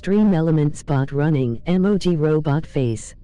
Extreme Element Spot Running Emoji Robot Face.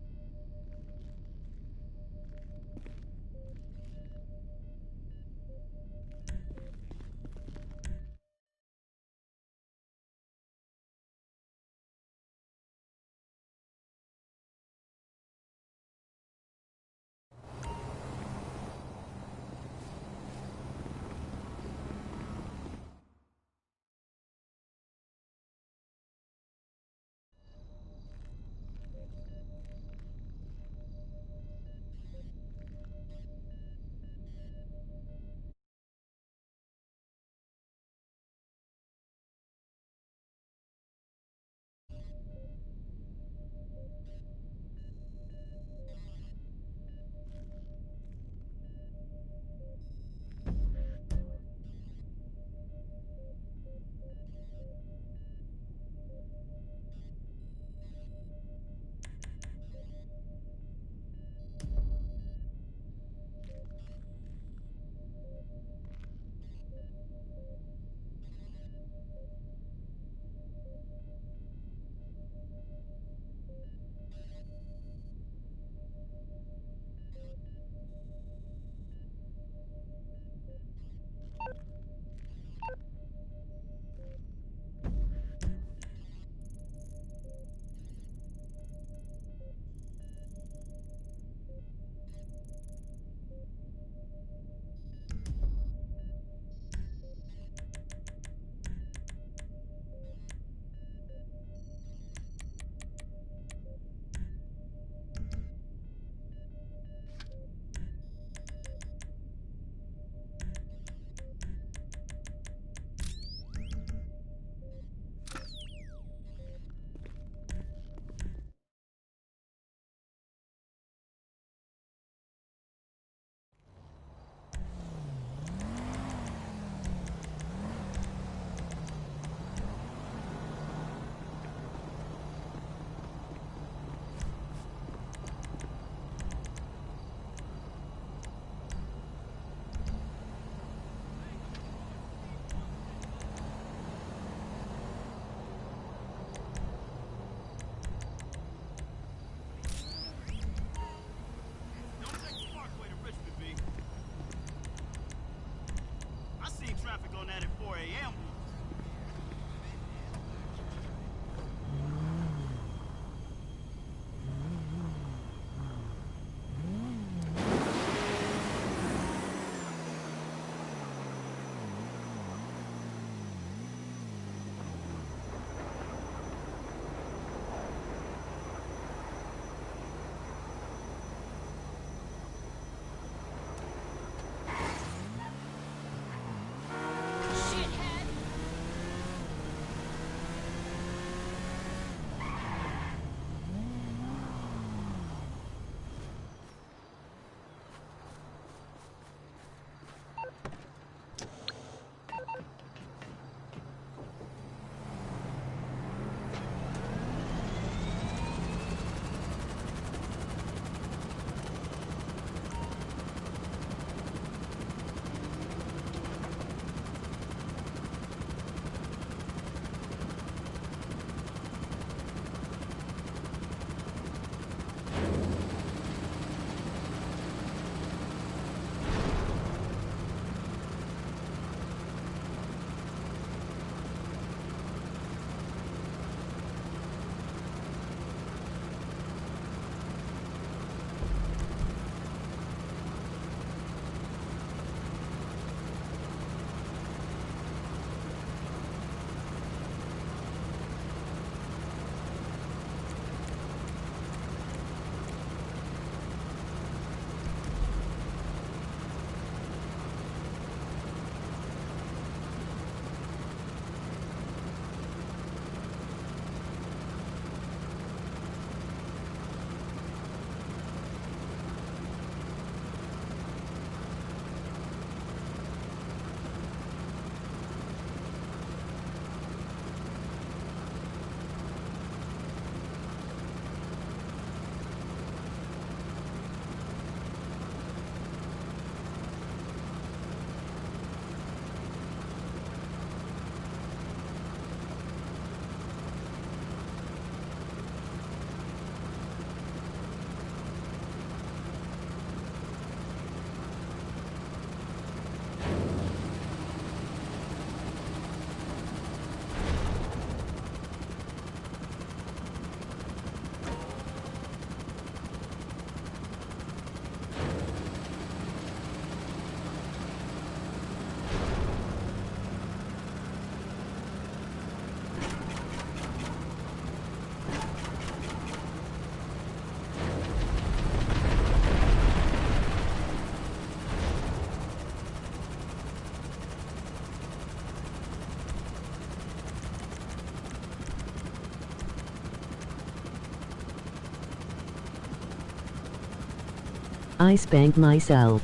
I spank myself.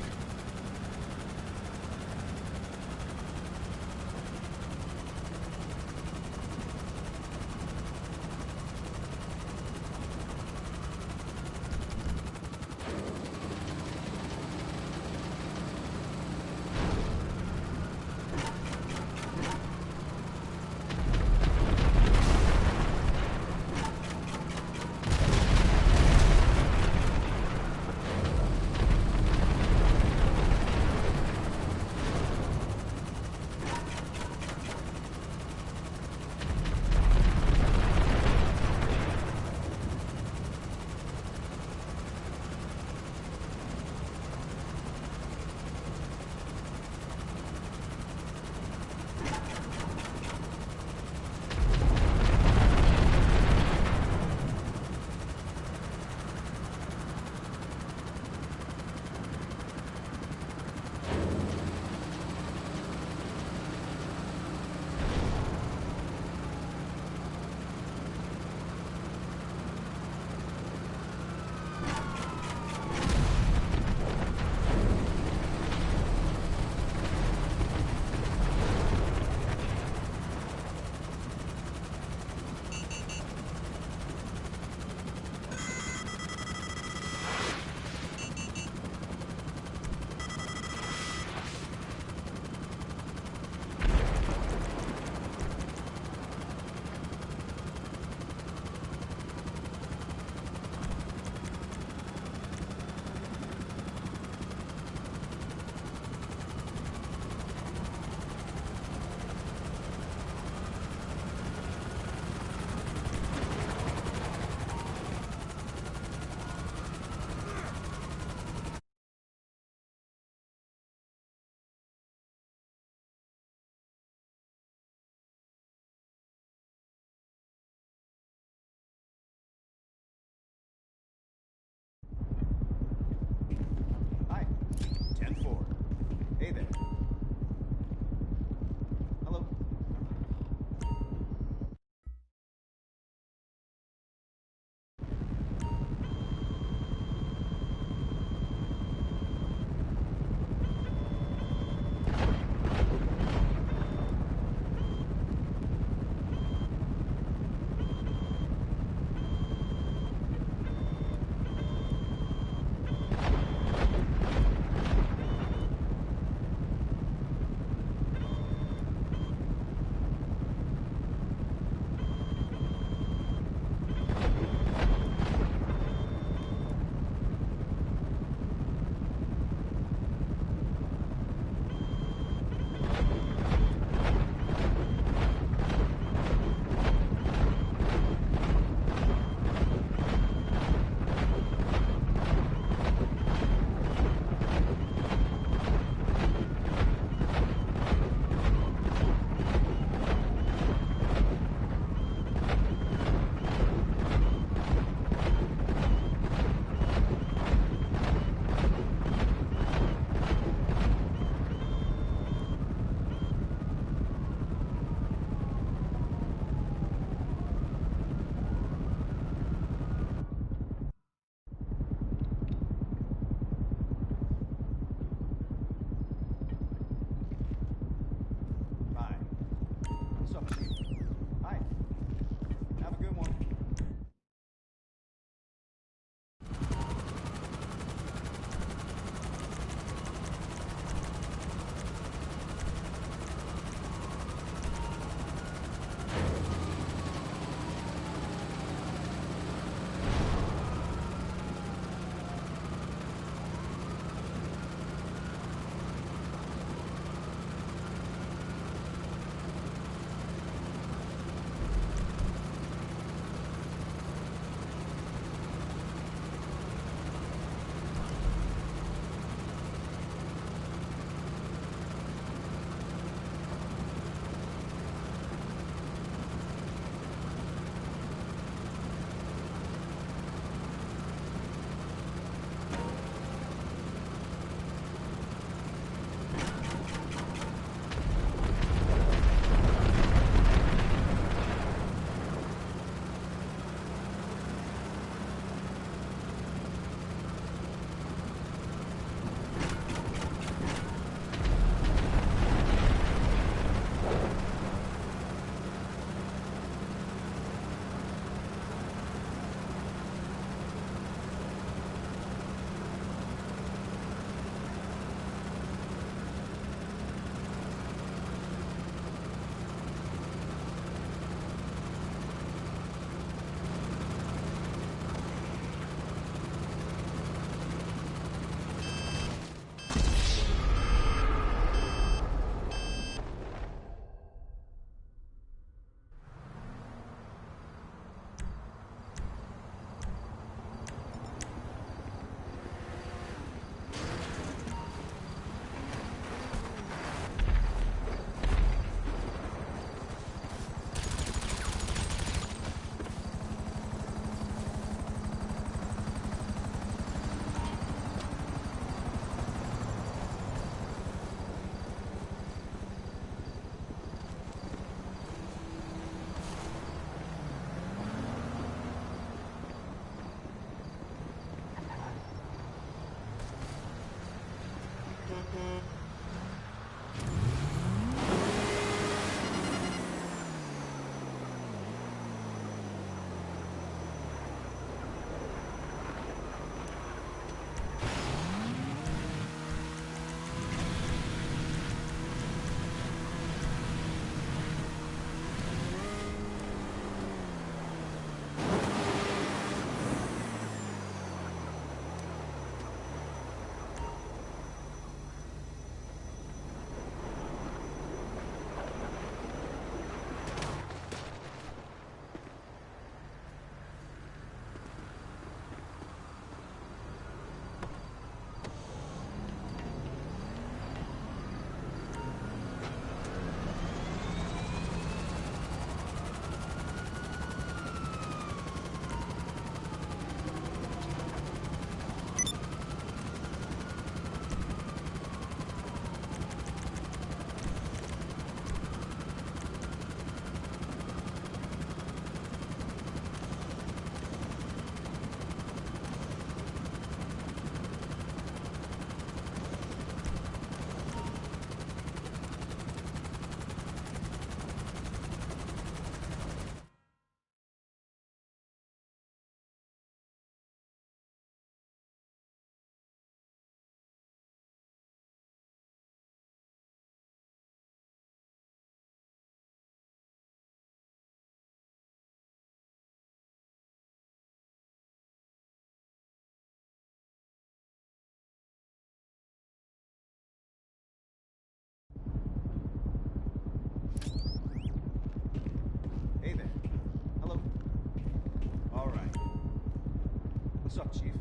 What's up, Chief?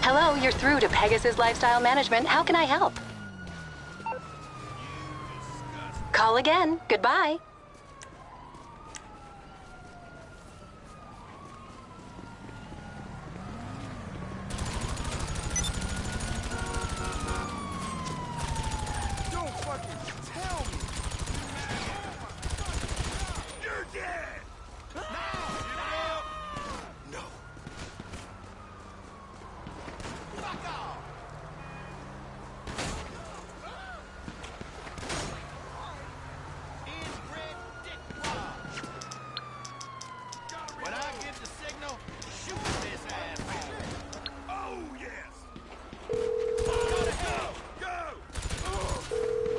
Hello, you're through to Pegasus Lifestyle Management. How can I help? Call again. Goodbye. Don't fucking tell me! You're dead! No! Fuck off! When I get the signal, shoot this ass! Oh, yes! Gotta go!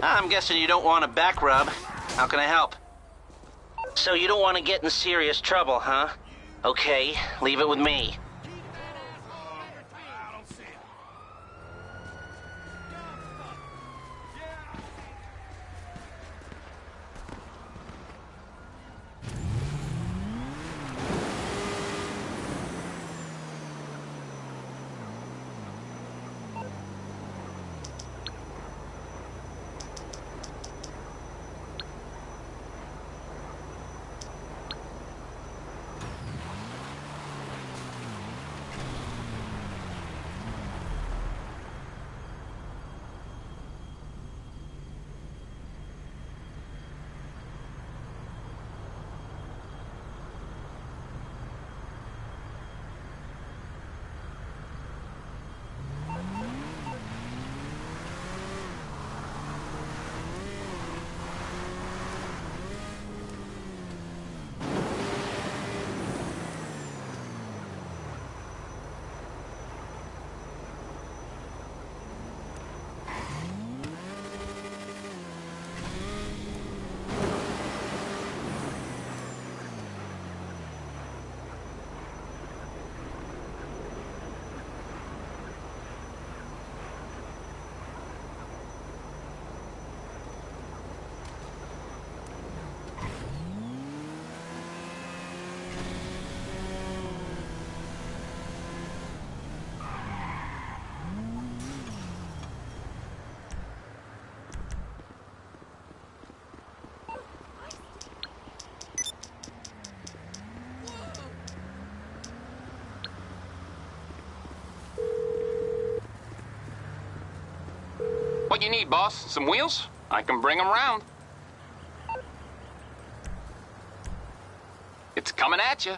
I'm guessing you don't want a back rub. How can I help? So you don't want to get in serious trouble, huh? Okay, leave it with me. I don't see it. What you need, boss? Some wheels? I can bring them round. It's coming at you.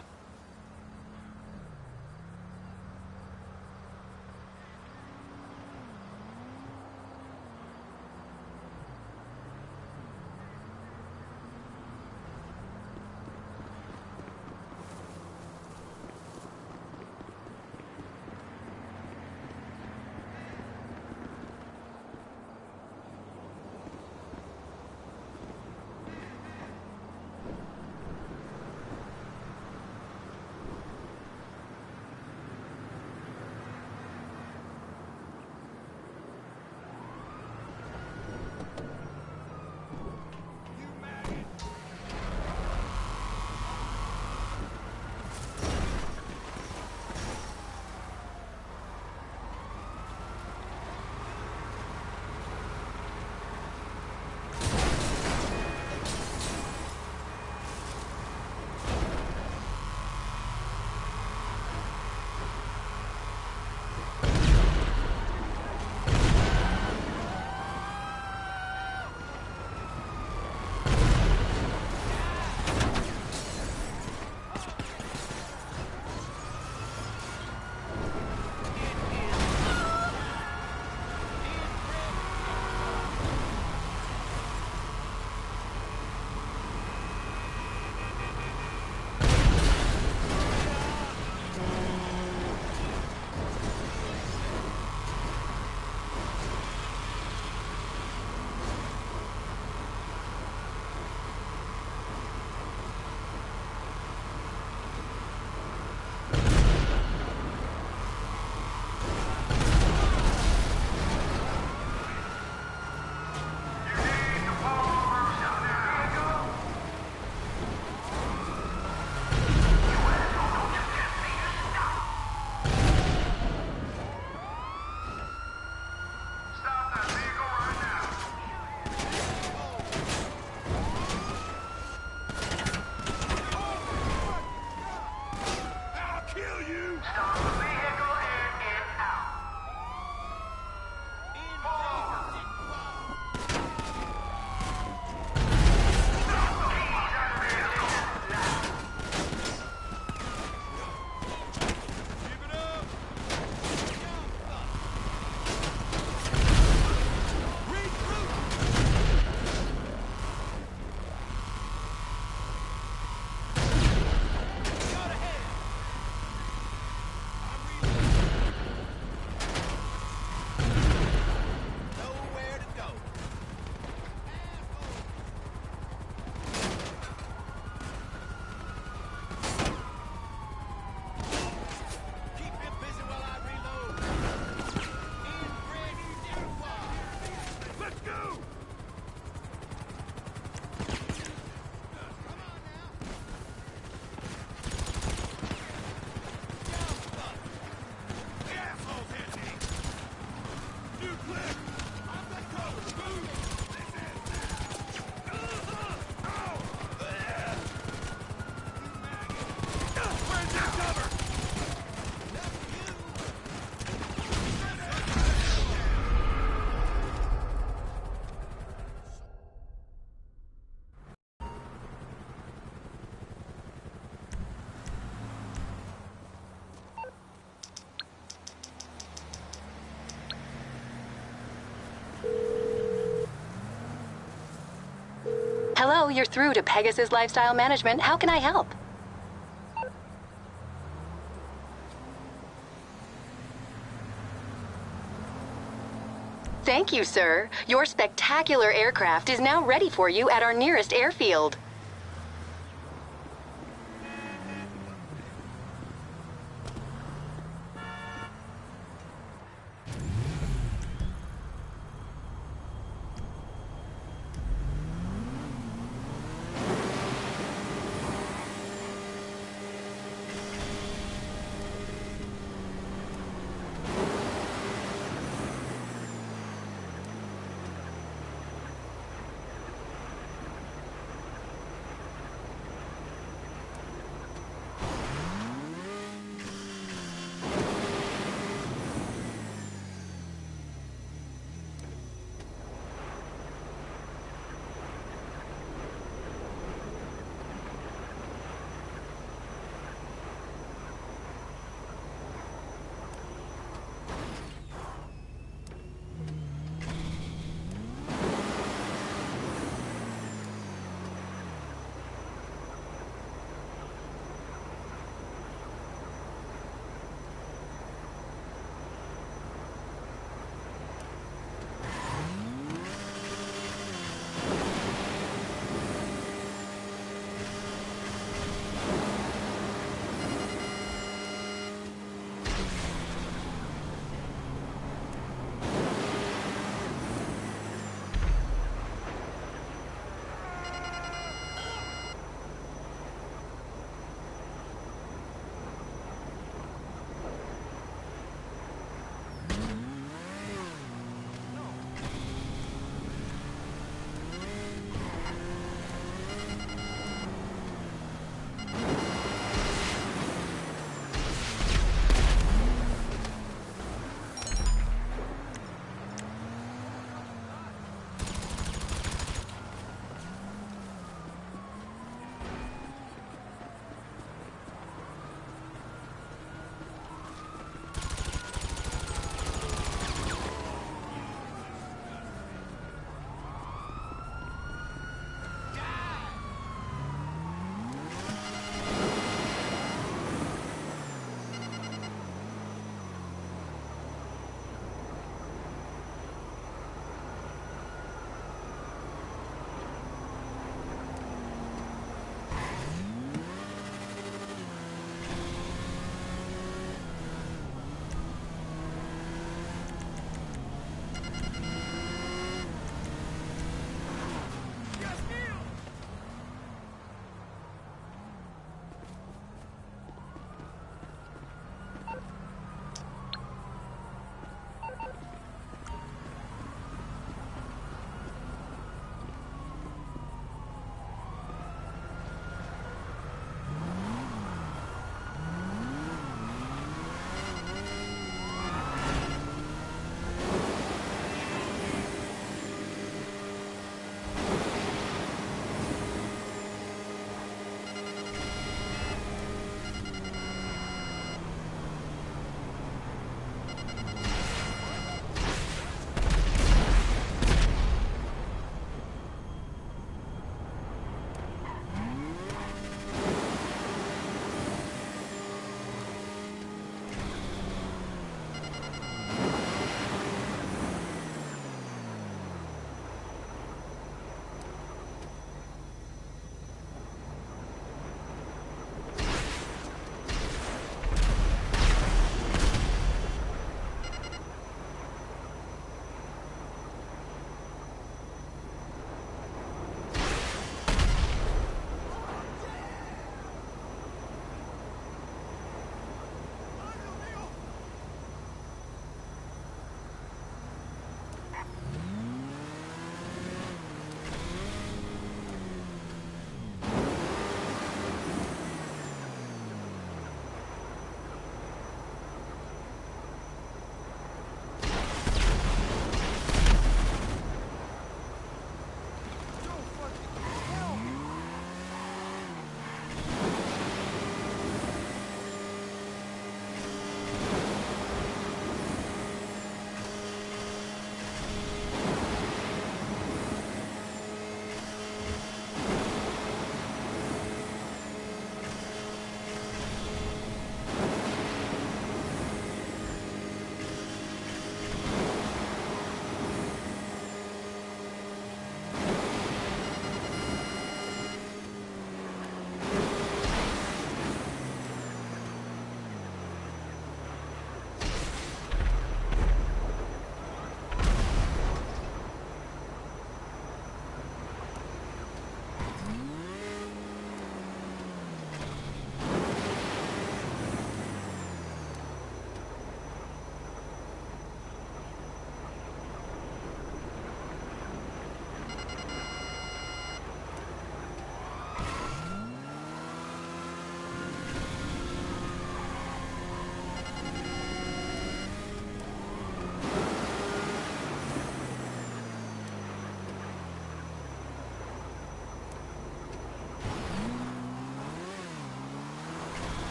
Hello, you're through to Pegasus Lifestyle Management. How can I help? Thank you, sir. Your spectacular aircraft is now ready for you at our nearest airfield.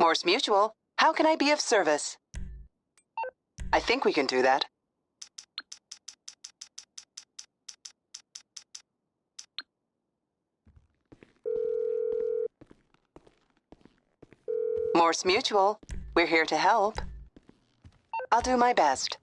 Morse Mutual, how can I be of service? I think we can do that. Morse Mutual, we're here to help. I'll do my best.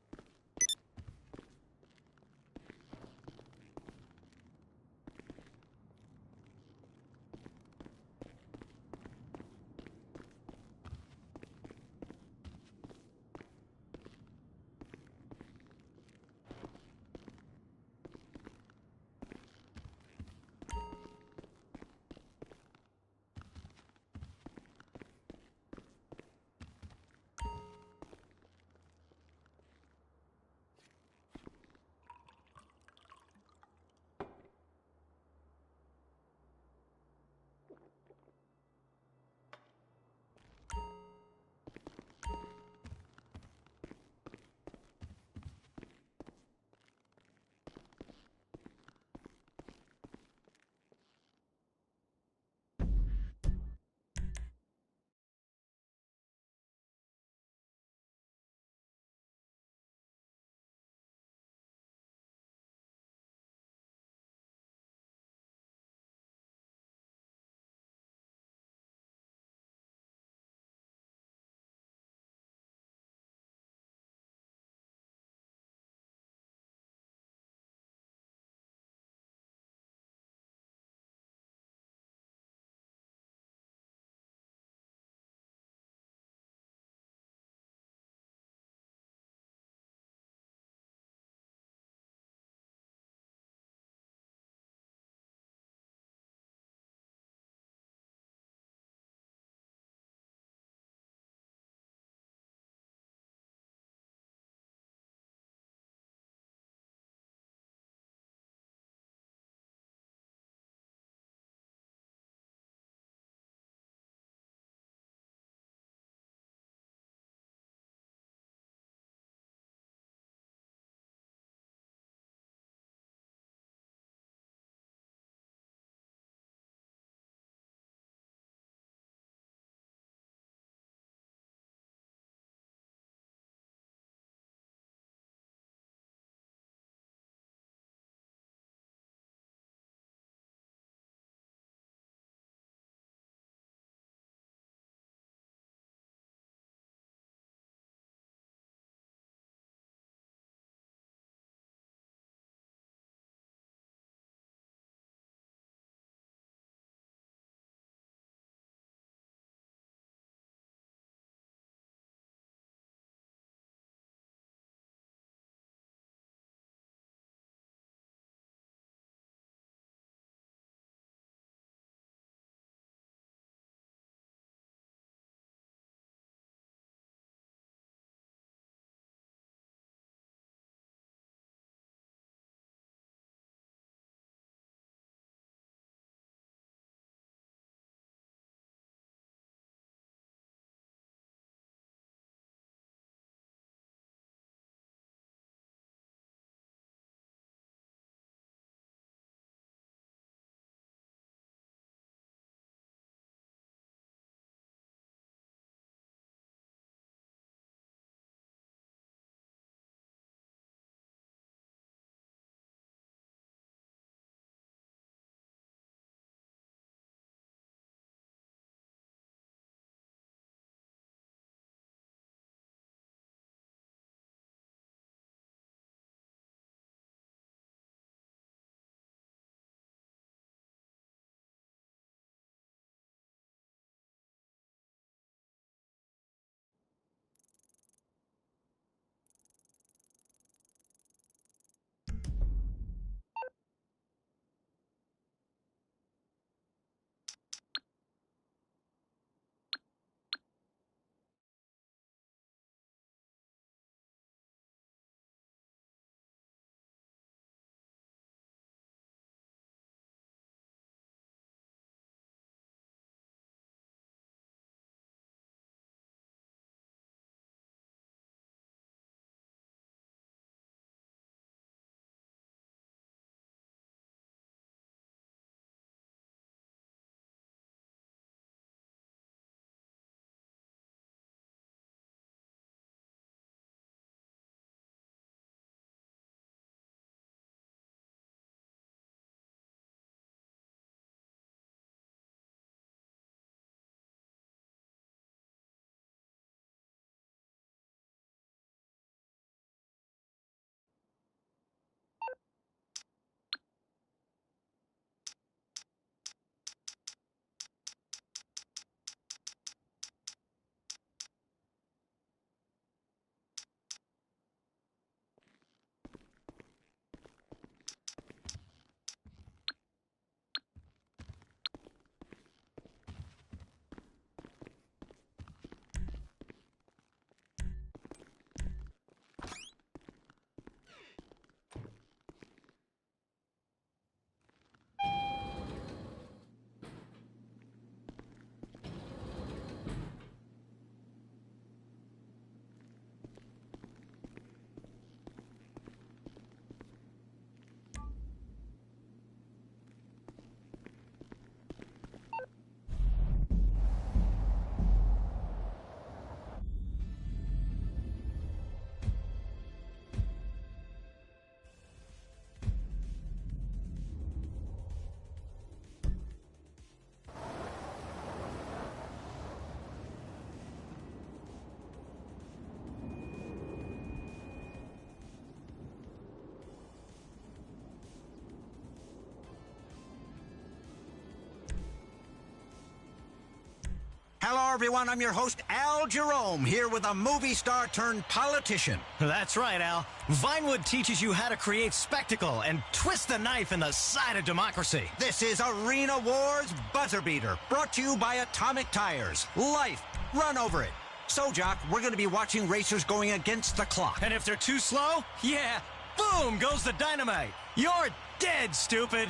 Hello, everyone. I'm your host, Al Jerome, here with a movie star turned politician. That's right, Al. Vinewood teaches you how to create spectacle and twist the knife in the side of democracy. This is Arena Wars Buzzer Beater, brought to you by Atomic Tires. Life, run over it. So, Jock, we're going to be watching racers going against the clock. And if they're too slow, yeah, boom goes the dynamite. You're dead, stupid.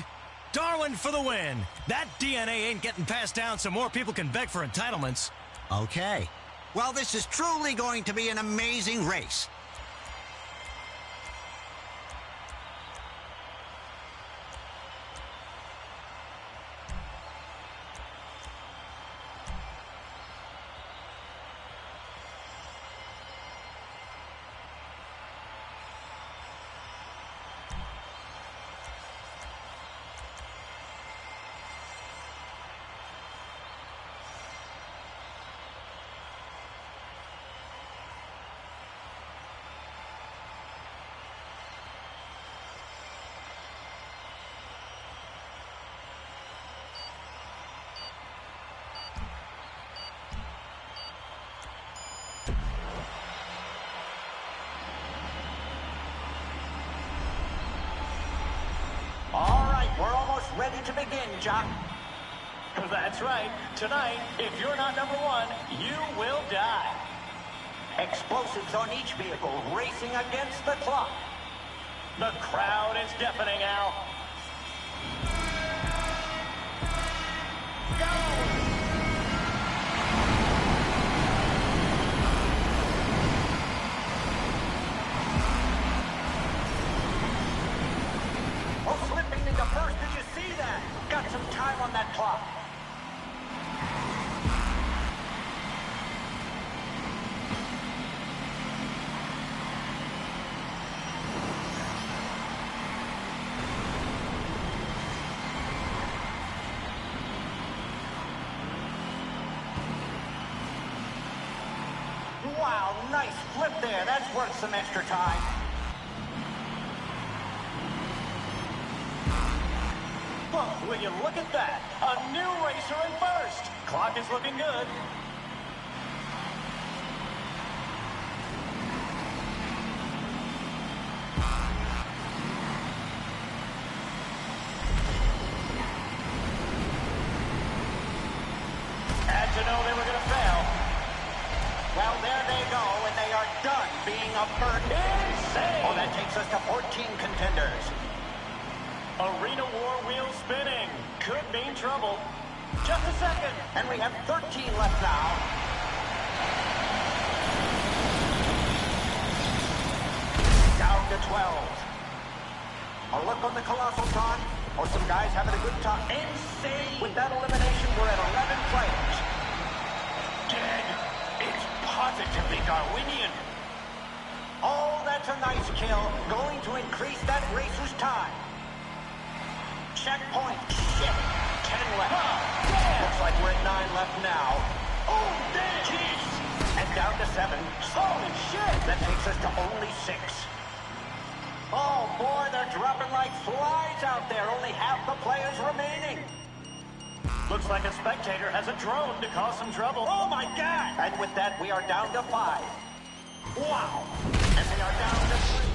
Darwin for the win. That DNA ain't getting passed down so more people can beg for entitlements. Okay. Well, this is truly going to be an amazing race. All right, we're almost ready to begin, Jock. That's right. Tonight, if you're not number one, you will die. Explosives on each vehicle racing against the clock. The crowd is deafening, Al. Oh, slipping into first. Did you see that? Got some time on that clock. Wow, nice flip there. That's worth some extra time. Oh, will you look at that? A new racer in first. Clock is looking good. Had to know they were going to fail. Well, there they go, and they are done being a burden. Insane! Oh, that takes us to 14 contenders. Arena war wheel spinning. Could mean trouble. Just a second. And we have 13 left now. Down to 12. A look on the Colossal Con. Oh, some guys having a good time. Insane! With that elimination, we're at 11 players. Dead. It's positively Darwinian. Oh, that's a nice kill. Going to increase that racer's time. Checkpoint. Shit. 10 left. Looks like we're at 9 left now. Oh, damn! Jeez. And down to 7. Holy shit! That takes us to only 6. Oh, boy, they're dropping like flies out there. Only half the players remaining. Looks like a spectator has a drone to cause some trouble. Oh, my God! And with that, we are down to 5. Wow. And they are down to 3.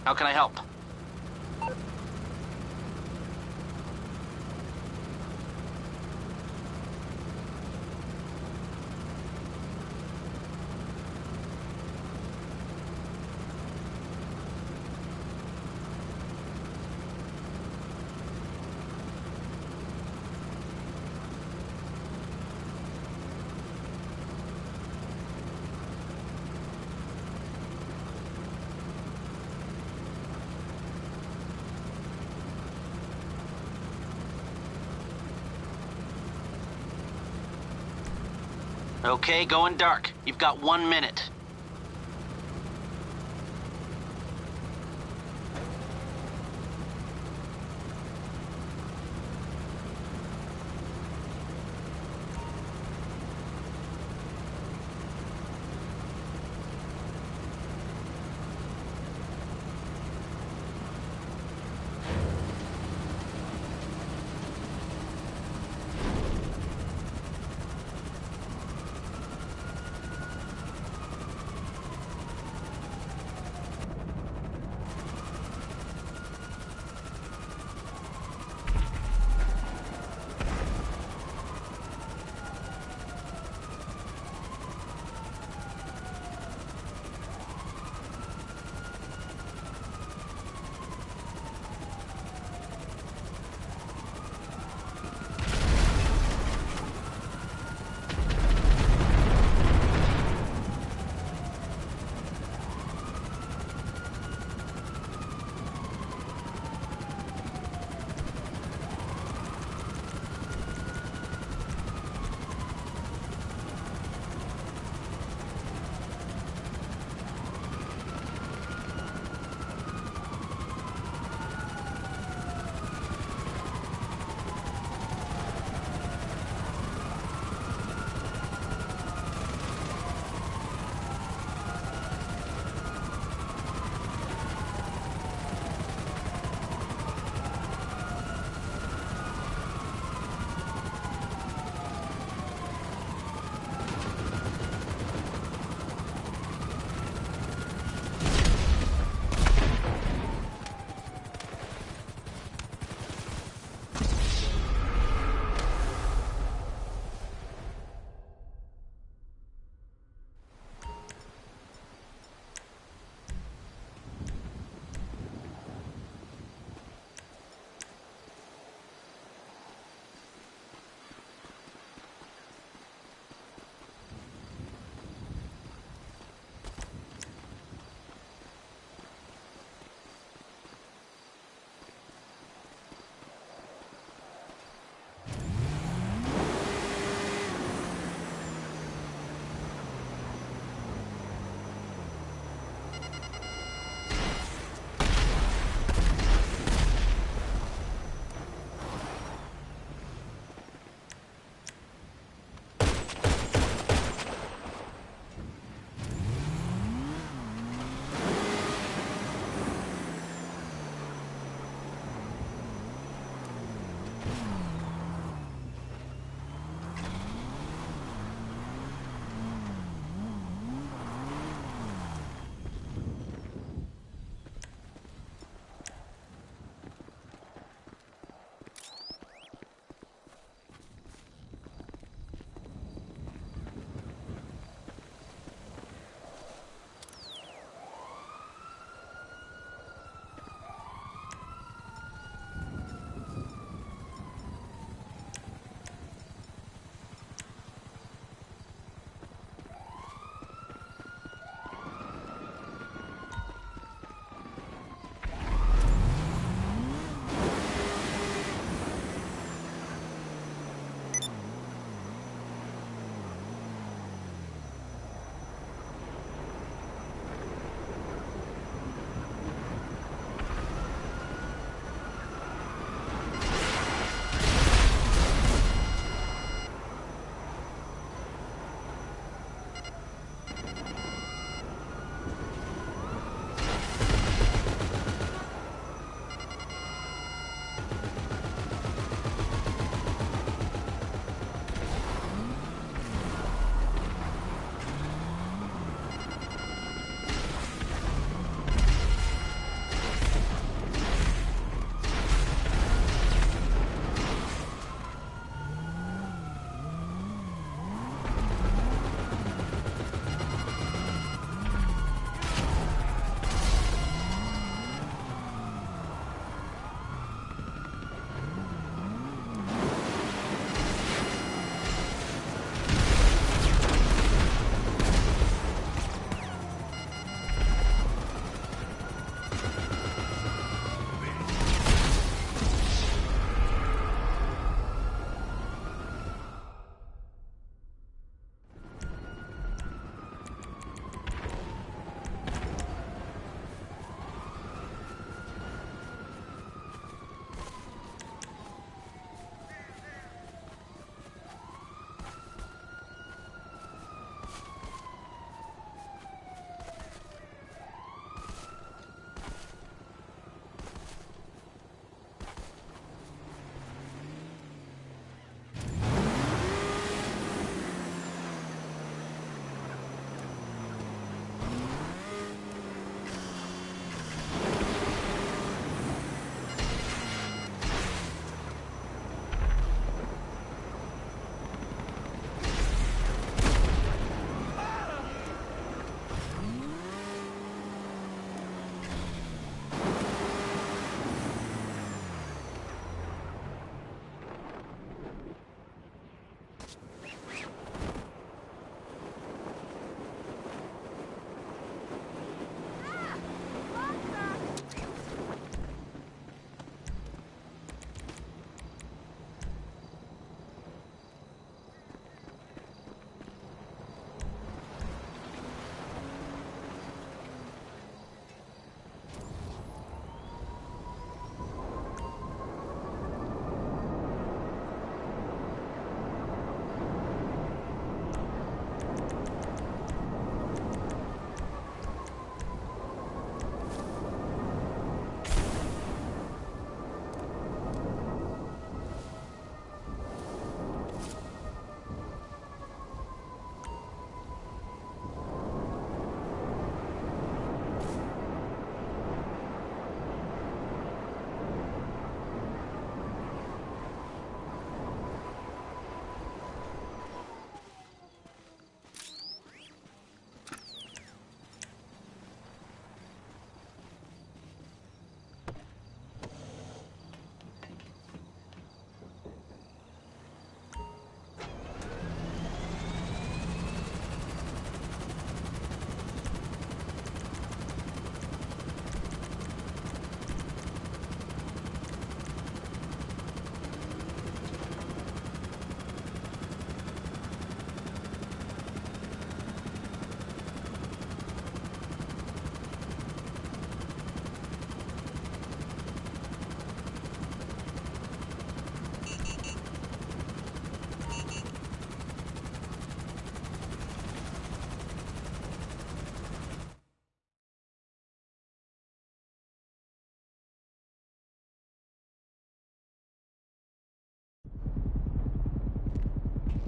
How can I help? Okay, going dark. You've got 1 minute.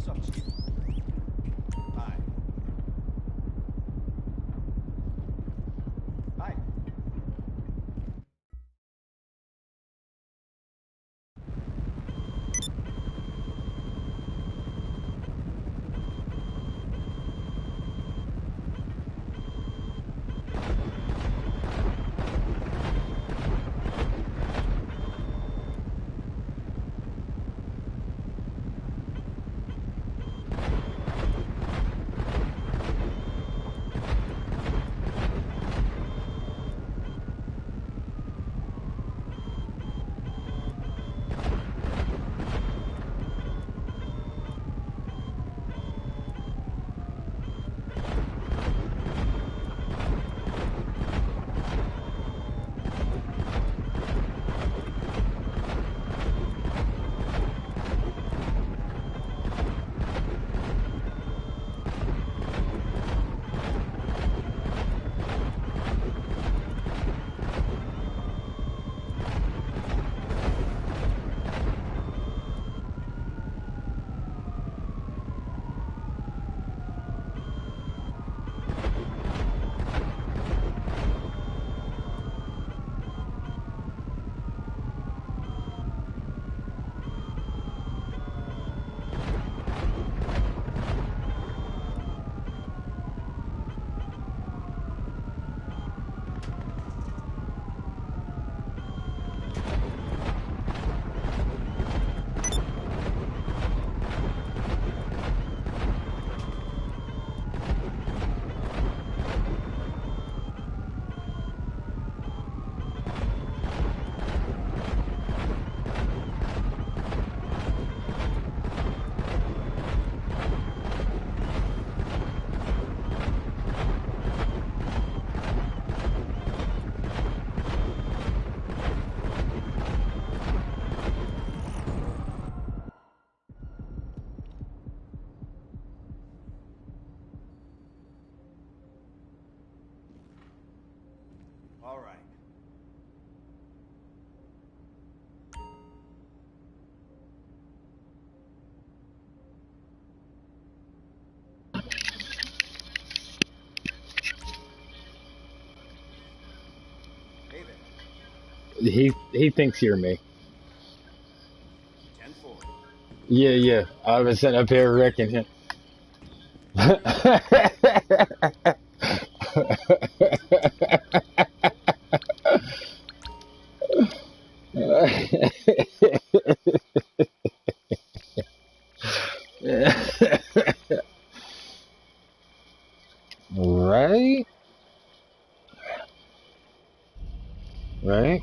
What's up, Chief? Hi. Hi. All right. Hey there. He thinks you're me. 10-4. Yeah. I was sitting up here wrecking him. Right? Right?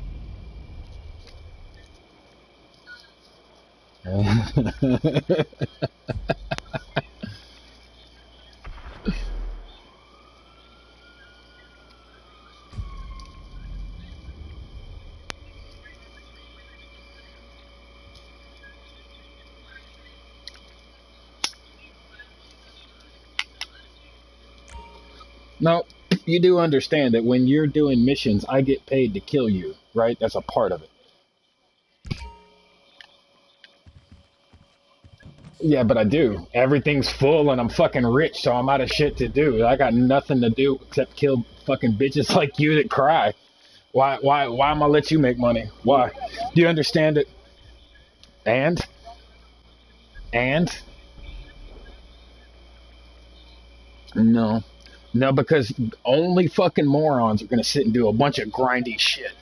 Now, you do understand that when you're doing missions, I get paid to kill you, right? That's a part of it. Yeah, but I do. Everything's full and I'm fucking rich, so I'm out of shit to do. I got nothing to do except kill fucking bitches like you that cry. Why am I let you make money? Why? Do you understand it? And? And? No. No, because only fucking morons are gonna sit and do a bunch of grindy shit.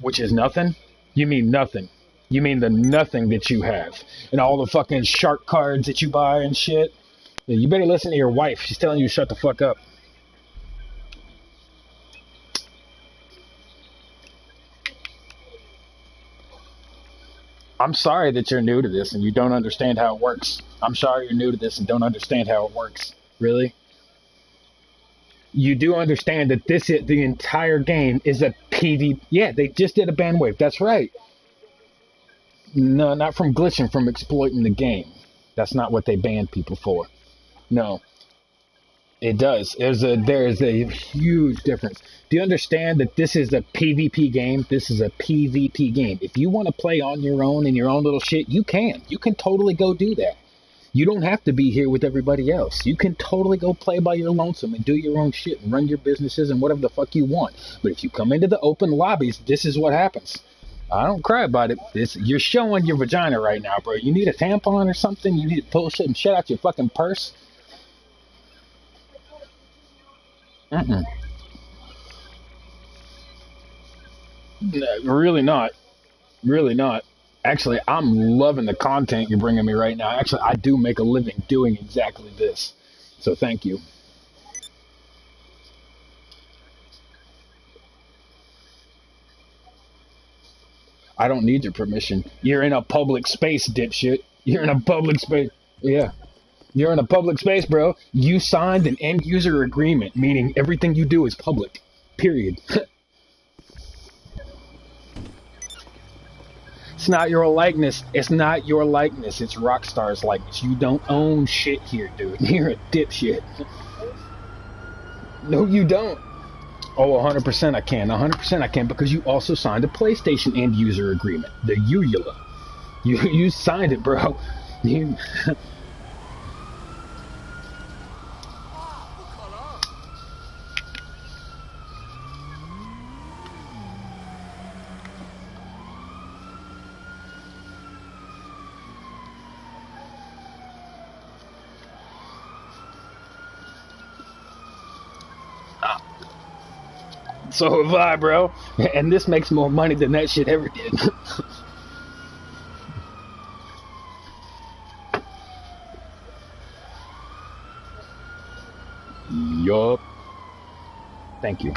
Which is nothing? You mean nothing. You mean the nothing that you have. And all the fucking shark cards that you buy and shit. Yeah, you better listen to your wife. She's telling you to shut the fuck up. I'm sorry that you're new to this and you don't understand how it works. I'm sorry you're new to this and don't understand how it works. Really? You do understand that the entire game is a PV. Yeah, they just did a ban wave. That's right. No, not from glitching, from exploiting the game. That's not what they banned people for. No. It does. There is a huge difference. Do you understand that this is a PvP game? This is a PvP game. If you want to play on your own in your own little shit, you can. You can totally go do that. You don't have to be here with everybody else. You can totally go play by your lonesome and do your own shit and run your businesses and whatever the fuck you want. But if you come into the open lobbies, this is what happens. I don't cry about it. You're showing your vagina right now, bro. You need a tampon or something? You need to pull shit and shit out your fucking purse? Mm-mm. No, really not. Really not. Actually, I'm loving the content you're bringing me right now. Actually, I do make a living doing exactly this. So thank you. I don't need your permission. You're in a public space, dipshit. You're in a public space. Yeah. You're in a public space, bro. You signed an end user agreement, meaning everything you do is public. Period. It's not your likeness. It's not your likeness. It's Rockstar's likeness. You don't own shit here, dude. You're a dipshit. No, you don't. Oh, 100% I can. 100% I can because you also signed a PlayStation end user agreement. The UULA. You signed it, bro. You... So have I, bro. And this makes more money than that shit ever did. Yup. Thank you.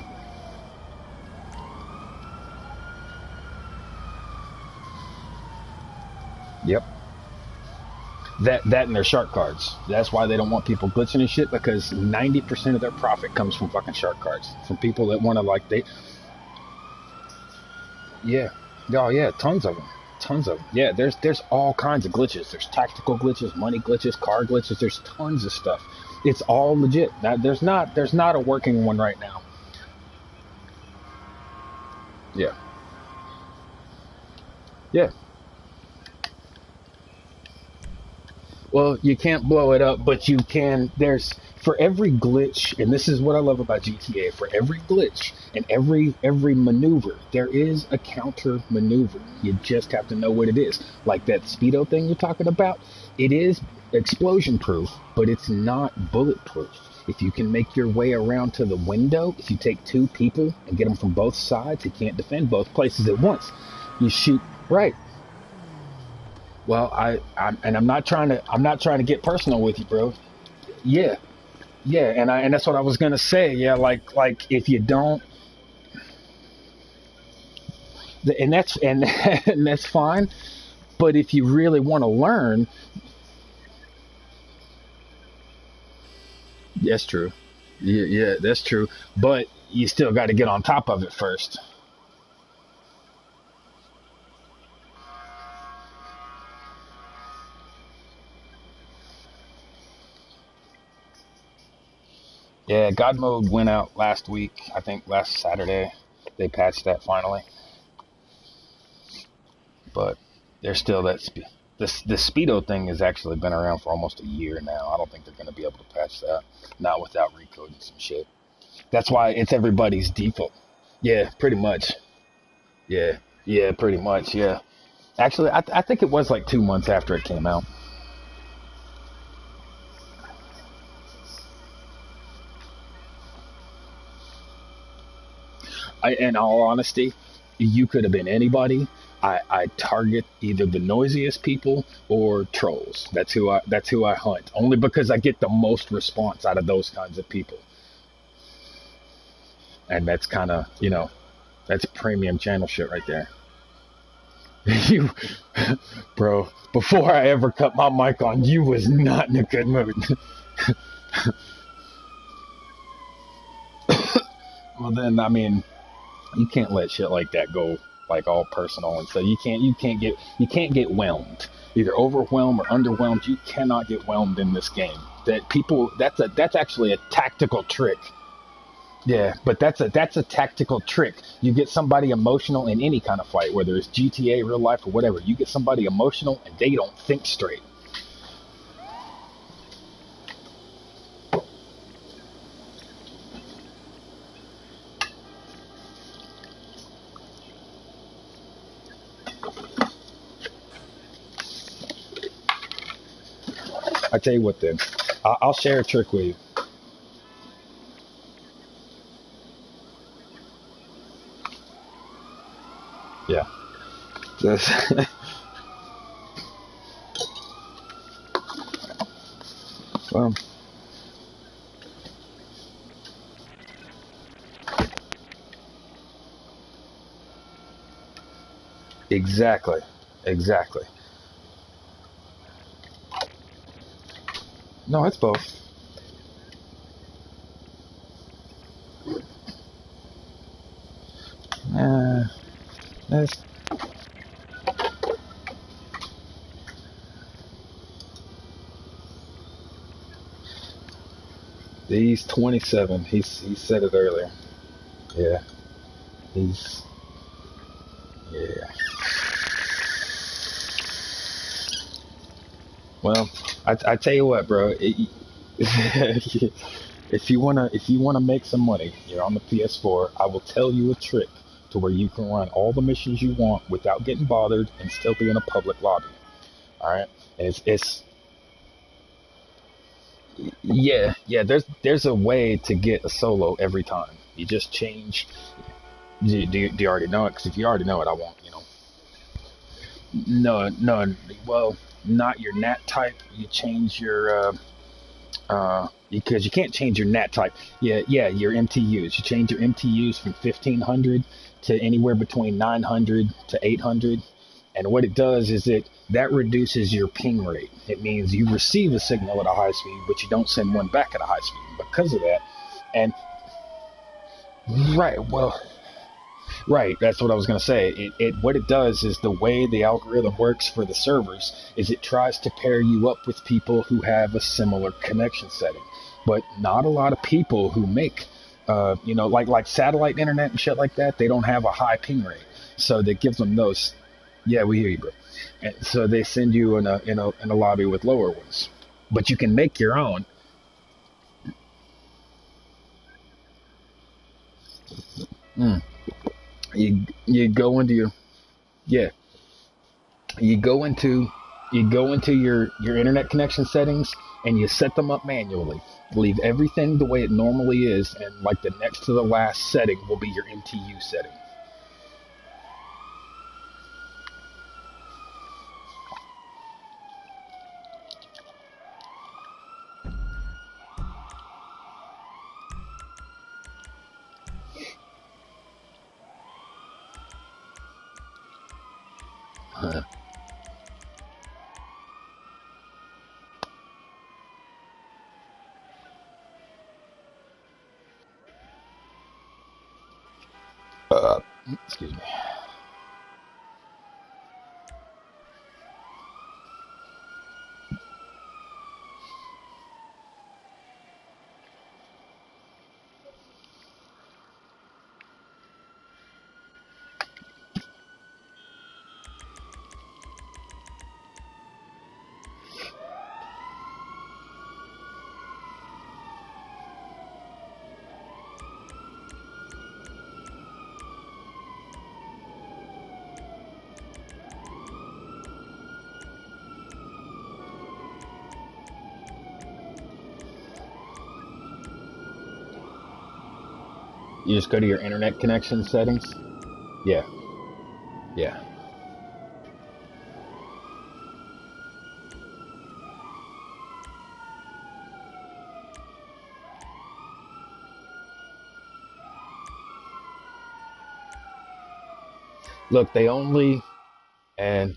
Yep. That and their shark cards. That's why they don't want people glitching and shit, because 90% of their profit comes from fucking shark cards. From people that want to, like, Yeah. Oh, yeah, tons of them. Tons of them. Yeah, there's all kinds of glitches. There's tactical glitches, money glitches, car glitches. There's tons of stuff. It's all legit. There's not a working one right now. Yeah. Yeah. Well, you can't blow it up, but you can. For every glitch, and this is what I love about GTA, for every glitch and every maneuver, there is a counter maneuver. You just have to know what it is. Like that speedo thing you're talking about, it is explosion proof, but it's not bulletproof. If you can make your way around to the window, if you take two people and get them from both sides, you can't defend both places at once. You shoot right. Well, I'm not trying to get personal with you, bro. Yeah, and that's what I was gonna say. Yeah, like if you don't, and that's fine. But if you really want to learn, that's true. Yeah, that's true. But you still got to get on top of it first. Yeah, God mode went out last week. I think last Saturday they patched that finally. But there's still that the speedo thing has actually been around for almost a year now. I don't think they're going to be able to patch that, not without recoding some shit. That's why it's everybody's default. Yeah, pretty much. Yeah, pretty much. Yeah. Actually, I think it was like 2 months after it came out. In all honesty, you could have been anybody. I target either the noisiest people or trolls. That's who I hunt. Only because I get the most response out of those kinds of people. And that's kind of, that's premium channel shit right there. You, bro, before I ever cut my mic on, you was not in a good mood. Well then, I mean, you can't let shit like that go like all personal, and so you can't get whelmed. either overwhelmed or underwhelmed. You cannot get whelmed in this game. That's actually a tactical trick. Yeah, but that's a tactical trick. You get somebody emotional in any kind of fight, whether it's GTA, real life, or whatever. You get somebody emotional and they don't think straight. I tell you what, then I'll share a trick with you. Yeah. Just well, exactly, exactly. No, it's both. That's he's 27. He said it earlier. Yeah, he's yeah. Well, I tell you what, bro. If you wanna make some money, you're on the PS4. I will tell you a trick to where you can run all the missions you want without getting bothered and still be in a public lobby. All right, it's yeah. There's a way to get a solo every time. You just change. Do you already know it? Because if you already know it, I won't. No. Well, not your nat type. You change your because you can't change your nat type. Yeah, your MTUs. You change your MTUs from 1500 to anywhere between 900 to 800. And what it does is that reduces your ping rate. It means you receive a signal at a high speed, but you don't send one back at a high speed because of that. And right, well, right, that's what I was going to say. What it does is the way the algorithm works for the servers is it tries to pair you up with people who have a similar connection setting. But not a lot of people who make, like satellite internet and shit like that, they don't have a high ping rate. So that gives them those. Yeah, we hear you, bro. And so they send you in a lobby with lower ones. But you can make your own. Mm. You go into your yeah you go into your internet connection settings and you set them up manually. Leave everything the way it normally is, and like the next to the last setting will be your MTU setting. Huh. Uh, Excuse me. You just go to your internet connection settings. Yeah, yeah. Look, and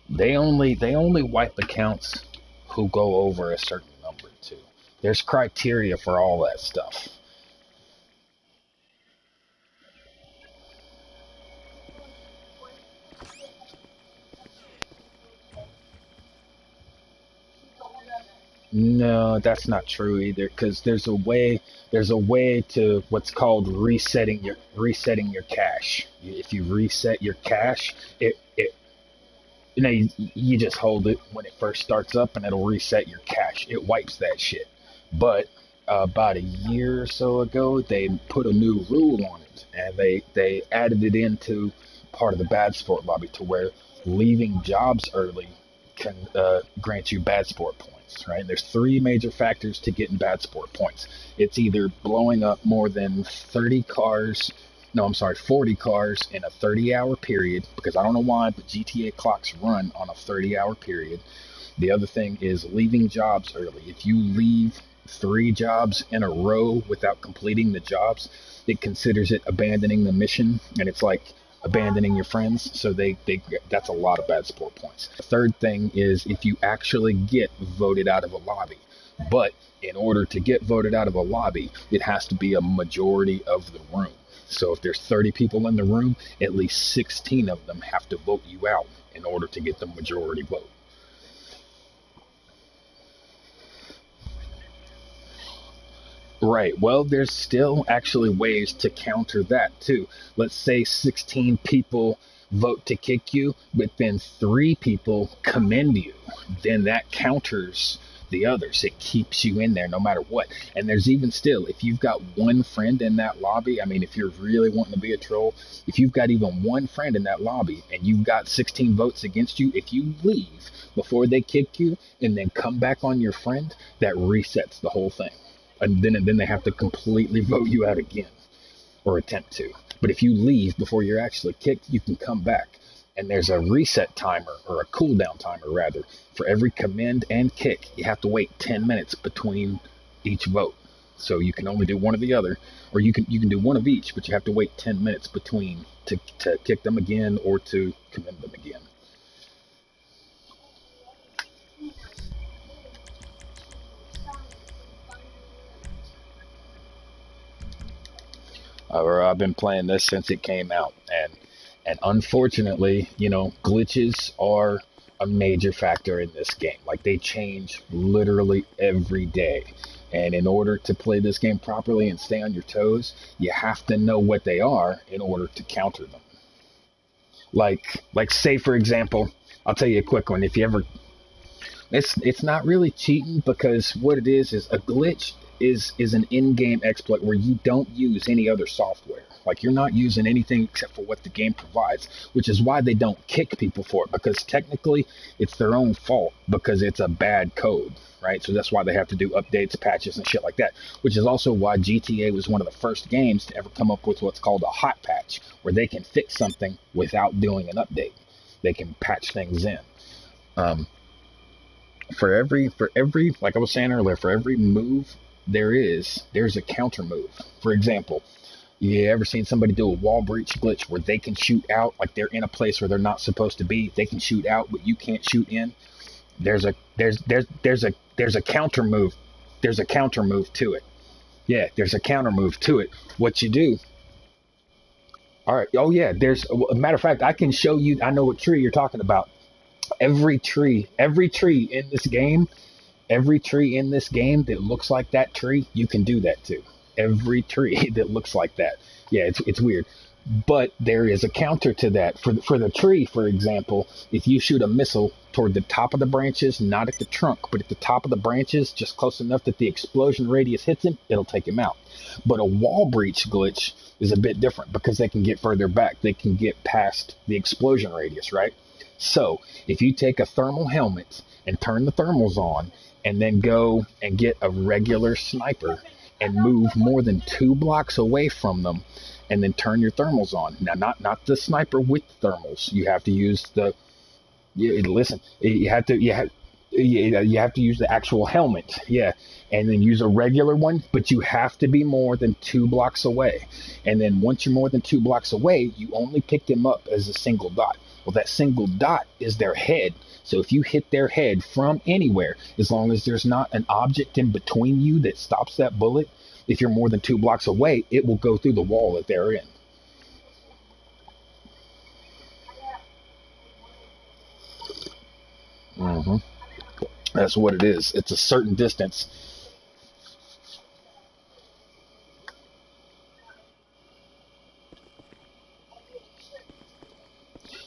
they only wipe accounts who go over a certain number too. There's criteria for all that stuff. No, that's not true either, because there's a way to what's called resetting your cache. If you reset your cache, it you just hold it when it first starts up and it'll reset your cache. It wipes that shit. But about a year or so ago, they put a new rule on it, and they added it into part of the bad sport lobby to where leaving jobs early can grant you bad sport points, right? And there's three major factors to getting bad sport points. It's either blowing up more than 40 cars in a 30-hour period, because I don't know why, but GTA clocks run on a 30-hour period. The other thing is leaving jobs early. If you leave 3 jobs in a row without completing the jobs, it considers it abandoning the mission, and it's like abandoning your friends. So that's a lot of bad sport points. The third thing is if you actually get voted out of a lobby. But in order to get voted out of a lobby, it has to be a majority of the room. So if there's 30 people in the room, at least 16 of them have to vote you out in order to get the majority vote. Right. Well, there's still actually ways to counter that too. Let's say 16 people vote to kick you, but then 3 people commend you. Then that counters the others. It keeps you in there no matter what. And there's even still, if you've got one friend in that lobby, I mean, if you're really wanting to be a troll, if you've got even one friend in that lobby and you've got 16 votes against you, if you leave before they kick you and then come back on your friend, that resets the whole thing. And then they have to completely vote you out again, or attempt to. But if you leave before you're actually kicked, you can come back. And there's a reset timer, or a cooldown timer rather, for every commend and kick. You have to wait 10 minutes between each vote. So you can only do one or the other, or you can do one of each, but you have to wait 10 minutes between to kick them again or to commend them again. I've been playing this since it came out, and unfortunately, glitches are a major factor in this game. Like, they change literally every day. And in order to play this game properly and stay on your toes, you have to know what they are in order to counter them. Like say for example, I'll tell you a quick one. If you ever, it's not really cheating, because what it is a glitch is an in-game exploit where you don't use any other software. Like, you're not using anything except for what the game provides, which is why they don't kick people for it, because technically it's their own fault because it's a bad code, right? So that's why they have to do updates, patches, and shit like that, which is also why GTA was one of the first games to ever come up with what's called a hot patch, where they can fix something without doing an update. They can patch things in. For every, like I was saying earlier, for every move there's a counter move. For example, you ever seen somebody do a wall breach glitch where they can shoot out, like they're in a place where they're not supposed to be, they can shoot out but you can't shoot in? There's a counter move. There's a counter move to it. Yeah, there's a counter move to it. What you do, all right, oh yeah, there's a matter of fact, I can show you, I know what tree you're talking about. Every tree in this game that looks like that tree, you can do that to. Every tree that looks like that. Yeah, it's weird. But there is a counter to that. For the tree, for example, if you shoot a missile toward the top of the branches, not at the trunk, but at the top of the branches, just close enough that the explosion radius hits him, it'll take him out. But a wall breach glitch is a bit different because they can get further back. They can get past the explosion radius, right? So if you take a thermal helmet and turn the thermals on, and then go and get a regular sniper and move more than 2 blocks away from them, and then turn your thermals on. Now, not the sniper with thermals. You have to use the. You have to use the actual helmet. Yeah, and then use a regular one. But you have to be more than 2 blocks away. And then once you're more than 2 blocks away, you only pick them up as a single dot. Well, that single dot is their head. So if you hit their head from anywhere, as long as there's not an object in between you that stops that bullet, if you're more than 2 blocks away, it will go through the wall that they're in. Mm-hmm. That's what it is. It's a certain distance.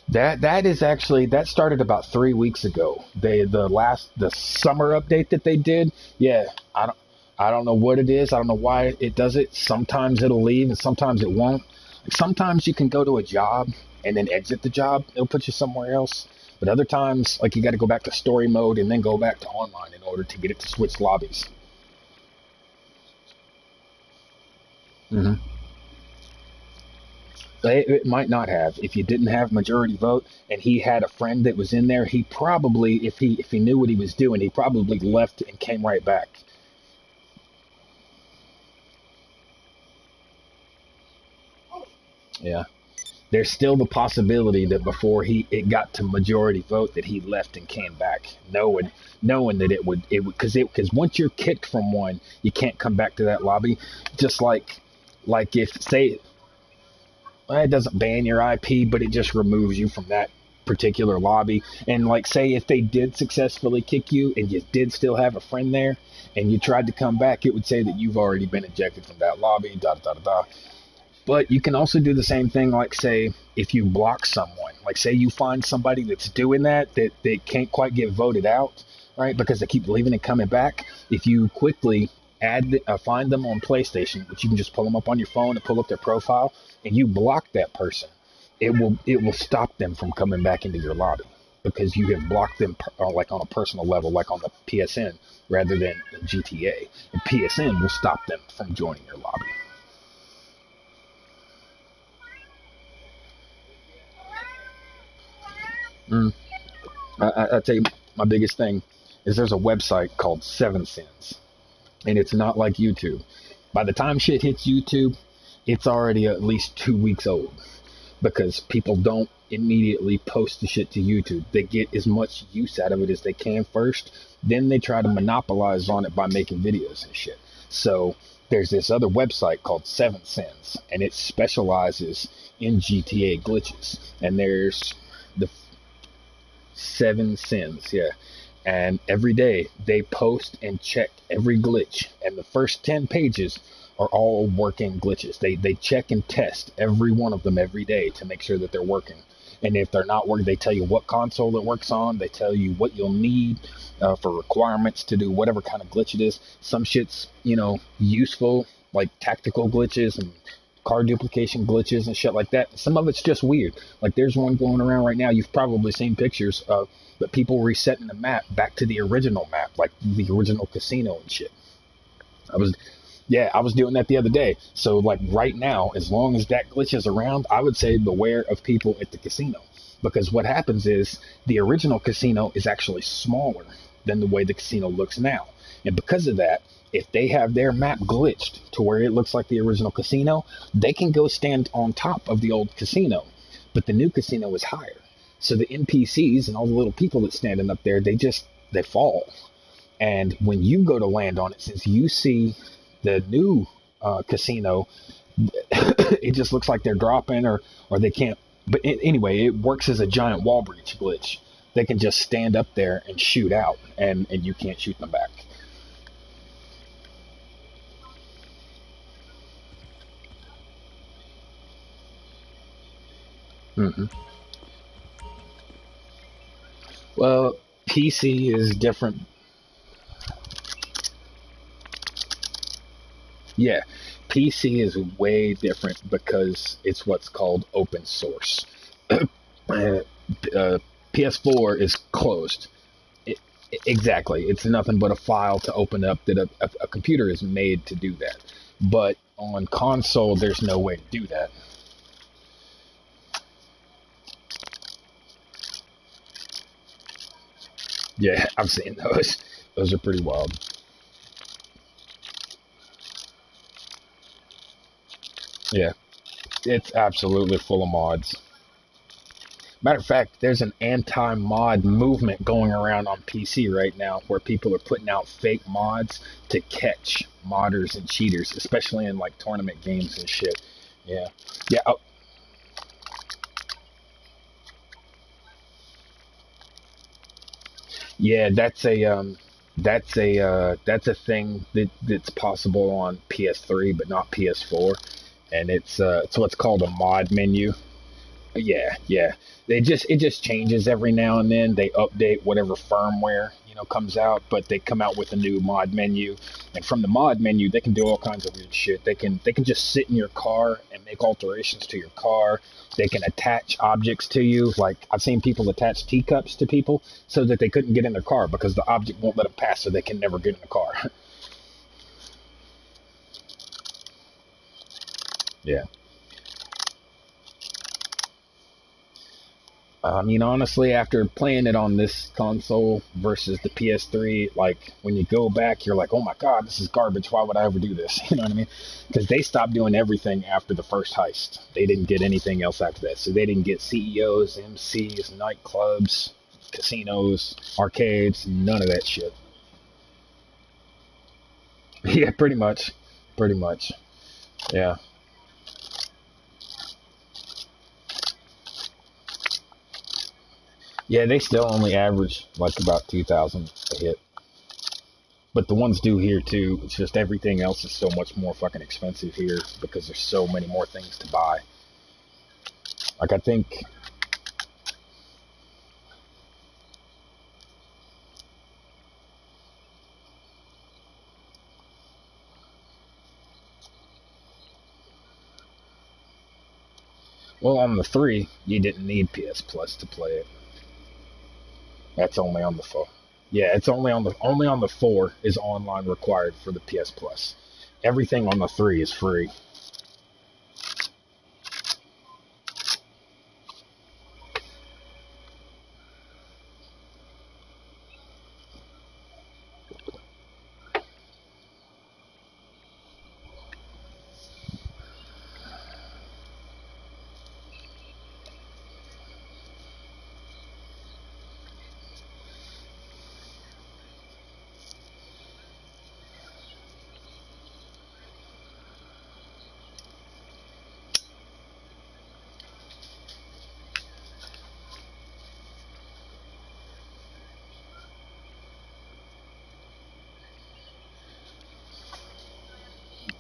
That is actually, that started about 3 weeks ago. The summer update that they did. Yeah, I don't know what it is. I don't know why it does it. Sometimes it'll leave and sometimes it won't. Like sometimes you can go to a job and then exit the job. It'll put you somewhere else. But other times, like you got to go back to story mode and then go back to online in order to get it to switch lobbies. Mm-hmm. It might not have. If you didn't have majority vote and he had a friend that was in there, he probably, if he knew what he was doing, he probably left and came right back. Yeah. There's still the possibility that before it got to majority vote that he left and came back, knowing that because once you're kicked from one, you can't come back to that lobby. Just like if say it doesn't ban your IP, but it just removes you from that particular lobby. And like say if they did successfully kick you and you did still have a friend there and you tried to come back, it would say that you've already been ejected from that lobby, da da da da. But you can also do the same thing, like say if you block someone, like say you find somebody that's doing that they can't quite get voted out, right? Because they keep leaving and coming back. If you quickly find them on PlayStation, which you can just pull them up on your phone and pull up their profile, and you block that person, it will stop them from coming back into your lobby because you have blocked them like on a personal level, like on the PSN rather than GTA. And PSN will stop them from joining your lobby. I tell you, my biggest thing is there's a website called 7sins, and it's not like YouTube. By the time shit hits YouTube, it's already at least 2 weeks old because people don't immediately post the shit to YouTube. They get as much use out of it as they can first, then they try to monopolize on it by making videos and shit. So there's this other website called 7sins, and it specializes in GTA glitches. And there's the 7sins, yeah. And every day they post and check every glitch, and the first 10 pages are all working glitches. They check and test every one of them every day to make sure that they're working. And if they're not working, they tell you what console it works on. They tell you what you'll need for requirements to do whatever kind of glitch it is. Some shit's, useful, like tactical glitches and card duplication glitches and shit like that. Some of it's just weird. Like there's one going around right now. You've probably seen pictures of but people resetting the map back to the original map, like the original casino and shit. I was doing that the other day. So like right now, as long as that glitch is around, I would say beware of people at the casino, because what happens is the original casino is actually smaller than the way the casino looks now. And because of that, if they have their map glitched to where it looks like the original casino, they can go stand on top of the old casino, but the new casino is higher. So the NPCs and all the little people that's standing up there, they fall. And when you go to land on it, since you see the new casino, it just looks like they're dropping or they can't. But anyway, it works as a giant wall breach glitch. They can just stand up there and shoot out, and you can't shoot them back. Mm-hmm. Well, PC is different. Yeah, PC is way different because it's what's called open source. PS4 is closed. Exactly. It's nothing but a file to open up that a computer is made to do that. But on console, there's no way to do that. Yeah, I've seen those. Those are pretty wild. Yeah, it's absolutely full of mods. Matter of fact, there's an anti-mod movement going around on PC right now where people are putting out fake mods to catch modders and cheaters, especially in like tournament games and shit. Yeah. Yeah. Oh. Yeah, that's a thing that's possible on PS3 but not PS4, and it's what's called a mod menu. Yeah, yeah. It just changes every now and then. They update whatever firmware, comes out, but they come out with a new mod menu. And from the mod menu, they can do all kinds of weird shit. They can just sit in your car and make alterations to your car. They can attach objects to you. Like I've seen people attach teacups to people so that they couldn't get in their car because the object won't let them pass, so they can never get in the car. Yeah. I mean, honestly, after playing it on this console versus the PS3, like when you go back, you're like, oh my God, this is garbage. Why would I ever do this? You know what I mean? Because they stopped doing everything after the first heist. They didn't get anything else after that. So they didn't get CEOs, MCs, nightclubs, casinos, arcades, none of that shit. Yeah, pretty much. Pretty much. Yeah. Yeah, they still only average like about 2,000 a hit. But the ones do here too. It's just everything else is so much more fucking expensive here because there's so many more things to buy. Like I think, well, on the 3, you didn't need PS Plus to play it. That's only on the 4. Yeah, it's only on the 4 is online required for the PS Plus. Everything on the 3 is free.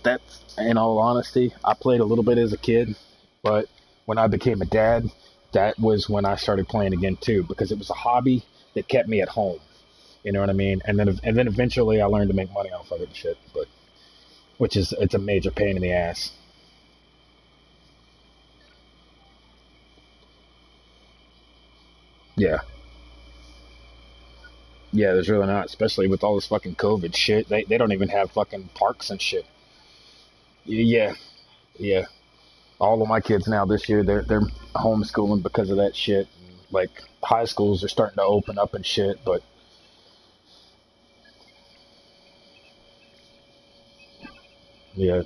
That's, in all honesty, I played a little bit as a kid, but when I became a dad, that was when I started playing again too, because it was a hobby that kept me at home. You know what I mean? And then eventually I learned to make money off of it and shit, but which is it's a major pain in the ass. Yeah. Yeah, there's really not, especially with all this fucking COVID shit. They don't even have fucking parks and shit. Yeah, yeah. All of my kids now this year they're homeschooling because of that shit. Like high schools are starting to open up and shit, but yeah,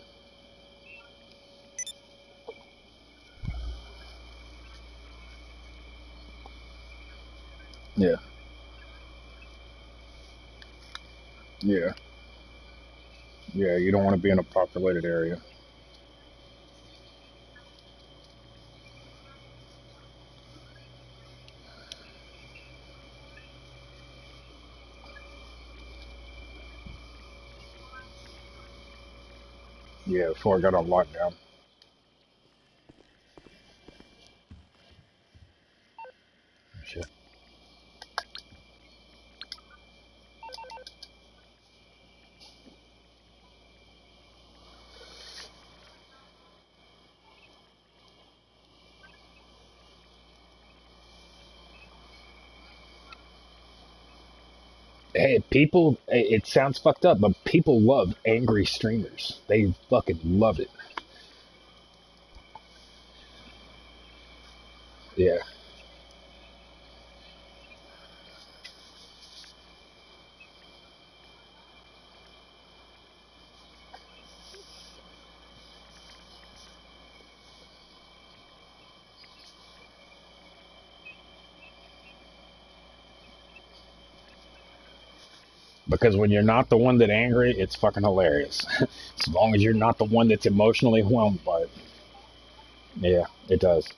yeah, yeah, yeah. You don't want to be in a populated area. Yeah, before I got on lockdown. Shit. Hey, people, it sounds fucked up, but people love angry streamers. They fucking love it. Yeah, Because when you're not the one that angry, it's fucking hilarious. As long as you're not the one that's emotionally whelmed by it. Yeah, it does.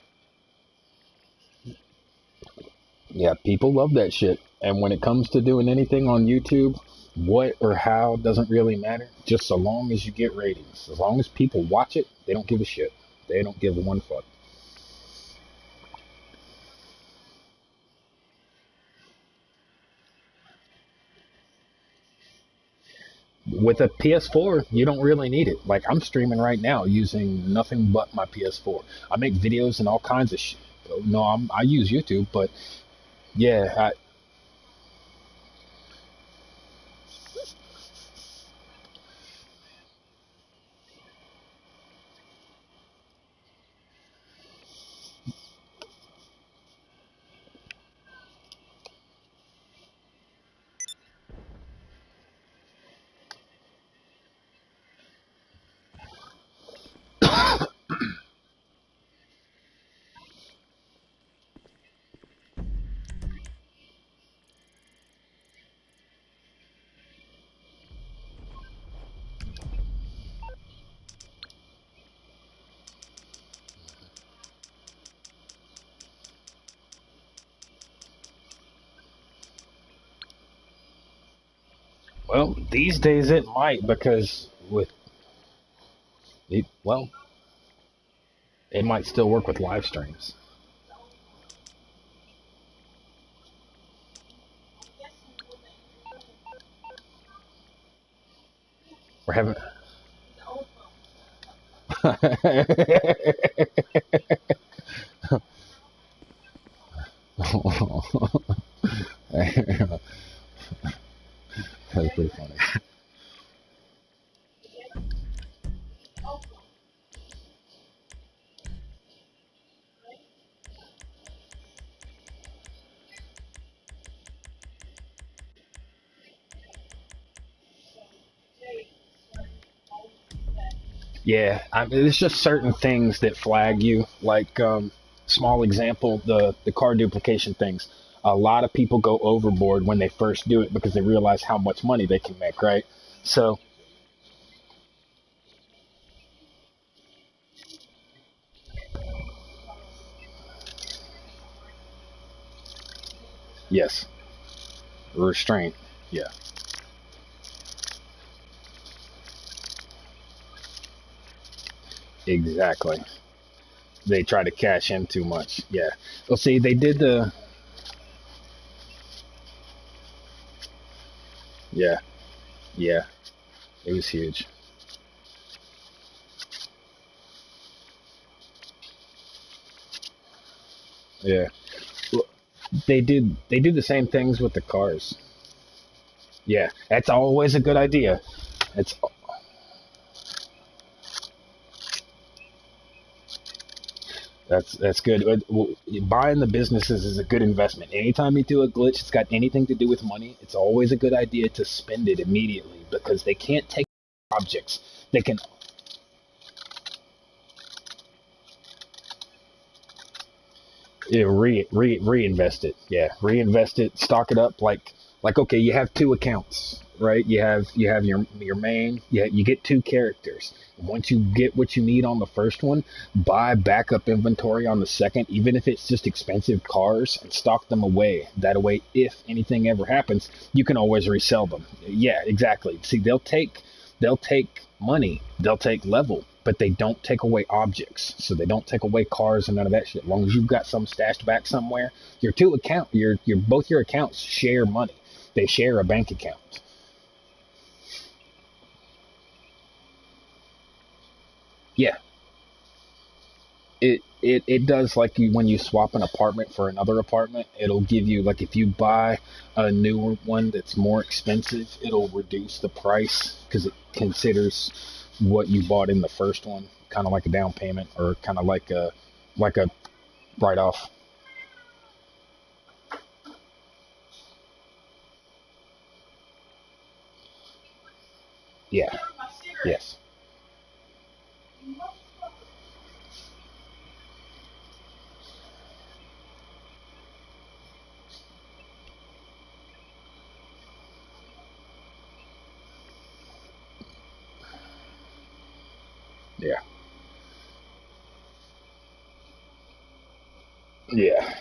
Yeah, people love that shit. And when it comes to doing anything on YouTube, what or how doesn't really matter. Just so long as you get ratings. As long as people watch it, they don't give a shit. They don't give one fuck. With a PS4, you don't really need it. Like, I'm streaming right now using nothing but my PS4. I make videos and all kinds of shit. No, I use YouTube, but yeah, well, these days it might because well, it might still work with live streams. We're having. That's pretty funny. Yeah, I mean, it's just certain things that flag you. Like, small example, the car duplication things. A lot of people go overboard when they first do it because they realize how much money they can make, right? So, yes, restraint. Yeah, exactly. They try to cash in too much. Yeah. Well, see, they did the. Yeah, yeah. It was huge. Yeah. Well, they do the same things with the cars. Yeah, that's always a good idea. It's that's good. Well, buying the businesses is a good investment. Anytime you do a glitch, it's got anything to do with money. It's always a good idea to spend it immediately because they can't take objects. They can reinvest it. Yeah, reinvest it, stock it up. Like okay, you have two accounts, right? You have your main. Yeah, you get two characters. Once you get what you need on the first one, buy backup inventory on the second, even if it's just expensive cars, and stock them away. That way, if anything ever happens, you can always resell them. Yeah, exactly. See, they'll take money, they'll take level, but they don't take away objects. So they don't take away cars and none of that shit. As long as you've got some stashed back somewhere, your both your accounts share money. They share a bank account. Yeah, it does like when you swap an apartment for another apartment, it'll give you like if you buy a newer one that's more expensive, it'll reduce the price because it considers what you bought in the first one, kind of like a down payment or kind of like a write off. Yeah. Yes. Yeah. Yeah.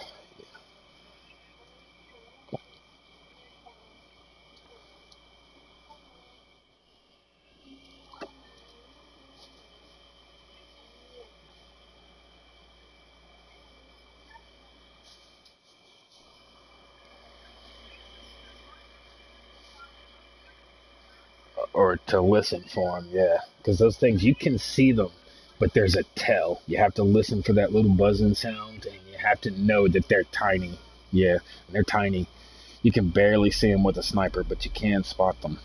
Or to listen for them, yeah. Because those things, you can see them, but there's a tell. You have to listen for that little buzzing sound, and you have to know that they're tiny. Yeah, they're tiny. You can barely see them with a sniper, but you can spot them.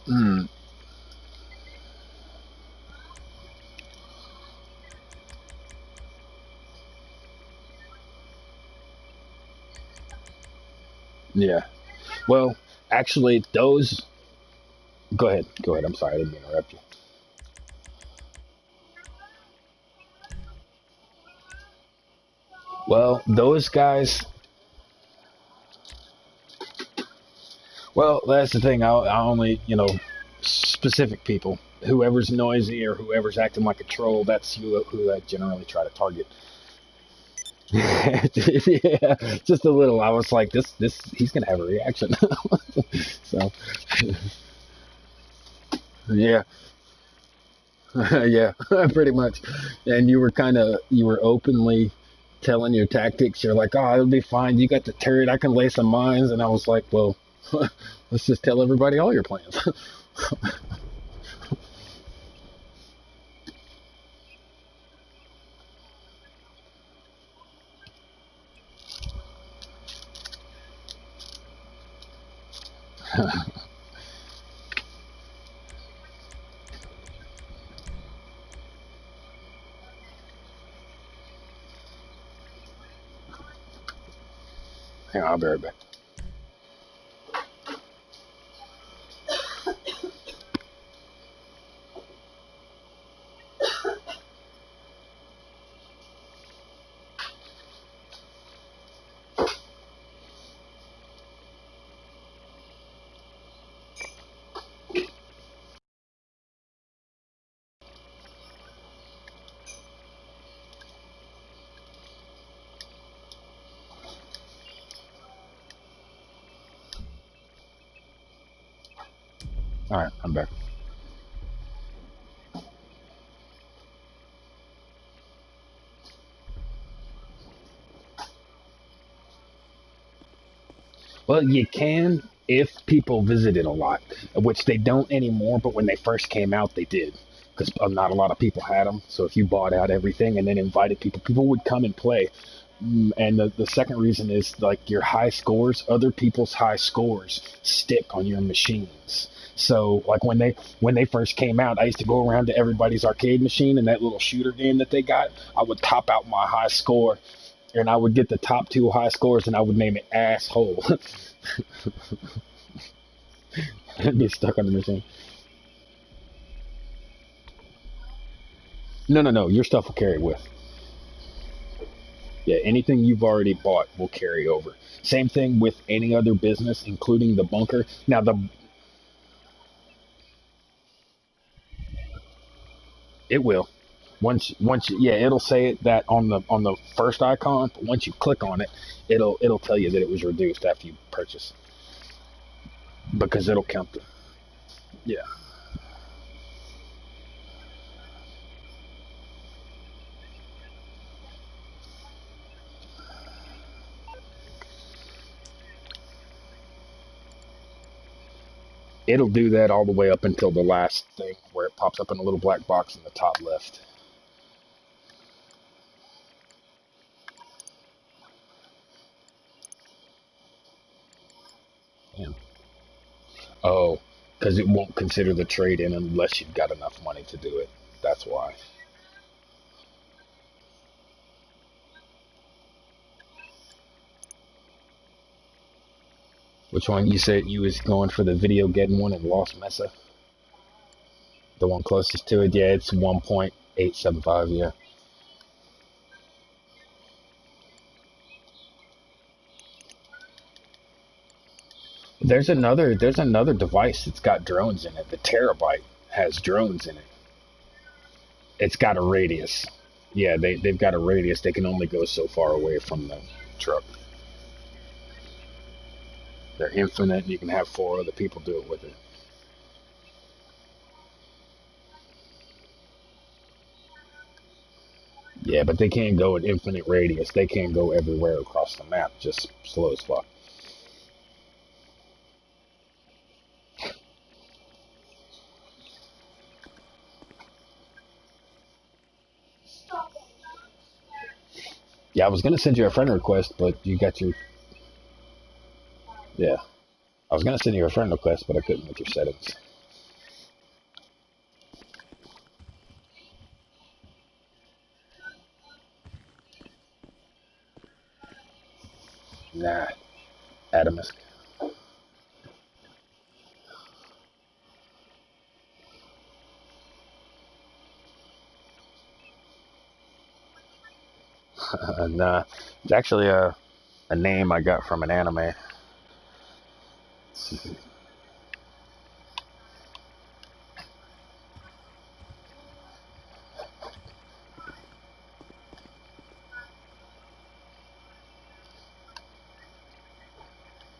Mm, yeah. Well, actually, those. Go ahead. Go ahead. I'm sorry. I didn't mean to interrupt you. Well, those guys. Well, that's the thing. I only, specific people. Whoever's noisy or whoever's acting like a troll, that's who I generally try to target. Yeah, just a little. I was like, this, he's gonna have a reaction. So, yeah, yeah, pretty much. And you were openly telling your tactics. You're like, oh, it'll be fine. You got the turret. I can lay some mines. And I was like, well, let's just tell everybody all your plans. Hang on, I'll be right back. All right, I'm back. Well, you can if people visit it a lot, which they don't anymore. But when they first came out, they did because not a lot of people had them. So if you bought out everything and then invited people, people would come and play. And the second reason is like your high scores, other people's high scores stick on your machines. So like when they first came out, I used to go around to everybody's arcade machine and that little shooter game that they got. I would top out my high score and I would get the top two high scores and I would name it asshole. And be stuck on the machine. No, no, no. Your stuff will carry with. Yeah, anything you've already bought will carry over. Same thing with any other business, including the bunker. Now the it will. Yeah, it'll say it that on the first icon, but once you click on it, it'll tell you that it was reduced after you purchase because it'll count the yeah. It'll do that all the way up until the last thing where it pops up in a little black box in the top left. Yeah. Oh, because it won't consider the trade in unless you've got enough money to do it. That's why. Which one? You said you was going for the video getting one in Los Mesa? The one closest to it? Yeah, it's 1.875, yeah. There's another device that's got drones in it. The Terabyte has drones in it. It's got a radius. Yeah, they've got a radius. They can only go so far away from the truck. They're infinite, and you can have 4 other people do it with it. Yeah, but they can't go at infinite radius. They can't go everywhere across the map, just slow as fuck. Yeah, I was going to send you a friend request, but you got your... Yeah. I was going to send you a friend request, but I couldn't with your settings. Nah. Adumusk. Nah. It's actually a name I got from an anime.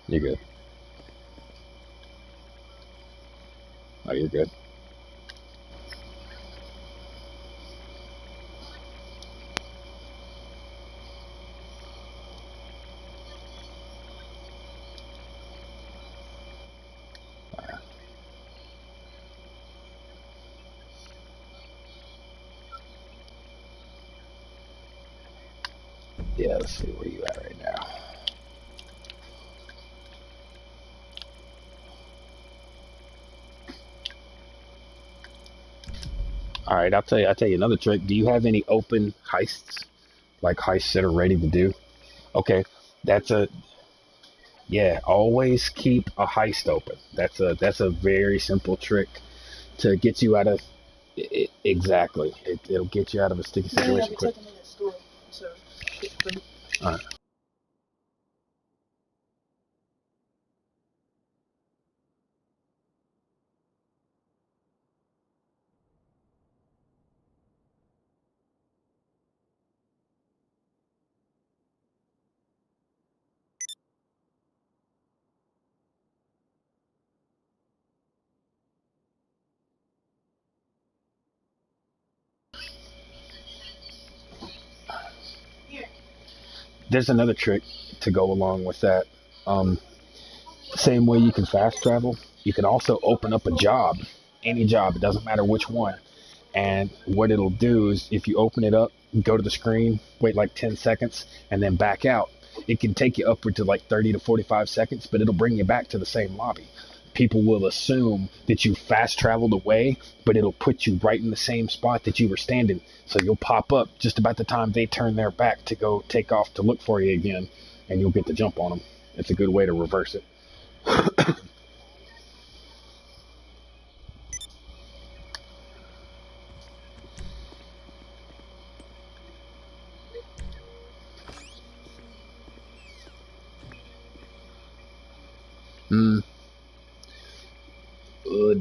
You're good. Oh, you're good. Yeah, let's see where you at right now. All right, I'll tell you another trick. Do you have any open heists, like heists that are ready to do? Okay, that's a yeah. Always keep a heist open. That's a very simple trick to get you out of exactly. It'll get you out of a sticky situation quick. All right. There's another trick to go along with that. Same way you can fast travel, you can also open up a job, any job, it doesn't matter which one. And what it'll do is if you open it up, go to the screen, wait like 10 seconds, and then back out. It can take you upward to like 30 to 45 seconds, but it'll bring you back to the same lobby. People will assume that you fast traveled away, but it'll put you right in the same spot that you were standing. So you'll pop up just about the time they turn their back to go take off to look for you again, and you'll get the jump on them. It's a good way to reverse it.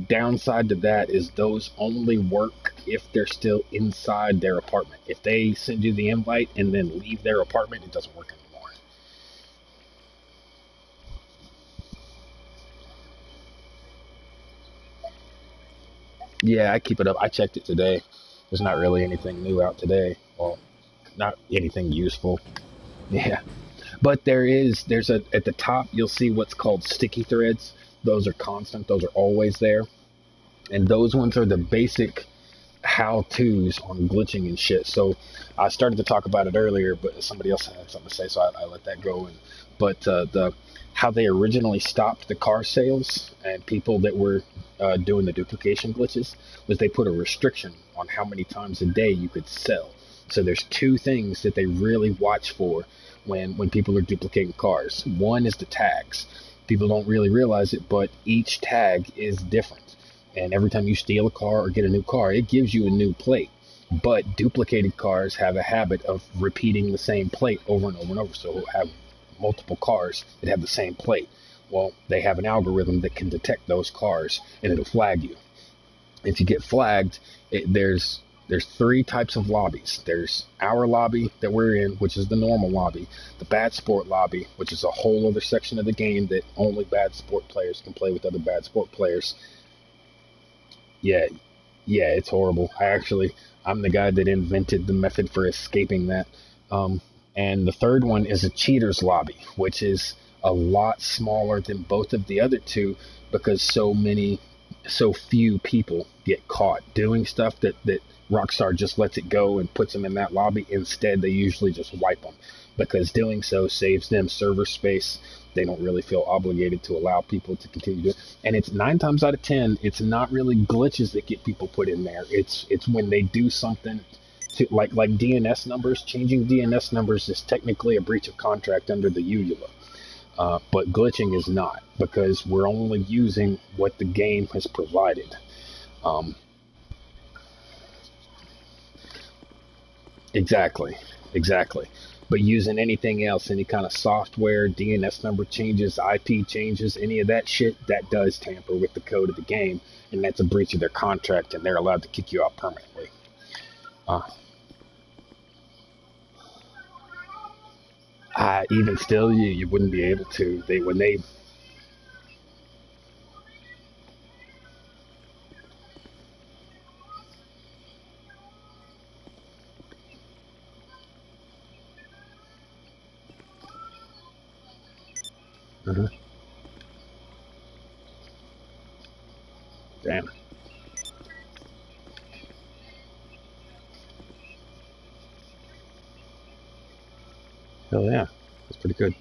Downside to that is those only work if they're still inside their apartment. If they send you the invite and then leave their apartment, it doesn't work anymore. Yeah, I keep it up. I checked it today. There's not really anything new out today. Well, not anything useful. Yeah. But there's at the top, you'll see what's called sticky threads. Those are constant. Those are always there. And those ones are the basic how-tos on glitching and shit. So I started to talk about it earlier, but somebody else had something to say, so I let that go. But the how they originally stopped the car sales and people that were doing the duplication glitches was they put a restriction on how many times a day you could sell. So there's 2 things that they really watch for when people are duplicating cars. One is the tags. People don't really realize it, but each tag is different. And every time you steal a car or get a new car, it gives you a new plate. But duplicated cars have a habit of repeating the same plate over and over and over. So we'll have multiple cars that have the same plate. Well, they have an algorithm that can detect those cars, and it'll flag you. If you get flagged, there's 3 types of lobbies. There's our lobby that we're in, which is the normal lobby. The bad sport lobby, which is a whole other section of the game that only bad sport players can play with other bad sport players. Yeah, it's horrible. I'm the guy that invented the method for escaping that. And the third one is a cheaters lobby, which is a lot smaller than both of the other two because so few people get caught doing stuff that Rockstar just lets it go and puts them in that lobby. Instead, they usually just wipe them because doing so saves them server space. They don't really feel obligated to allow people to continue to do it. And it's 9 times out of 10, it's not really glitches that get people put in there. It's when they do something to like DNS numbers. Changing DNS numbers is technically a breach of contract under the UULA. But glitching is not, because we're only using what the game has provided. Exactly. But using anything else, any kind of software, DNS number changes, IP changes, any of that shit, that does tamper with the code of the game, and that's a breach of their contract, and they're allowed to kick you out permanently. Even still, you wouldn't be able to. When they Damn. Hell yeah, that's pretty good.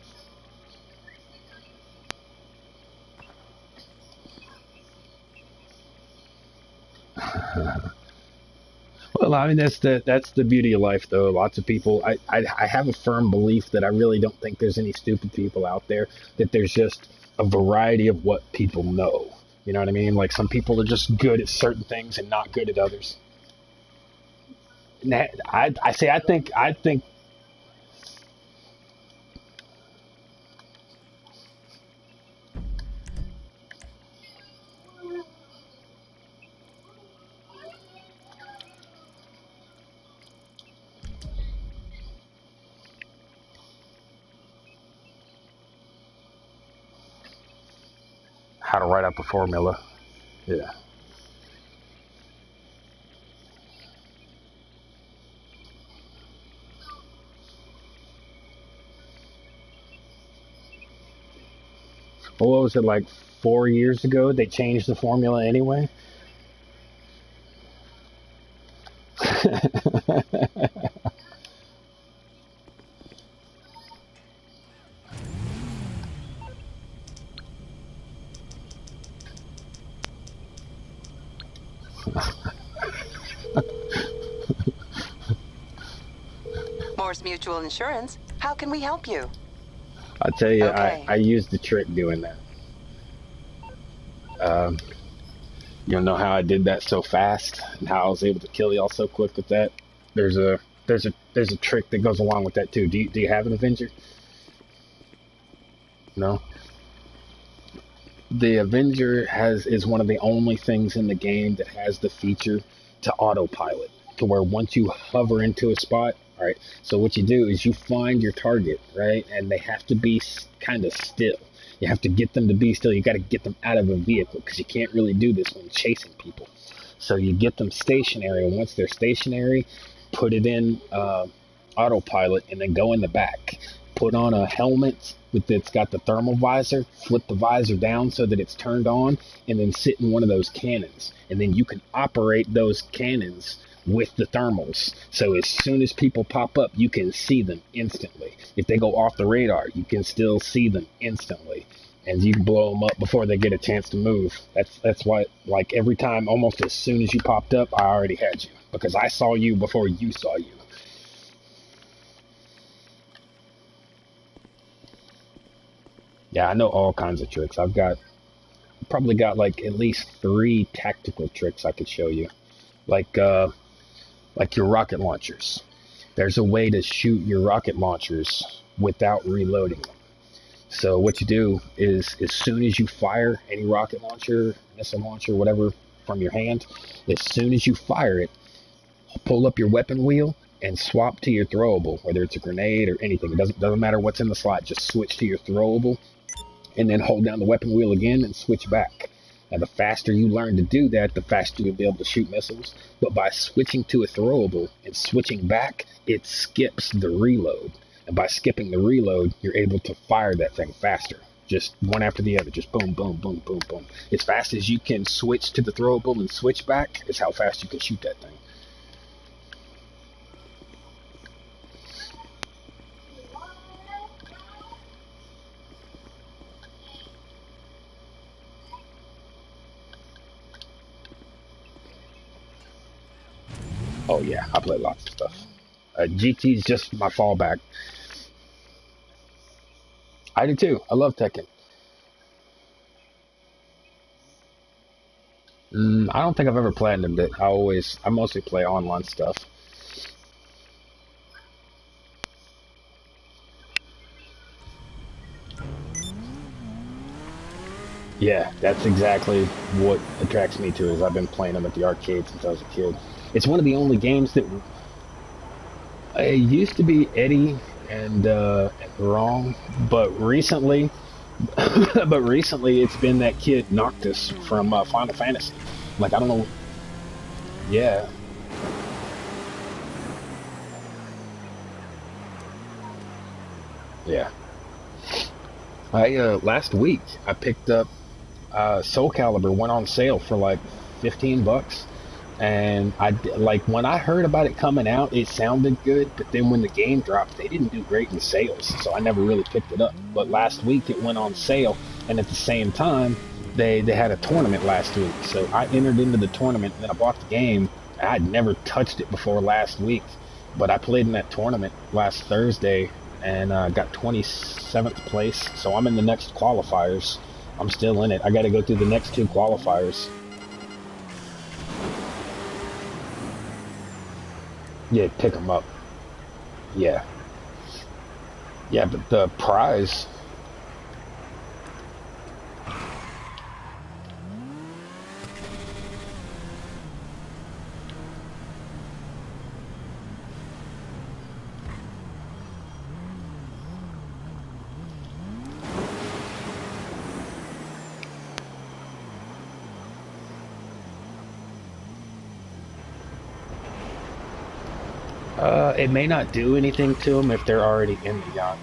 Well, I mean, that's the beauty of life, though. Lots of people, I have a firm belief that I really don't think there's any stupid people out there, that there's just a variety of what people know. You know what I mean? Like, some people are just good at certain things and not good at others. And I think how to write up a formula. Yeah. Well, what was it, like 4 years ago? They changed the formula anyway? Morse Mutual Insurance. How can we help you? I'll tell you, Okay. I used the trick doing that. You don't know how I did that so fast and how I was able to kill y'all so quick with that. There's a trick that goes along with that too. Do you have an Avenger? No. The Avenger is one of the only things in the game that has the feature to autopilot, to where once you hover into a spot, all right, so what you do is you find your target, right, and they have to be kind of still. You have to get them to be still. You got to get them out of a vehicle, because you can't really do this when chasing people. So you get them stationary, and once they're stationary, put it in autopilot, and then go in the back. Put on a helmet that's got the thermal visor, flip the visor down so that it's turned on, and then sit in one of those cannons. And then you can operate those cannons with the thermals. So as soon as people pop up, you can see them instantly. If they go off the radar, you can still see them instantly. And you can blow them up before they get a chance to move. That's why, like, every time, almost as soon as you popped up, I already had you. Because I saw you before you saw you. Yeah, I know all kinds of tricks. Probably got like at least 3 tactical tricks I could show you. Like your rocket launchers. There's a way to shoot your rocket launchers without reloading them. So what you do is, as soon as you fire any rocket launcher, missile launcher, whatever, from your hand, as soon as you fire it, pull up your weapon wheel and swap to your throwable, whether it's a grenade or anything. It doesn't matter what's in the slot. Just switch to your throwable, and then hold down the weapon wheel again and switch back. And the faster you learn to do that, the faster you'll be able to shoot missiles. But by switching to a throwable and switching back, it skips the reload. And by skipping the reload, you're able to fire that thing faster. Just one after the other. Just boom, boom, boom, boom, boom. As fast as you can switch to the throwable and switch back is how fast you can shoot that thing. Oh yeah, I play lots of stuff. GT is just my fallback. I do too. I love Tekken. I don't think I've ever platinumed it. I mostly play online stuff. Yeah, that's exactly what attracts me to it. Is I've been playing them at the arcade since I was a kid. It's one of the only games that it used to be Eddie and Wrong, but recently, it's been that kid Noctis from Final Fantasy. Like, I don't know. Yeah. Yeah. Last week I picked up Soul Calibur, went on sale for like $15, and like when I heard about it coming out, it sounded good, but then when the game dropped, they didn't do great in sales, so I never really picked it up. But last week it went on sale, and at the same time they had a tournament last week, so I entered into the tournament and then I bought the game. I'd never touched it before last week, but I played in that tournament last Thursday and got 27th place, so I'm in the next qualifiers. I'm still in it. I got to go through the next 2 qualifiers. Yeah, pick them up. Yeah. Yeah, but the prize... it may not do anything to them if they're already in the yacht.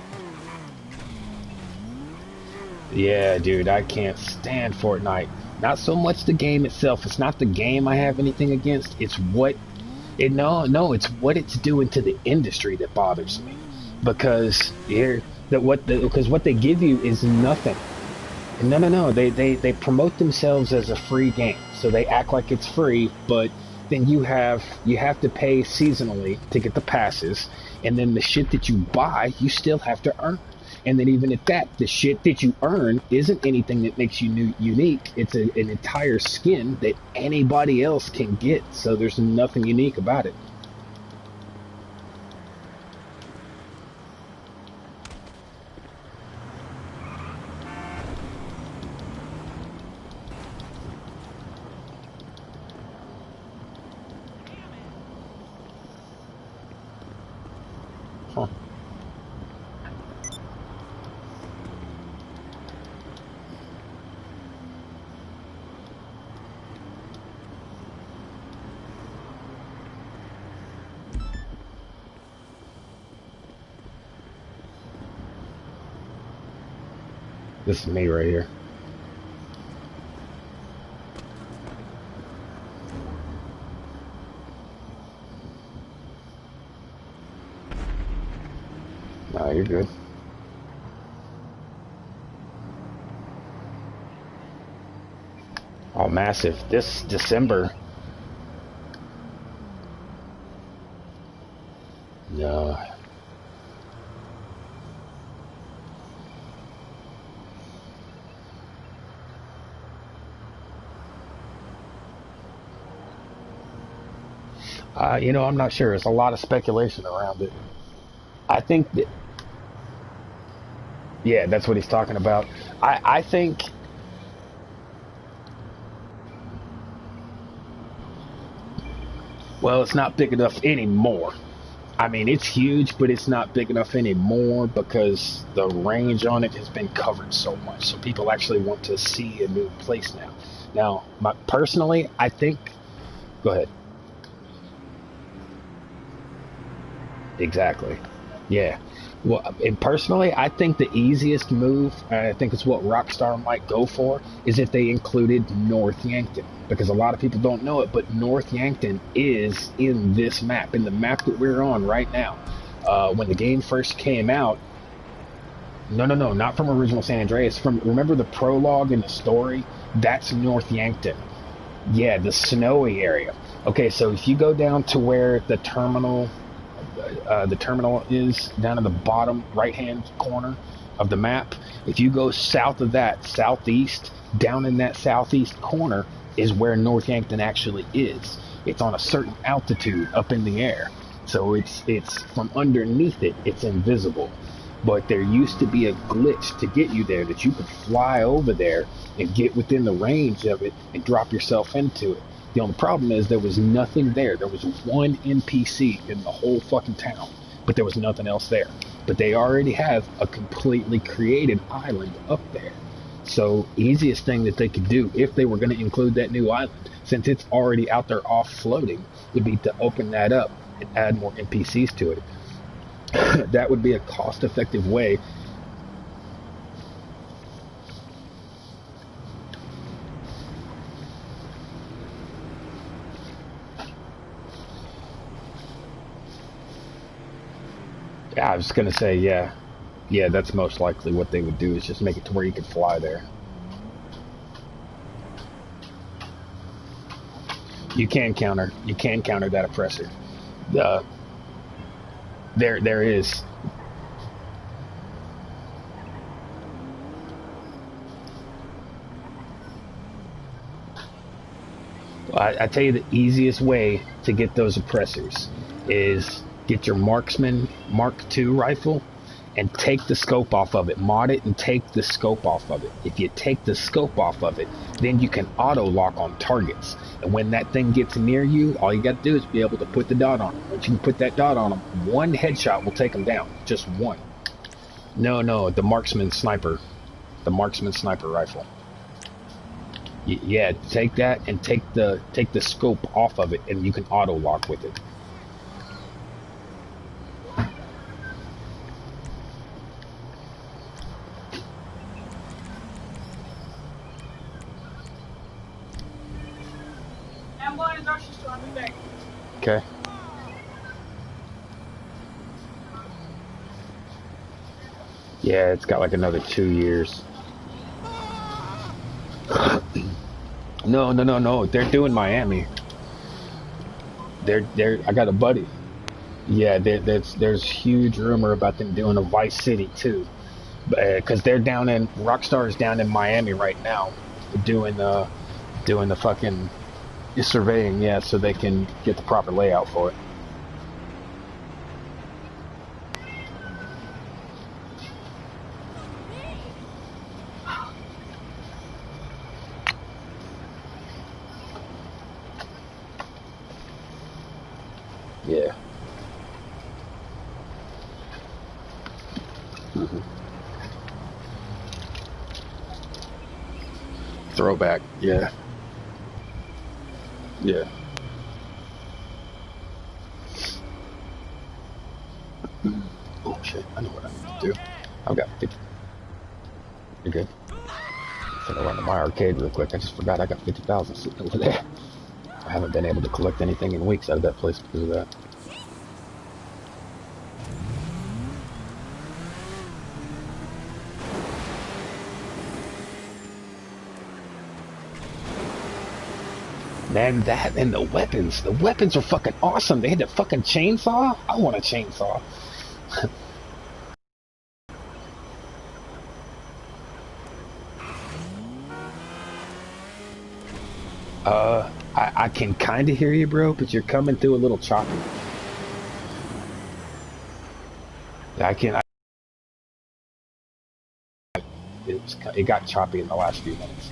Yeah, dude, I can't stand Fortnite. Not so much the game itself. It's not the game I have anything against. It's what it's what it's doing to the industry that bothers me. Because what they give you is nothing. No. They promote themselves as a free game, so they act like it's free, but then you have to pay seasonally to get the passes, and then the shit that you buy, you still have to earn. And then even at that, the shit that you earn isn't anything that makes you unique. It's an entire skin that anybody else can get, so there's nothing unique about it. Huh. This is me right here. No, you're good. Oh, massive. This December. No. You know, I'm not sure. There's a lot of speculation around it. I think that, yeah, that's what he's talking about. I think, well, it's not big enough anymore. I mean, it's huge, but it's not big enough anymore because the range on it has been covered so much. So people actually want to see a new place now. Now, personally, I think, go ahead. Exactly. Yeah. Well, and personally, I think the easiest move, and I think it's what Rockstar might go for, is if they included North Yankton. Because a lot of people don't know it, but North Yankton is in this map, in the map that we're on right now. When the game first came out, no, not from original San Andreas. From, remember the prologue and the story? That's North Yankton. Yeah, the snowy area. Okay, so if you go down to where the terminal is down in the bottom right-hand corner of the map. If you go south of that, southeast, down in that southeast corner is where North Yankton actually is. It's on a certain altitude up in the air. So it's from underneath it, it's invisible. But there used to be a glitch to get you there that you could fly over there and get within the range of it and drop yourself into it. The only problem is there was nothing there. There was one NPC in the whole fucking town, but there was nothing else there. But they already have a completely created island up there. So easiest thing that they could do if they were going to include that new island, since it's already out there off floating, would be to open that up and add more NPCs to it. That would be a cost-effective way. Yeah, I was gonna say, yeah, that's most likely what they would do, is just make it to where you could fly there. You can counter that oppressor. There is. I tell you, the easiest way to get those oppressors is get your marksman Mark II rifle and take the scope off of it. Mod it and take the scope off of it. If you take the scope off of it, then you can auto lock on targets. And when that thing gets near you, all you got to do is be able to put the dot on them. Once you can put that dot on them, one headshot will take them down. Just one. No, the marksman sniper. The marksman sniper rifle. Yeah, take that and take the scope off of it, and you can auto lock with it. Okay. Yeah, it's got like another 2 years. No. They're doing Miami. I got a buddy. Yeah, there's huge rumor about them doing a Vice City too, because they're down in Rockstar is down in Miami right now, doing the fucking surveying. Yeah, so they can get the proper layout for it. Yeah. Throwback. Yeah. Yeah. Oh shit! I know what I need to do. I've got 50. You're good. I'm gonna run to my arcade real quick. I just forgot I got 50,000 sitting over there. I haven't been able to collect anything in weeks out of that place because of that. Man, that and the weapons. The weapons are fucking awesome. They had the fucking chainsaw. I want a chainsaw. I can kind of hear you, bro, but you're coming through a little choppy. It got choppy in the last few minutes.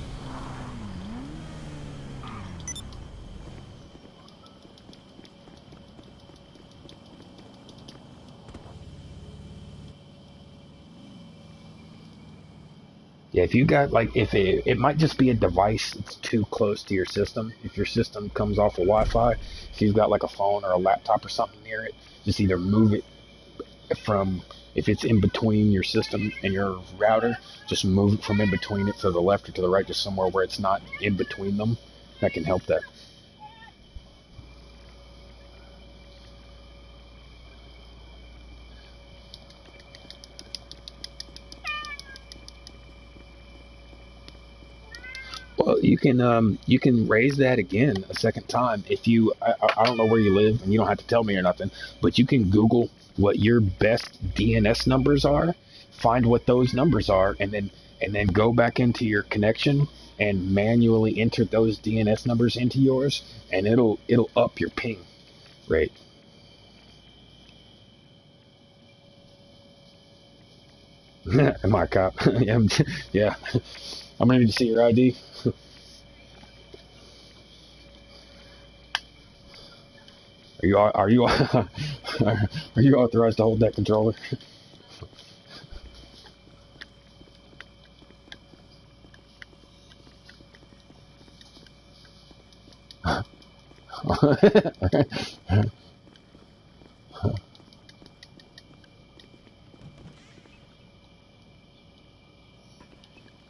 Yeah, if you got like, if it might just be a device that's too close to your system. If your system comes off of Wi-Fi, if you've got like a phone or a laptop or something near it, just either move it from, if it's in between your system and your router, just move it from in between it to the left or to the right, just somewhere where it's not in between them. That can help that. Well, you can raise that again a second time if you I don't know where you live and you don't have to tell me or nothing, but you can Google what your best DNS numbers are, find what those numbers are, and then go back into your connection and manually enter those DNS numbers into yours, and it'll up your ping rate. Am I a cop? Yeah, yeah. I'm gonna need to see your ID. Are you are you authorized to hold that controller?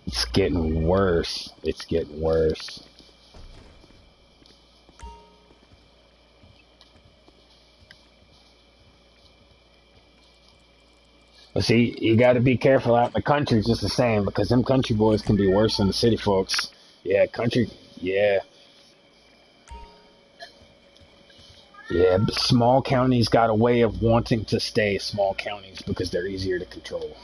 It's getting worse. It's getting worse. Well, see, you got to be careful out in the country, just the same, because them country boys can be worse than the city folks. Yeah, country. Yeah, yeah. But small counties got a way of wanting to stay small counties because they're easier to control.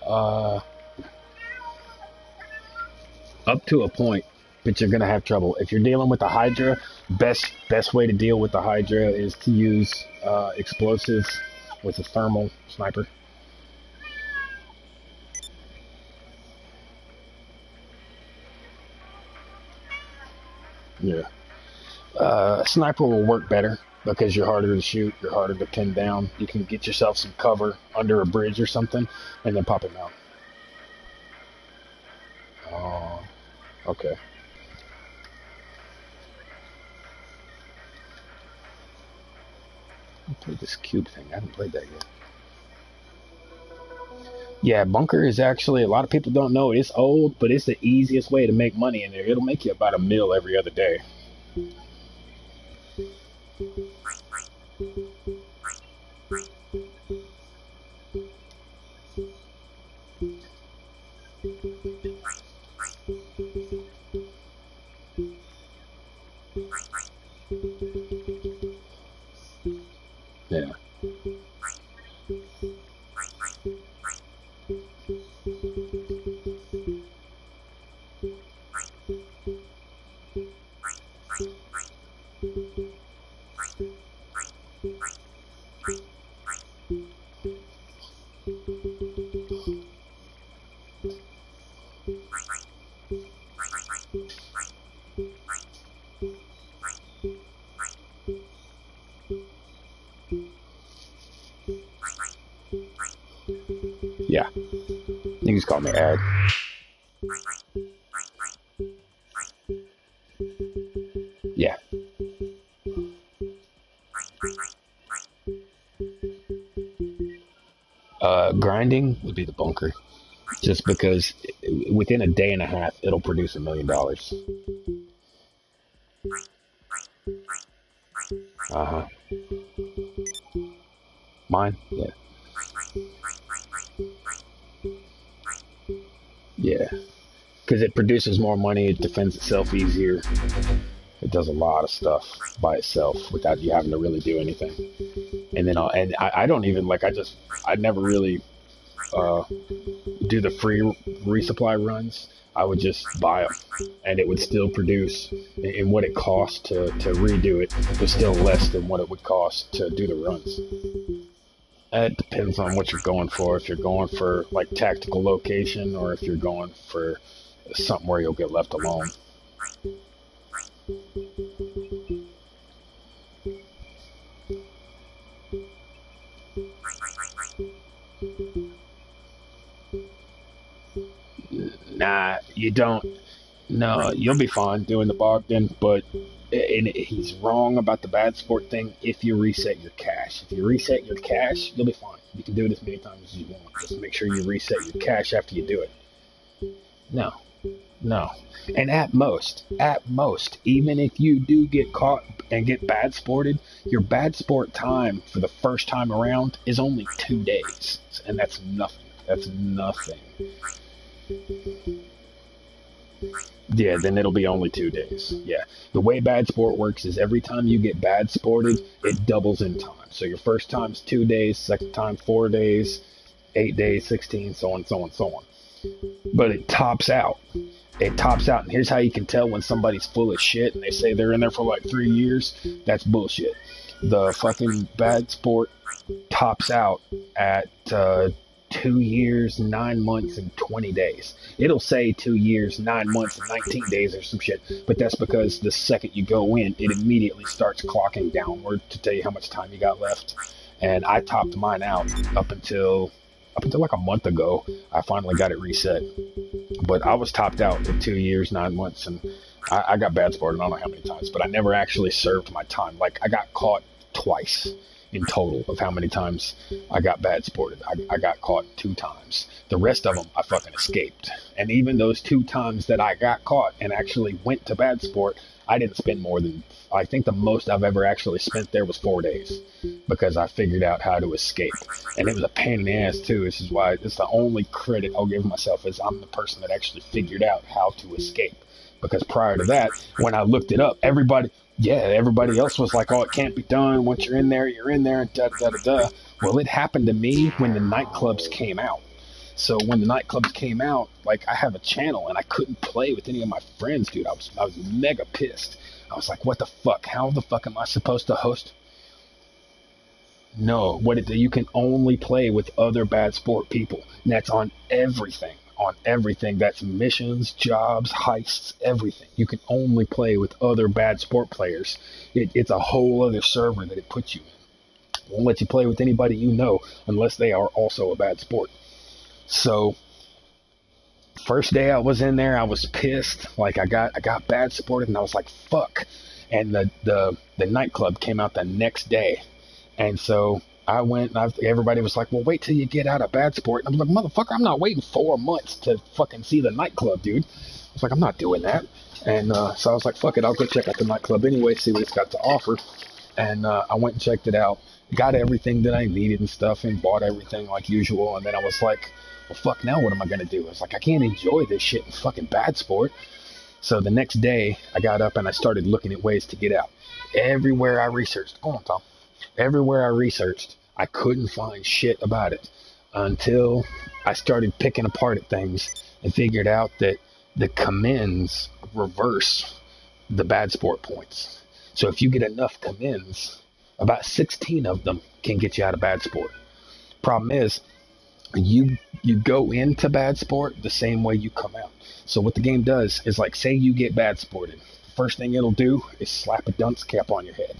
Uh, Up to a point, but you're gonna have trouble if you're dealing with the Hydra. Best way to deal with the Hydra is to use explosives with a thermal sniper. Yeah. A sniper will work better because you're harder to shoot, you're harder to pin down. You can get yourself some cover under a bridge or something, and then pop him out. Oh, okay. I played this cube thing. I haven't played that yet. Yeah, bunker is actually, a lot of people don't know it's old, but it's the easiest way to make money in there. It'll make you about $1 every other day. Yeah. grinding would be the bunker. Just because within a day and a half, it'll produce $1 million. Uh-huh. Mine? Yeah. Yeah. Because it produces more money, it defends itself easier. It does a lot of stuff by itself without you having to really do anything. And then I don't even, like, I never really do the free resupply runs. I would just buy them, and it would still produce, and what it costs to redo it was still less than what it would cost to do the runs. It depends on what you're going for. If you're going for like tactical location, or if you're going for something where you'll get left alone. Nah, you don't. No, you'll be fine doing the Bogdan, but he's wrong about the bad sport thing if you reset your cache. If you reset your cache, you'll be fine. You can do it as many times as you want. Just make sure you reset your cache after you do it. No. And at most, even if you do get caught and get bad sported, your bad sport time for the first time around is only 2 days. And that's nothing. That's nothing. Yeah, then it'll be only 2 days. Yeah. The way bad sport works is every time you get bad sported, it doubles in time. So your first time's 2 days, second time 4 days, 8 days, 16, so on, so on, so on. But it tops out. And here's how you can tell when somebody's full of shit and they say they're in there for like 3 years. That's bullshit. The fucking bad sport tops out at 2 years, 9 months, and 20 days. It'll say 2 years, 9 months, and 19 days or some shit, but that's because the second you go in, it immediately starts clocking downward to tell you how much time you got left. And I topped mine out up until like a month ago. I finally got it reset, but I was topped out at 2 years, 9 months, and I got bad sported. I don't know how many times, but I never actually served my time. Like, I got caught twice in total of how many times I got bad sported. I got caught 2 times. The rest of them, I fucking escaped. And even those 2 times that I got caught and actually went to bad sport, I didn't spend more than, I think the most I've ever actually spent there was 4 days, because I figured out how to escape. And it was a pain in the ass too. This is why, it's the only credit I'll give myself, is I'm the person that actually figured out how to escape. Because prior to that, when I looked it up, everybody else was like, oh, it can't be done. Once you're in there, and da-da-da-da-da. Well, it happened to me when the nightclubs came out. So when the nightclubs came out, like, I have a channel, and I couldn't play with any of my friends, dude. I was mega pissed. I was like, what the fuck? How the fuck am I supposed to host? No, you can only play with other bad sport people. And that's on everything. On everything. That's missions, jobs, heists, everything. You can only play with other bad sport players. It's a whole other server that it puts you in. Won't let you play with anybody you know unless they are also a bad sport. So first day I was in there, I was pissed. Like, I got bad sported, and I was like, fuck. And the nightclub came out the next day, and so I went, and everybody was like, well, wait till you get out of bad sport. And I'm like, motherfucker, I'm not waiting 4 months to fucking see the nightclub, dude. I was like, I'm not doing that. And so I was like, fuck it, I'll go check out the nightclub anyway, see what it's got to offer. And I went and checked it out, got everything that I needed and stuff, and bought everything like usual. And then I was like, well, fuck, now what am I going to do? I was like, I can't enjoy this shit in fucking bad sport. So the next day, I got up and I started looking at ways to get out. Everywhere I researched, go on, Tom. Everywhere I researched, I couldn't find shit about it until I started picking apart at things and figured out that the commends reverse the bad sport points. So if you get enough commends, about 16 of them can get you out of bad sport. Problem is, you go into bad sport the same way you come out. So what the game does is, like, say you get bad sported. First thing it'll do is slap a dunce cap on your head.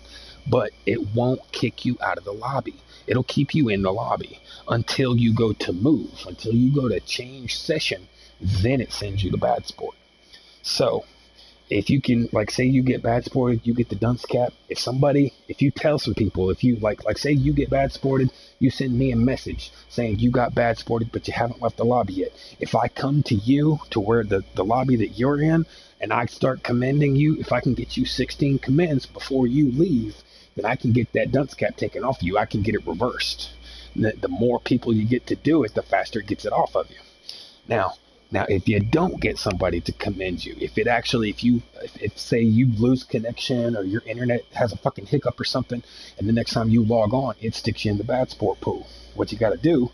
But it won't kick you out of the lobby. It'll keep you in the lobby until you go to move, until you go to change session. Then it sends you to bad sport. So if you can, like, say you get bad sported, you get the dunce cap. If you tell some people, if you like say you get bad sported, you send me a message saying you got bad sported, but you haven't left the lobby yet. If I come to you to where the lobby that you're in, and I start commending you, if I can get you 16 commends before you leave, then I can get that dunce cap taken off you. I can get it reversed. The more people you get to do it, the faster it gets it off of you. Now, if you don't get somebody to commend you, if say you lose connection or your internet has a fucking hiccup or something, and the next time you log on, it sticks you in the bad sport pool. What you got to do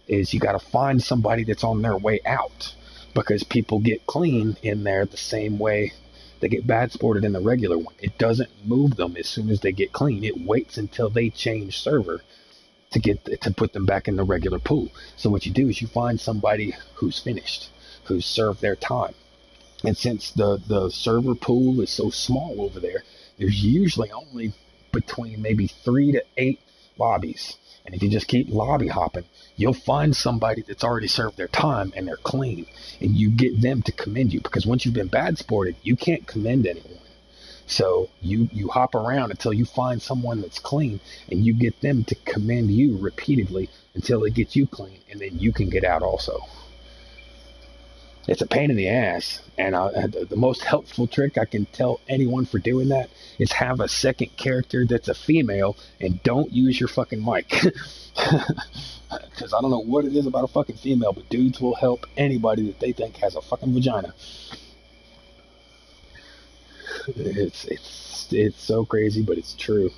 is you got to find somebody that's on their way out, because people get clean in there the same way they get bad sported in the regular one. It doesn't move them as soon as they get clean. It waits until they change server to put them back in the regular pool. So what you do is you find somebody who's finished, who's served their time. And since the server pool is so small over there, there's usually only between maybe 3 to 8 lobbies. And if you just keep lobby hopping, you'll find somebody that's already served their time and they're clean. And you get them to commend you, because once you've been bad sported, you can't commend anyone. So you hop around until you find someone that's clean, and you get them to commend you repeatedly until they get you clean, and then you can get out also. It's a pain in the ass, and the most helpful trick I can tell anyone for doing that is have a second character that's a female, and don't use your fucking mic. Because I don't know what it is about a fucking female, but dudes will help anybody that they think has a fucking vagina. It's so crazy, but it's true.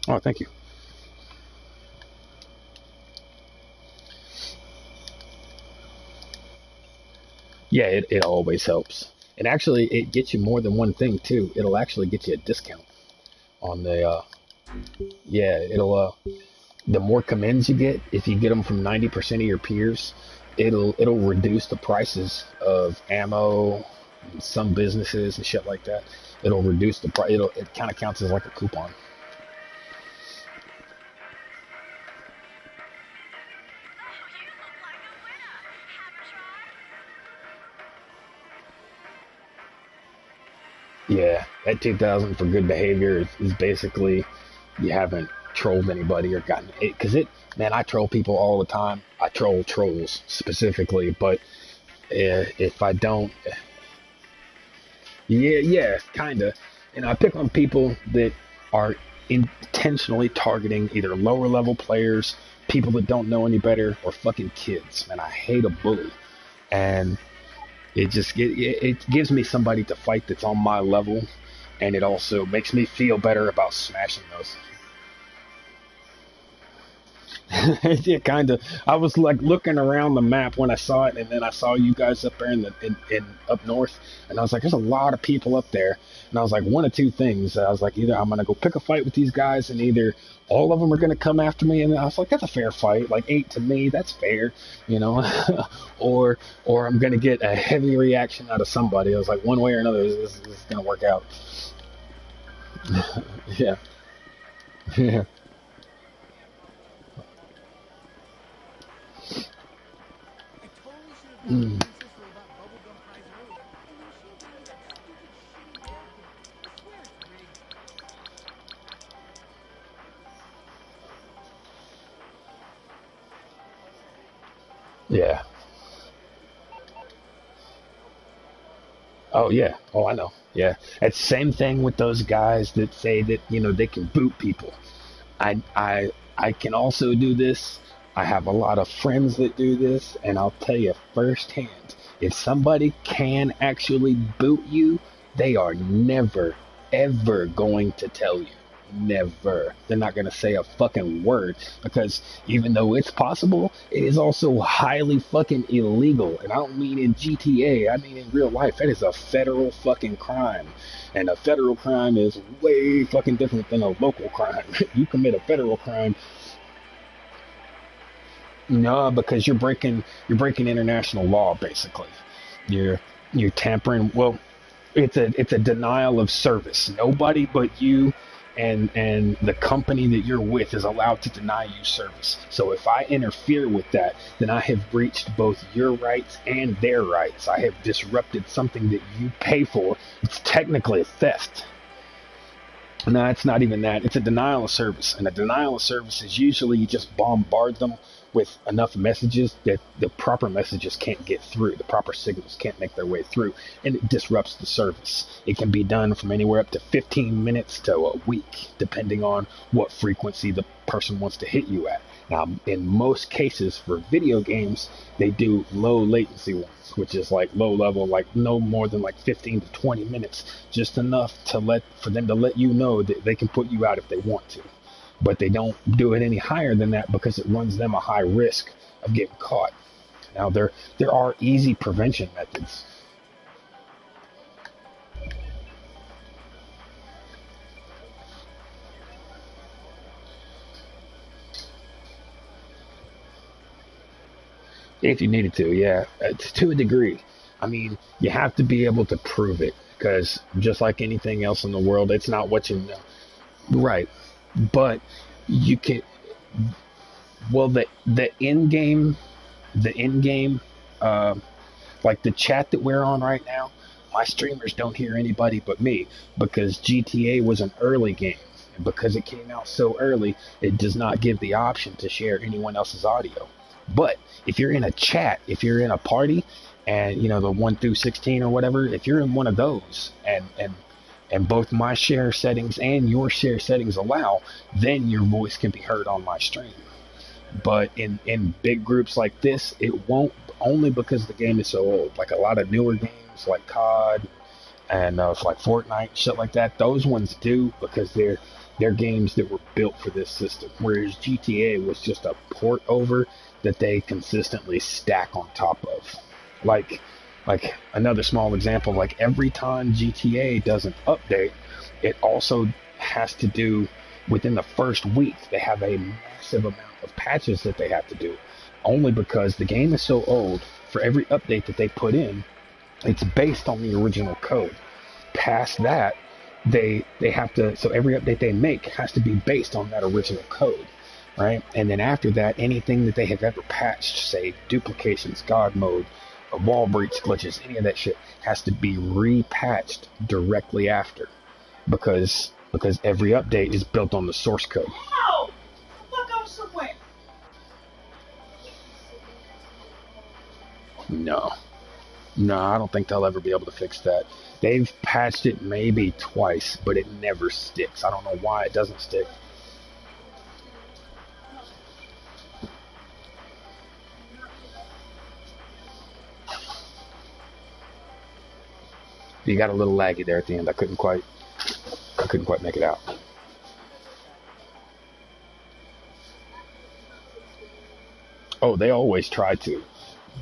Oh, thank you. Yeah, it always helps. And actually, it gets you more than one thing, too. It'll actually get you a discount on the, the more commends you get, if you get them from 90% of your peers, it'll reduce the prices of ammo and some businesses and shit like that. It'll reduce the price. It kind of counts as like a coupon. Yeah, that 2,000 for good behavior is basically you haven't trolled anybody or gotten it, because man, I troll people all the time. I troll trolls specifically, but if I don't, yeah, kinda, and I pick on people that are intentionally targeting either lower level players, people that don't know any better, or fucking kids. Man, I hate a bully, and it gives me somebody to fight that's on my level, and it also makes me feel better about smashing those. Yeah, kind of. I was like looking around the map when I saw it, and then I saw you guys up there in up north, and I was like, there's a lot of people up there, and I was like, one of two things. I was like, either I'm gonna go pick a fight with these guys, and either all of them are gonna come after me, and I was like, that's a fair fight, like 8 to me, that's fair, or I'm gonna get a heavy reaction out of somebody. I was like, one way or another, this is gonna work out. Yeah. Yeah. Mm. Yeah. Oh yeah. Oh, I know. Yeah. It's the same thing with those guys that say that, they can boot people. I can also do this. I have a lot of friends that do this, and I'll tell you firsthand, if somebody can actually boot you, they are never, ever going to tell you. Never. They're not going to say a fucking word, because even though it's possible, it is also highly fucking illegal. And I don't mean in GTA, I mean in real life. That is a federal fucking crime. And a federal crime is way fucking different than a local crime. You commit a federal crime, no, because you're breaking international law, basically. You're tampering. Well, it's a denial of service. Nobody but you and the company that you're with is allowed to deny you service. So if I interfere with that, then I have breached both your rights and their rights. I have disrupted something that you pay for. It's technically a theft. No, it's not even that. It's a denial of service. And a denial of service is usually you just bombard them with enough messages that the proper messages can't get through. The proper signals can't make their way through. And it disrupts the service. It can be done from anywhere up to 15 minutes to a week, depending on what frequency the person wants to hit you at. Now, in most cases for video games, they do low latency ones, which is like low level, like no more than like 15 to 20 minutes, just enough for them to let you know that they can put you out if they want to. But they don't do it any higher than that because it runs them a high risk of getting caught. Now, there are easy prevention methods. If you needed to, yeah, to a degree. I mean, you have to be able to prove it, because just like anything else in the world, it's not what you know. Right. But you can, well, the in-game, like the chat that we're on right now, my streamers don't hear anybody but me, because GTA was an early game. And because it came out so early, it does not give the option to share anyone else's audio. But if you're in a chat, if you're in a party, and, you know, the 1 through 16 or whatever, if you're in one of those, and both my share settings and your share settings allow, then your voice can be heard on my stream. But in big groups like this, it won't, only because the game is so old. Like a lot of newer games like COD and like Fortnite, shit like that, those ones do, because they're games that were built for this system. Whereas GTA was just a port over that they consistently stack on top of. Like another small example, like every time GTA does an update, it also has to do, within the first week, they have a massive amount of patches that they have to do, only because the game is so old. For every update that they put in, it's based on the original code. Past that, they have to, so every update they make has to be based on that original code, right? And then after that, anything that they have ever patched, say duplications, God mode, wall breach glitches, any of that shit, has to be repatched directly after, because every update is built on the source code. Oh, look up somewhere. No, I don't think they'll ever be able to fix that. They've patched it maybe twice, but it never sticks. I don't know why it doesn't stick. You got a little laggy there at the end. I couldn't quite make it out. Oh, they always try to.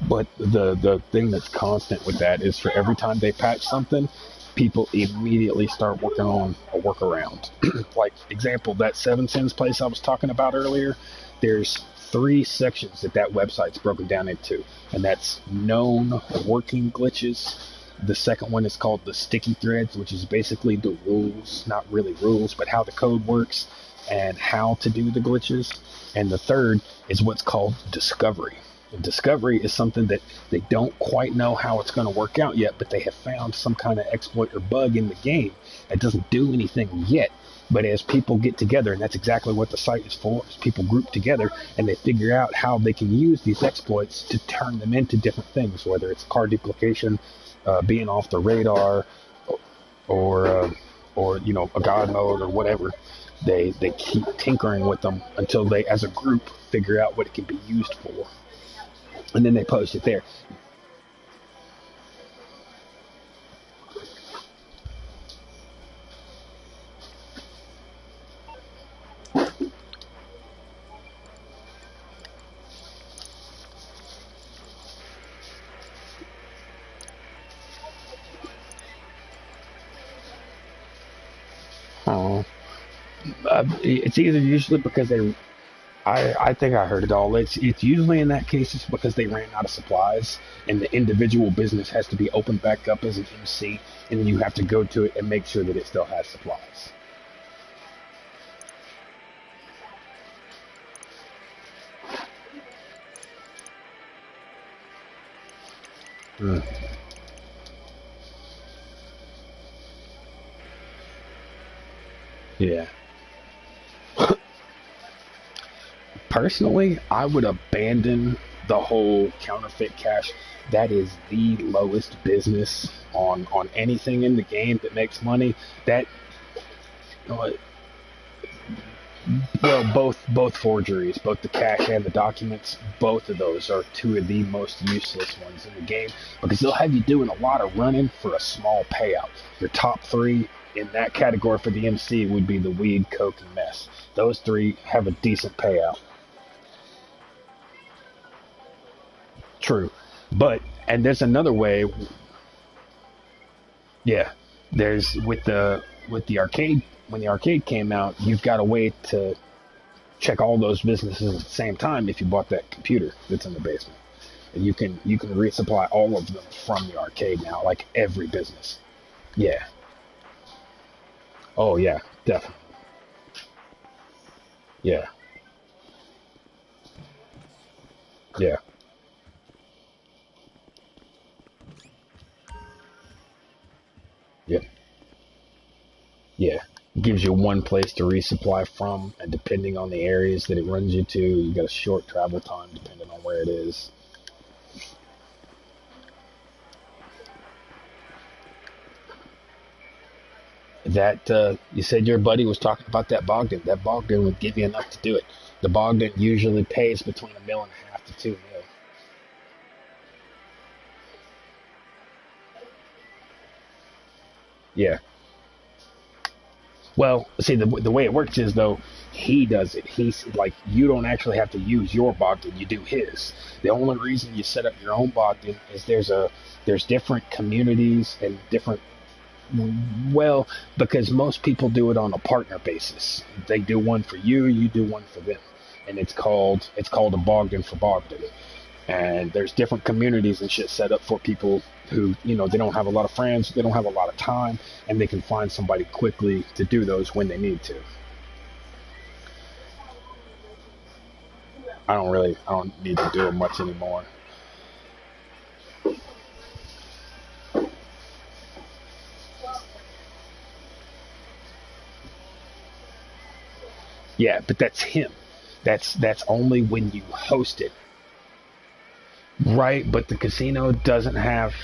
But the thing that's constant with that is, for every time they patch something, people immediately start working on a workaround. Like, example, that 7 Sins place I was talking about earlier, there's 3 sections that website's broken down into, and that's known working glitches. The second one is called the sticky threads, which is basically the rules, not really rules, but how the code works and how to do the glitches. And the third is what's called discovery. And discovery is something that they don't quite know how it's going to work out yet, but they have found some kind of exploit or bug in the game that doesn't do anything yet. But as people get together, and that's exactly what the site is for, is people group together and they figure out how they can use these exploits to turn them into different things, whether it's car duplication, being off the radar, or you know, a god mode or whatever. They keep tinkering with them until they, as a group, figure out what it can be used for, and then they post it there. It's either usually because I think I heard it all. It's usually, in that case, it's because they ran out of supplies, and the individual business has to be opened back up as an MC, and then you have to go to it and make sure that it still has supplies. Mm. Yeah. Personally, I would abandon the whole counterfeit cash. That is the lowest business on anything in the game that makes money. That uh, well, both forgeries, both the cash and the documents, both of those are two of the most useless ones in the game because they'll have you doing a lot of running for a small payout. Your top three in that category for the MC would be the weed, coke, and meth. Those three have a decent payout. True, but and there's another way. Yeah, there's with the arcade when the arcade came out, you've got a way to check all those businesses at the same time if you bought that computer that's in the basement. And you can resupply all of them from the arcade now, like every business. Yeah. Oh yeah, definitely. Yeah. Yeah. Yeah. Yeah. Gives you one place to resupply from, and depending on the areas that it runs you to, you got a short travel time depending on where it is. That you said your buddy was talking about that Bogdan. That Bogdan would give you enough to do it. The Bogdan usually pays between $1.5 million to $2 million. Yeah. Well, see, the way it works is though he does it. He's like you don't actually have to use your Bogdan. You do his. The only reason you set up your own Bogdan is there's different communities and different. Well, because most people do it on a partner basis. They do one for you, you do one for them, and it's called a Bogdan for Bogdan. And there's different communities and shit set up for people who they don't have a lot of friends, they don't have a lot of time, and they can find somebody quickly to do those when they need to. I don't need to do it much anymore. Yeah, but that's him. That's only when you host it. Right, but the casino doesn't have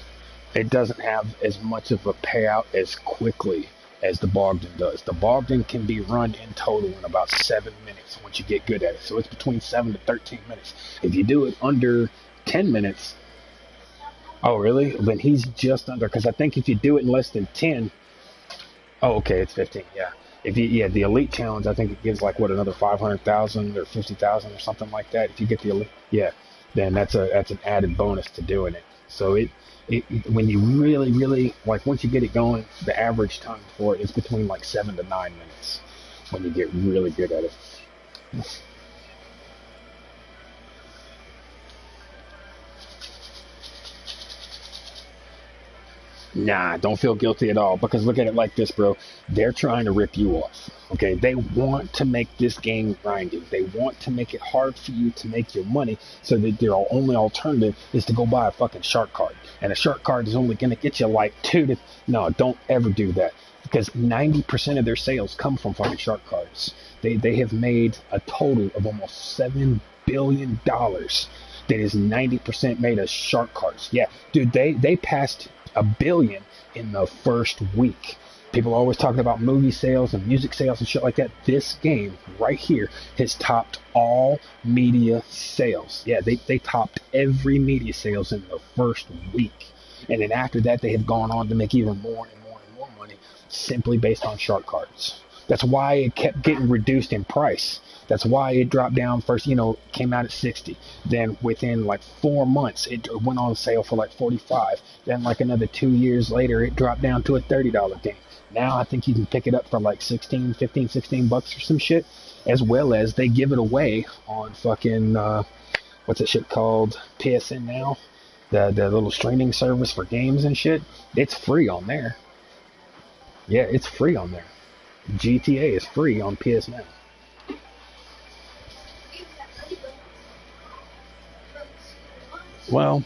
as much of a payout as quickly as the Bogdan does. The Bogdan can be run in total in about 7 minutes once you get good at it. So it's between 7 to 13 minutes. If you do it under 10 minutes, oh really? Then he's just under because I think if you do it in less than 10, oh okay, it's 15. Yeah. If you the elite challenge, I think it gives like what another 500,000 or 50,000 or something like that. If you get the elite, yeah, then that's an added bonus to doing it. So it when you really like once you get it going, the average time for it is between like 7 to 9 minutes when you get really good at it. Nah, don't feel guilty at all because look at it like this, bro. They're trying to rip you off. Okay, they want to make this game grinding. They want to make it hard for you to make your money so that their only alternative is to go buy a fucking shark card. And a shark card is only going to get you like two to. No, don't ever do that because 90% of their sales come from fucking shark cards. They have made a total of almost $7 billion that is 90% made of shark cards. Yeah, dude, they passed $1 billion in the first week. People are always talking about movie sales and music sales and shit like that. This game right here has topped all media sales. Yeah, they topped every media sales in the first week. And then after that, they have gone on to make even more and more and more money simply based on shark cards. That's why it kept getting reduced in price. That's why it dropped down first, came out at 60. Then within like 4 months, it went on sale for like 45. Then like another 2 years later, it dropped down to a $30 game. Now I think you can pick it up for like 16, 15, 16 bucks or some shit. As well as they give it away on fucking, what's that shit called? PSN now? The little streaming service for games and shit. It's free on there. Yeah, it's free on there. GTA is free on PS Now. Well,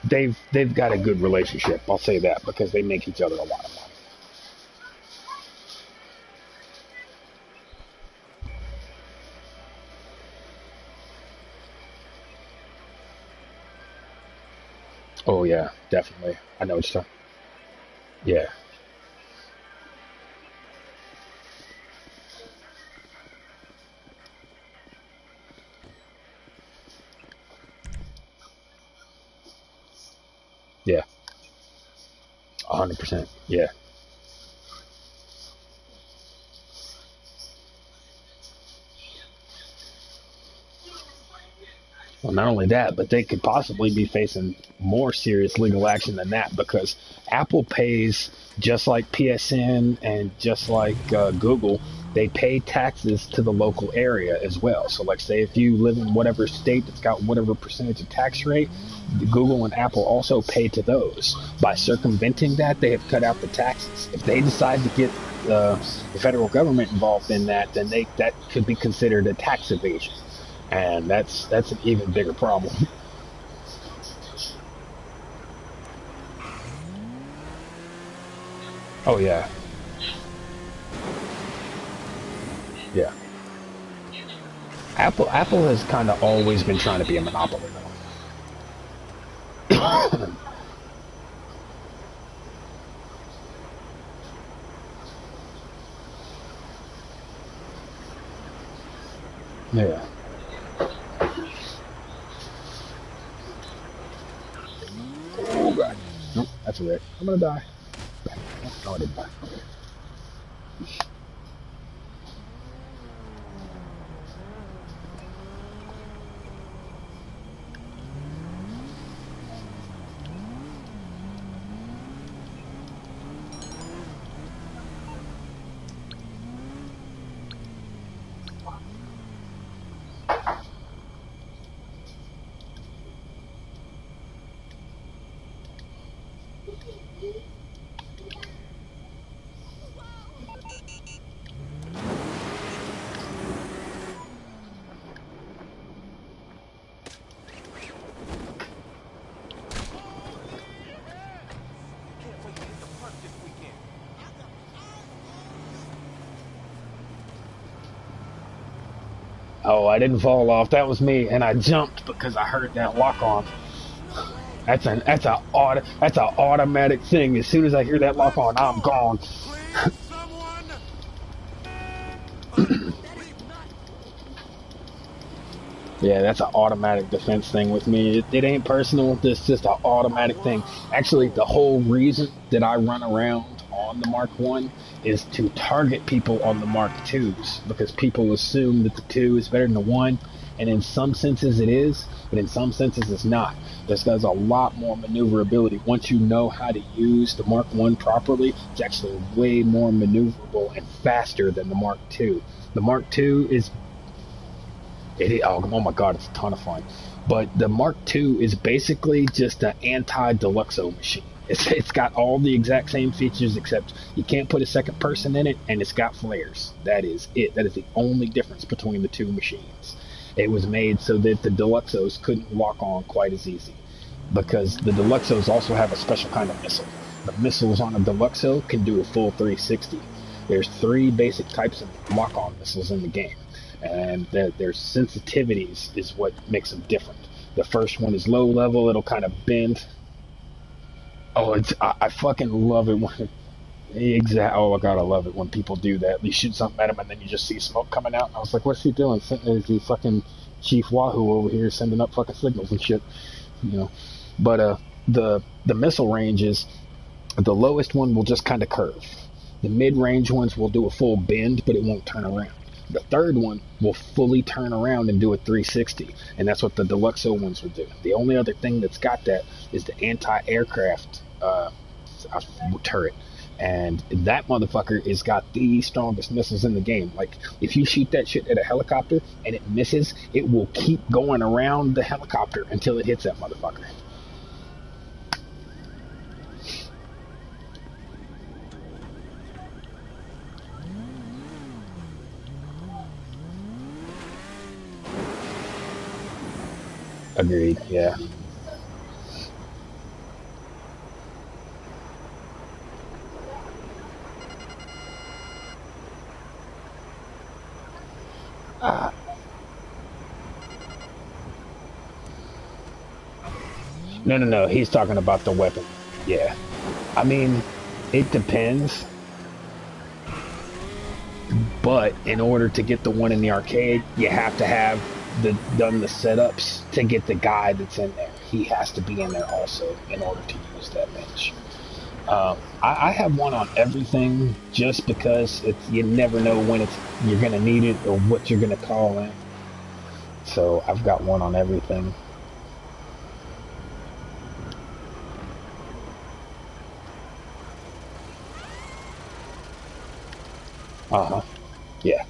they've got a good relationship. I'll say that because they make each other a lot of money. Oh yeah, definitely. I know what you're talking. Yeah, yeah, 100%. Yeah. Well, not only that, but they could possibly be facing more serious legal action than that because Apple pays just like PSN and just like Google. They pay taxes to the local area as well. So, like, say if you live in whatever state that's got whatever percentage of tax rate, Google and Apple also pay to those. By circumventing that, they have cut out the taxes. If they decide to get the federal government involved in that, then that could be considered a tax evasion, and that's an even bigger problem. Oh yeah, yeah. Apple has kind of always been trying to be a monopoly though. Yeah. Oh god. Nope, that's a wreck. I'm gonna die. No, I didn't die. Okay. Oh, I didn't fall off. That was me, and I jumped because I heard that lock on. That's a automatic thing. As soon as I hear that lock on, I'm gone. Yeah, that's an automatic defense thing with me. It ain't personal. It's just an automatic thing. Actually, the whole reason that I run around on the Mark One is to target people on the Mark Twos because people assume that the two is better than the one, and in some senses it is, but in some senses it's not. This has a lot more maneuverability. Once you know how to use the Mark One properly, it's actually way more maneuverable and faster than the Mark Two. The Mark Two is oh my god, it's a ton of fun. But the Mark II is basically just an anti-Deluxo machine. It's got all the exact same features except you can't put a second person in it, and it's got flares. That is it. That is the only difference between the two machines. It was made so that the Deluxos couldn't lock on quite as easy because the Deluxos also have a special kind of missile. The missiles on a Deluxo can do a full 360. There's three basic types of lock-on missiles in the game, and their sensitivities is what makes them different. The first one is low level; it'll kind of bend. Oh, I fucking love it when oh my god, I love it when people do that. You shoot something at him and then you just see smoke coming out. And I was like, what's he doing? Is he fucking Chief Wahoo over here sending up fucking signals and shit? You know. But the missile ranges, the lowest one will just kind of curve. The mid-range ones will do a full bend, but it won't turn around. The third one will fully turn around and do a 360, and that's what the Deluxo ones will do. The only other thing that's got that is the anti-aircraft turret, and that motherfucker has got the strongest missiles in the game. Like, if you shoot that shit at a helicopter and it misses, it will keep going around the helicopter until it hits that motherfucker. Agreed, yeah. No. He's talking about the weapon. Yeah. I mean, it depends. But in order to get the one in the arcade, you have to have done the setups to get the guy that's in there. He has to be in there also in order to use that bench. I have one on everything just because you never know when you're gonna need it or what you're gonna call in. So I've got one on everything. Yeah.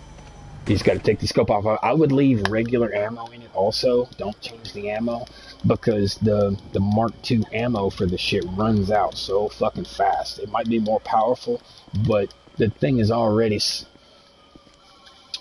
You just got to take the scope off. I would leave regular ammo in it also. Don't change the ammo because the Mark II ammo for the shit runs out so fucking fast. It might be more powerful, but the thing is already...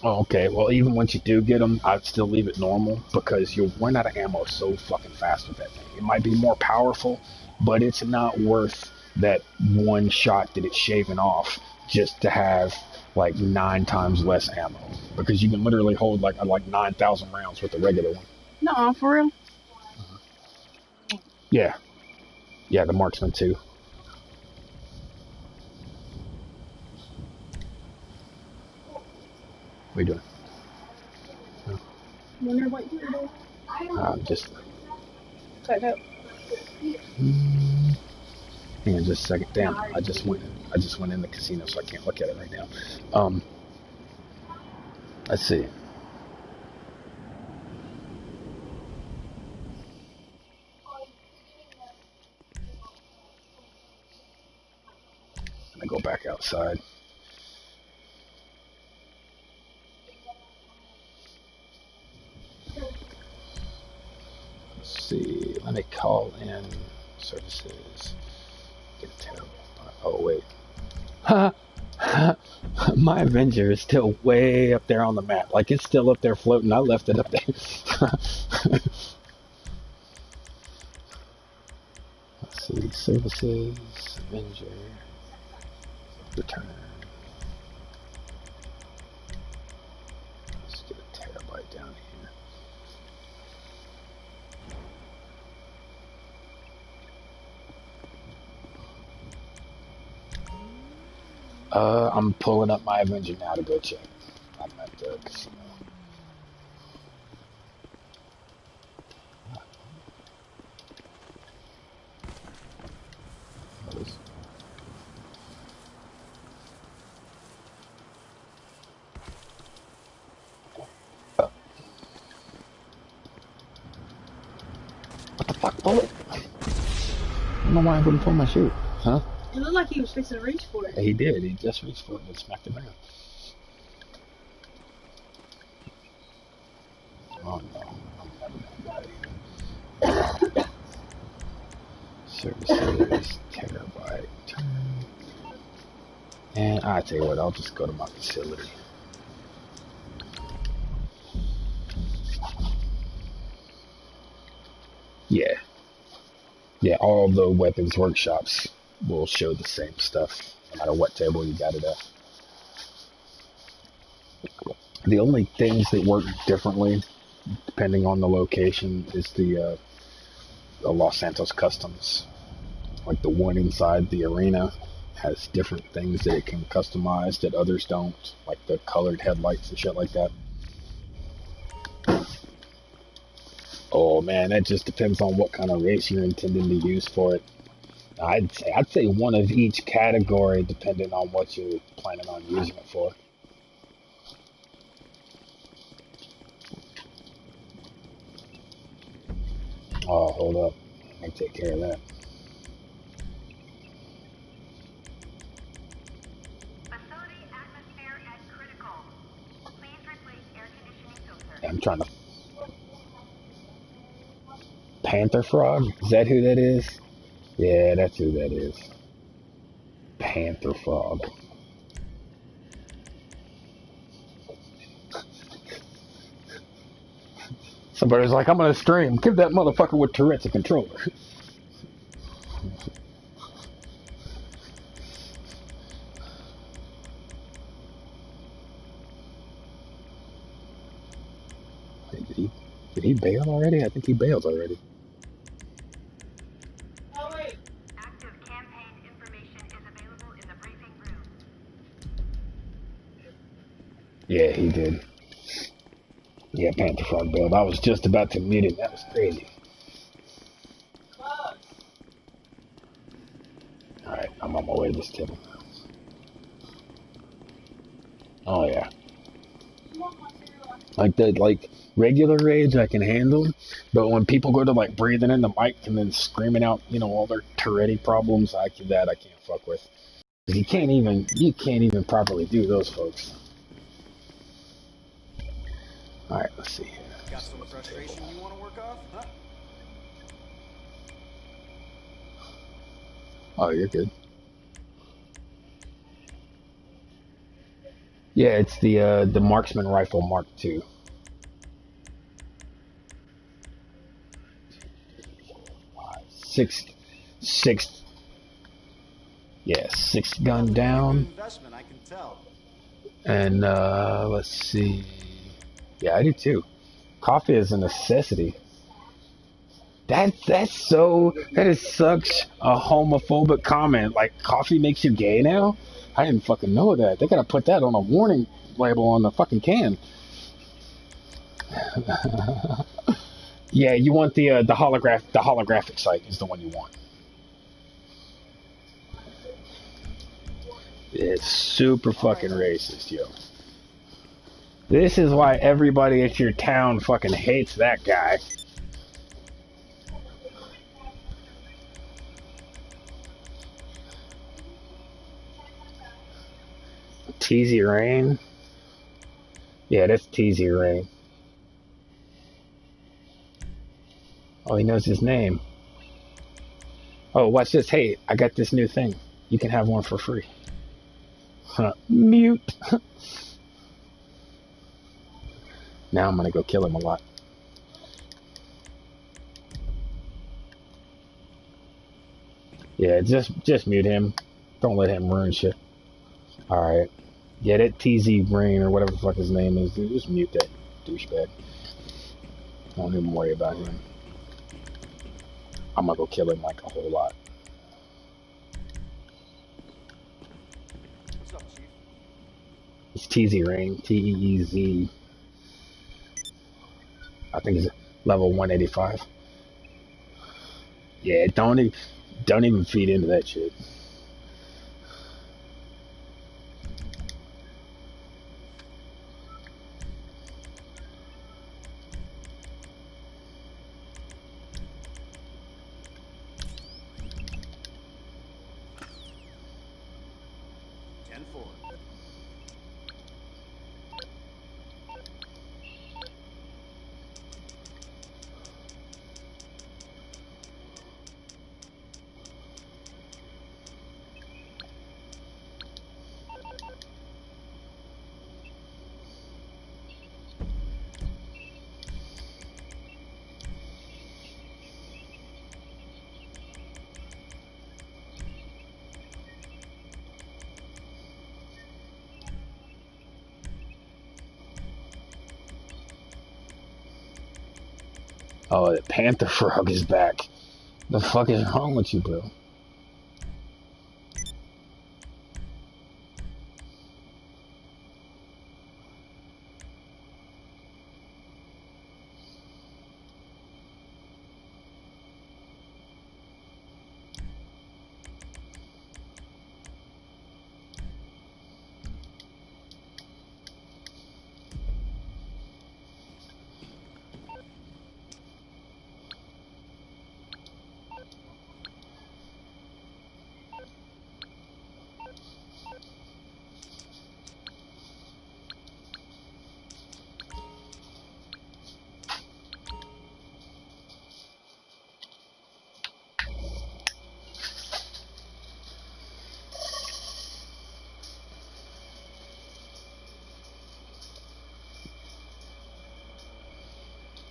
Oh, okay, well, even once you do get them, I'd still leave it normal because you'll run out of ammo so fucking fast with that thing. It might be more powerful, but it's not worth that one shot that it's shaving off just to have like 9 times less ammo because you can literally hold like 9,000 rounds with the regular one. No, for real? Yeah, the Marksman too. What are you doing? Wonder what you do. Just... Cut up. Hang on just a second. Damn, I just went in the casino, so I can't look at it right now. Let's see. I'm gonna go back outside. Let's see. Let me call in services. Get a terrible. Oh wait. My Avenger is still way up there on the map. Like it's still up there floating. I left it up there. Let's see. Services. Avenger. Return. Let's get a terabyte down here. I'm pulling up my Avenger now to go check. I'm at the casino. What the fuck, bullet? I don't know why I wouldn't pull my shoe. Huh? It looked like he was fixing to reach for it. He did. He just reached for it and smacked it down. Oh no. I'm never gonna die. Services, terabyte, turn. And I tell you what, I'll just go to my facility. Yeah, all the weapons workshops will show the same stuff, no matter what table you got it at. The only things that work differently, depending on the location, is the Los Santos Customs. Like the one inside the arena has different things that it can customize that others don't, like the colored headlights and shit like that. Oh man, that just depends on what kind of race you're intending to use for it. I'd say one of each category, depending on what you're planning on using it for. Oh, hold up. I can take care of that. Facility atmosphere at critical. Please replace air conditioning filter. I'm trying to... Panther Frog? Is that who that is? Yeah, that's who that is. Panther Frog. Somebody's like, I'm gonna stream. Give that motherfucker with Tourette's a controller. Did he bail already? I think he bailed already. Yeah, he did. Yeah, Panther Frog build. I was just about to mute it. That was crazy. Alright, I'm on my way to this table. Oh, yeah. Like regular rage I can handle, but when people go to like breathing in the mic and then screaming out, you know, all their Tourette problems, I can't fuck with. You can't even properly do those, folks. All right, let's see here. Got some frustration you want to work off, huh? Oh, you're good. Yeah, it's the Marksman Rifle Mark II. Sixth. Yeah, sixth gun down. Investment, I can tell. And let's see. Yeah, I do too. Coffee is a necessity. That is such a homophobic comment. Like, coffee makes you gay now? I didn't fucking know that. They gotta put that on a warning label on the fucking can. Yeah, you want the holographic site is the one you want. It's super fucking racist, yo. This is why everybody at your town fucking hates that guy. Teasy Rain? Yeah, that's Teasy Rain. Oh, he knows his name. Oh, watch this. Hey, I got this new thing. You can have one for free. Huh. Mute. Now I'm gonna go kill him a lot. Yeah, just mute him. Don't let him ruin shit. Alright. Get it, TZ Rain or whatever the fuck his name is. Dude, just mute that douchebag. Don't even worry about him. I'm gonna go kill him like a whole lot. What's up, Chief? It's TZ Rain. Teez. I think it's level 185. Yeah, don't even feed into that shit. Oh, the Panther Frog is back. The fuck is wrong with you, bro?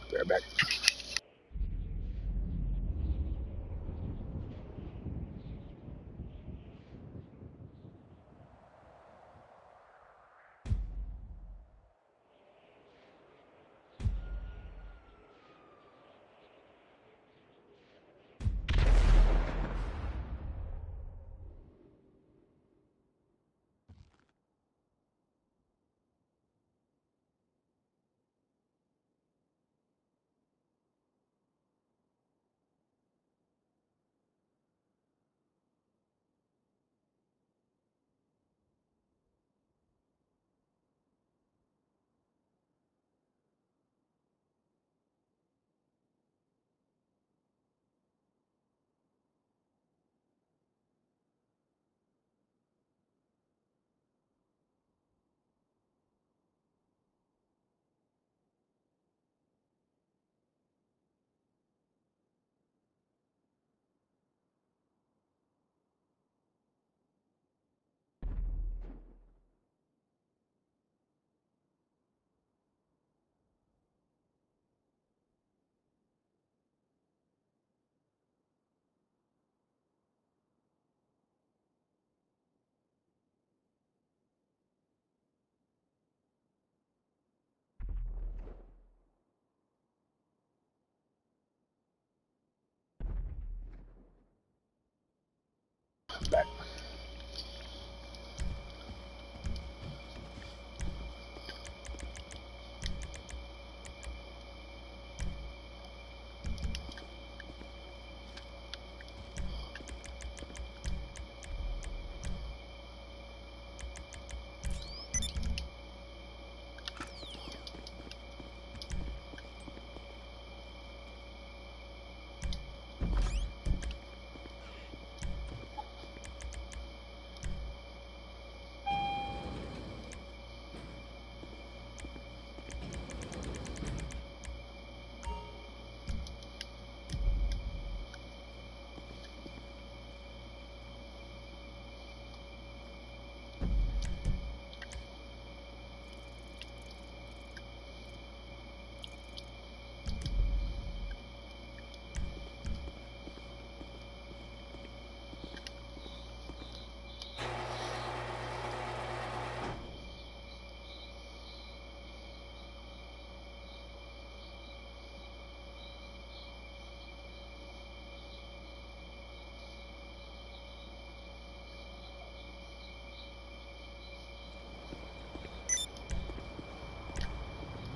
Be right back.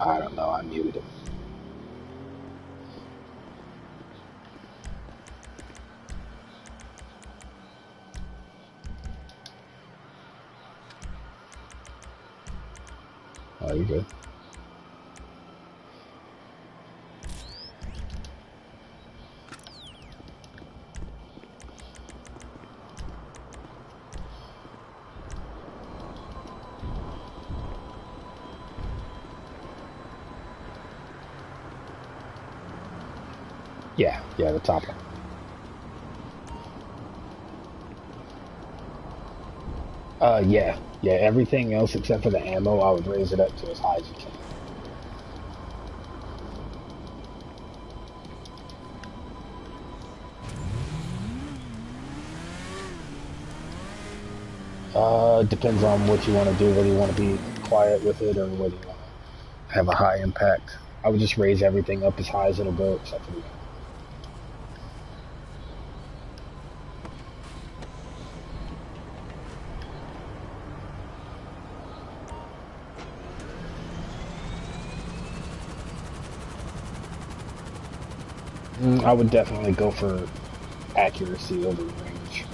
I don't know. I muted it. Oh, you good? Yeah, the top one. Yeah, everything else except for the ammo, I would raise it up to as high as you can. Depends on what you want to do, whether you want to be quiet with it or whether you want to have a high impact. I would just raise everything up as high as it'll go, except for the I would definitely go for accuracy over range.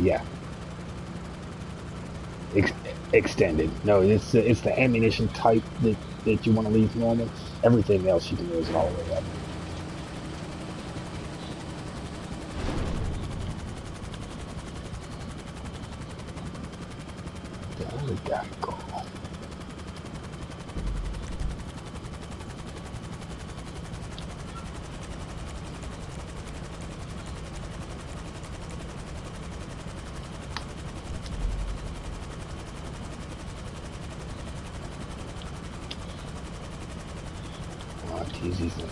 Yeah. Extended. No, it's the ammunition type that you want to leave normal. Everything else you can raise it all the way up. There we go. These things.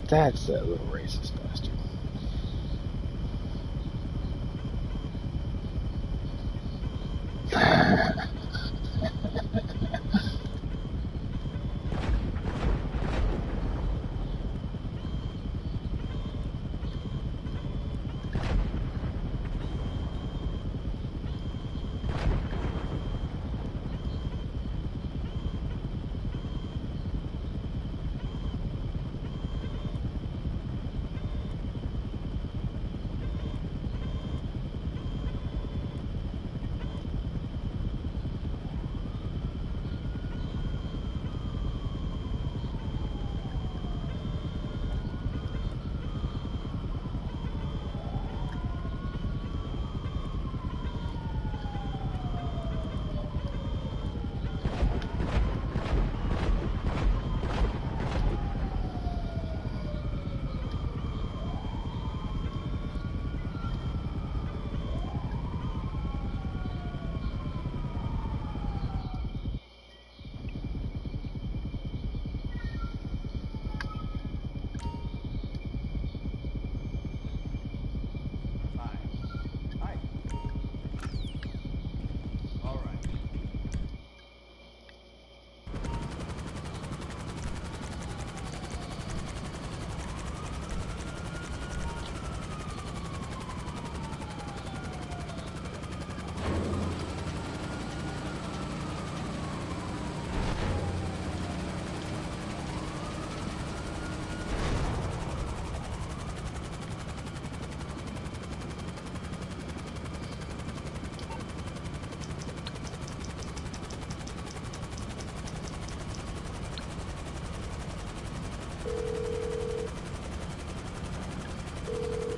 That's that little racist bastard.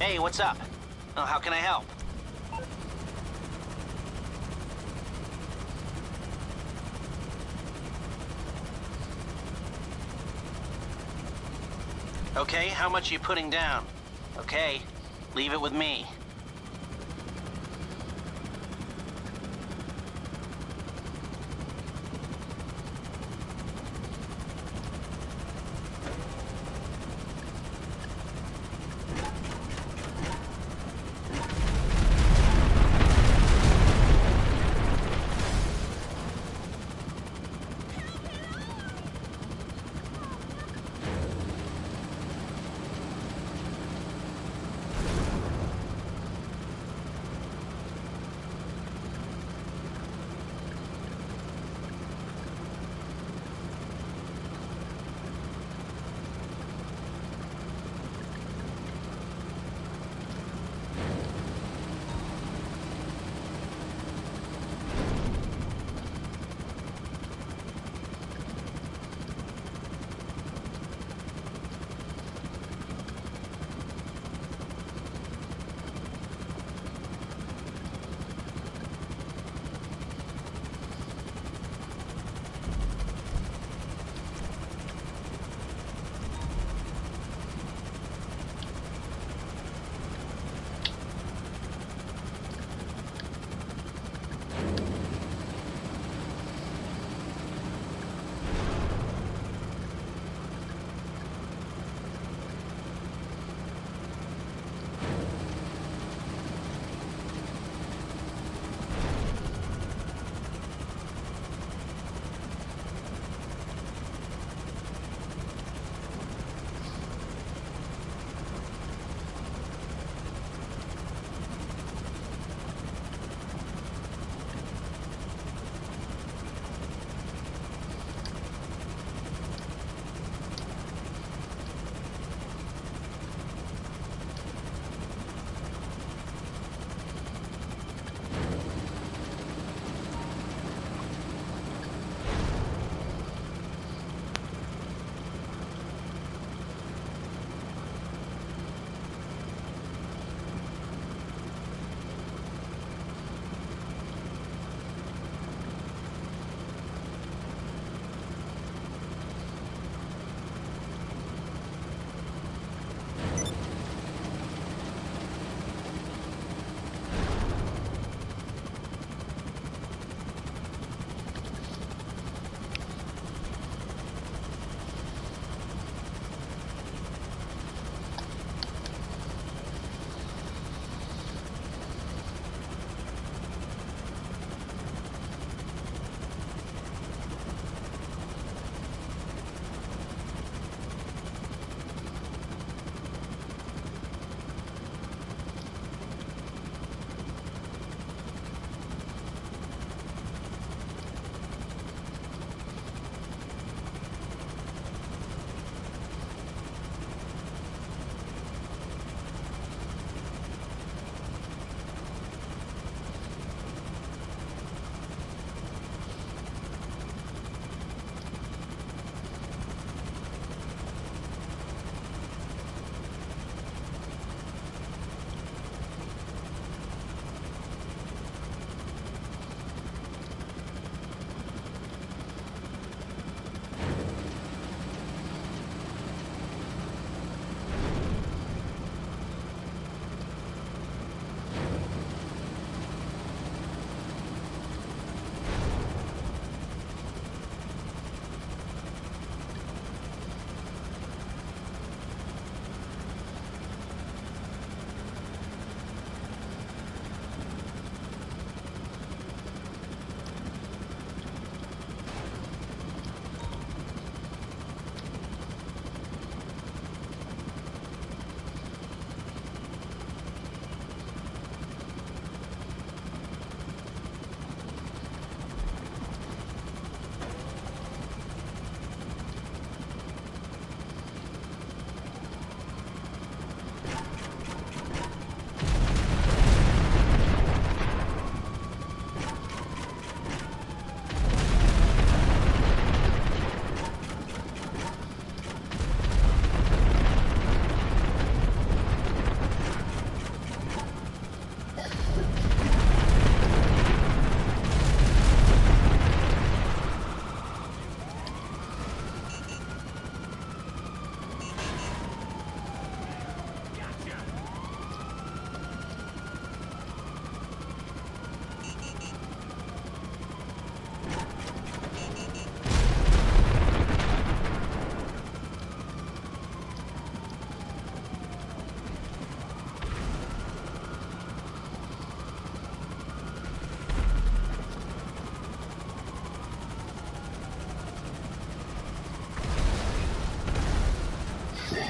Hey, what's up? Oh, how can I help? Okay, how much are you putting down? Okay, leave it with me.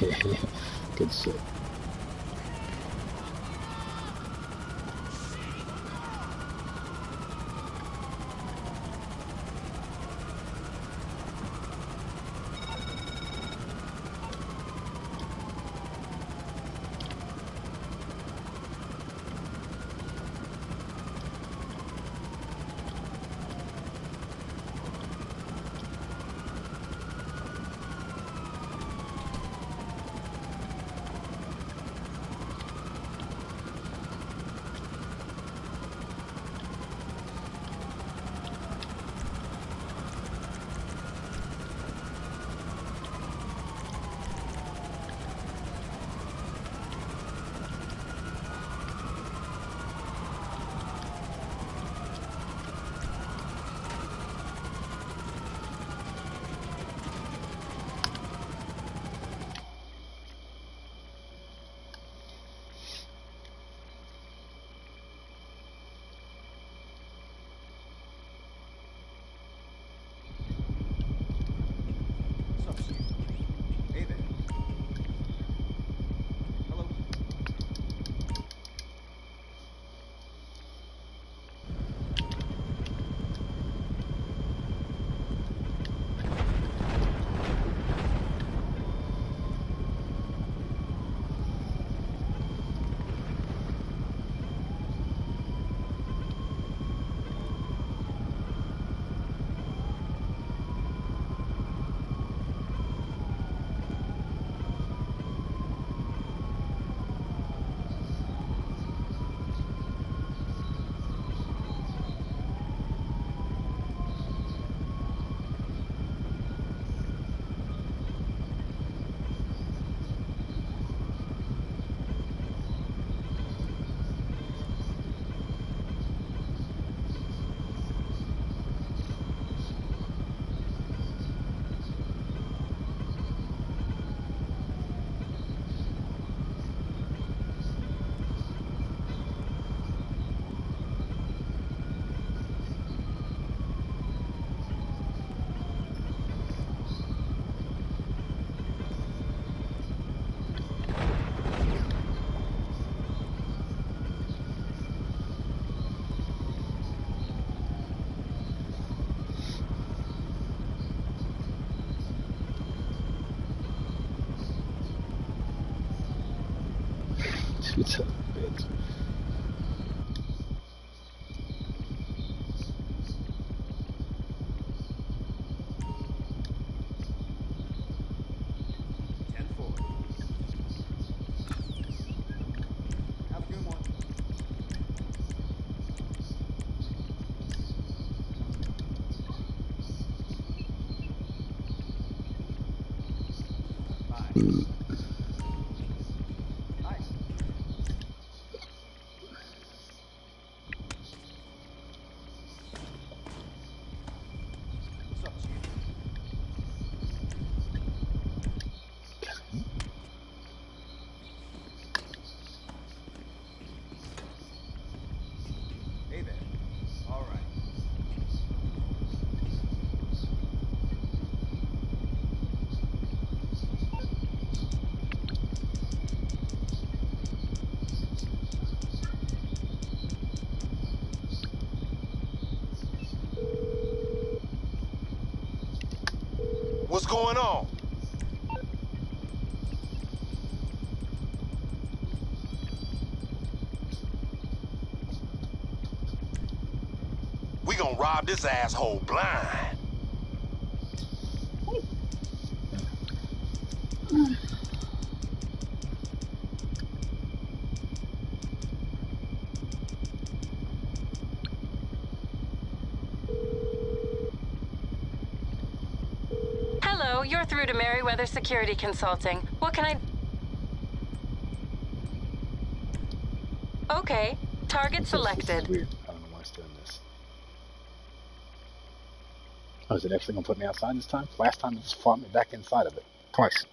Good shit. Hey there. Hello. It's a bitch. Have a good one. Bye. Hi. What's up, Chief? Hey there. All right. What's going on? We gonna rob this asshole blind. Hello, you're through to Merriweather Security Consulting. What can I... Okay, target selected. This is weird. I don't know why it's doing this. Oh, is it actually gonna put me outside this time? Last time it just fought me back inside of it. Twice.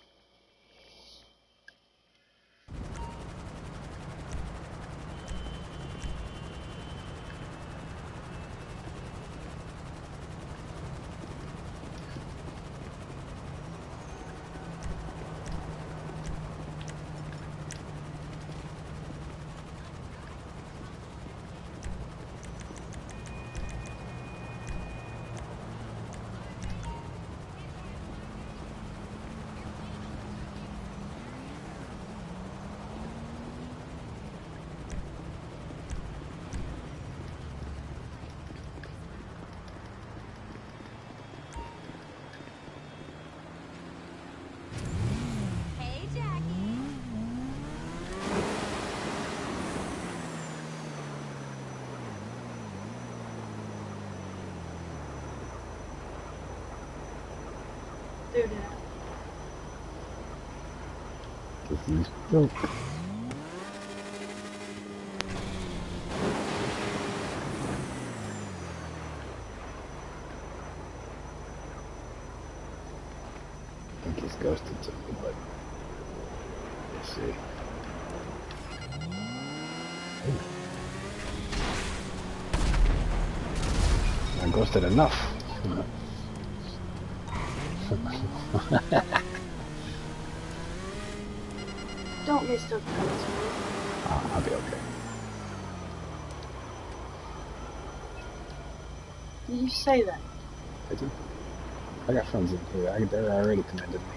do that. Cause he's broke. I think he's ghosted to me, but we'll see. Not ghosted enough. Don't get stuck in this. I'll be okay. Did you say that? I do. I got friends in here. They're already commended me.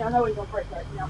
I know he's gonna break right now.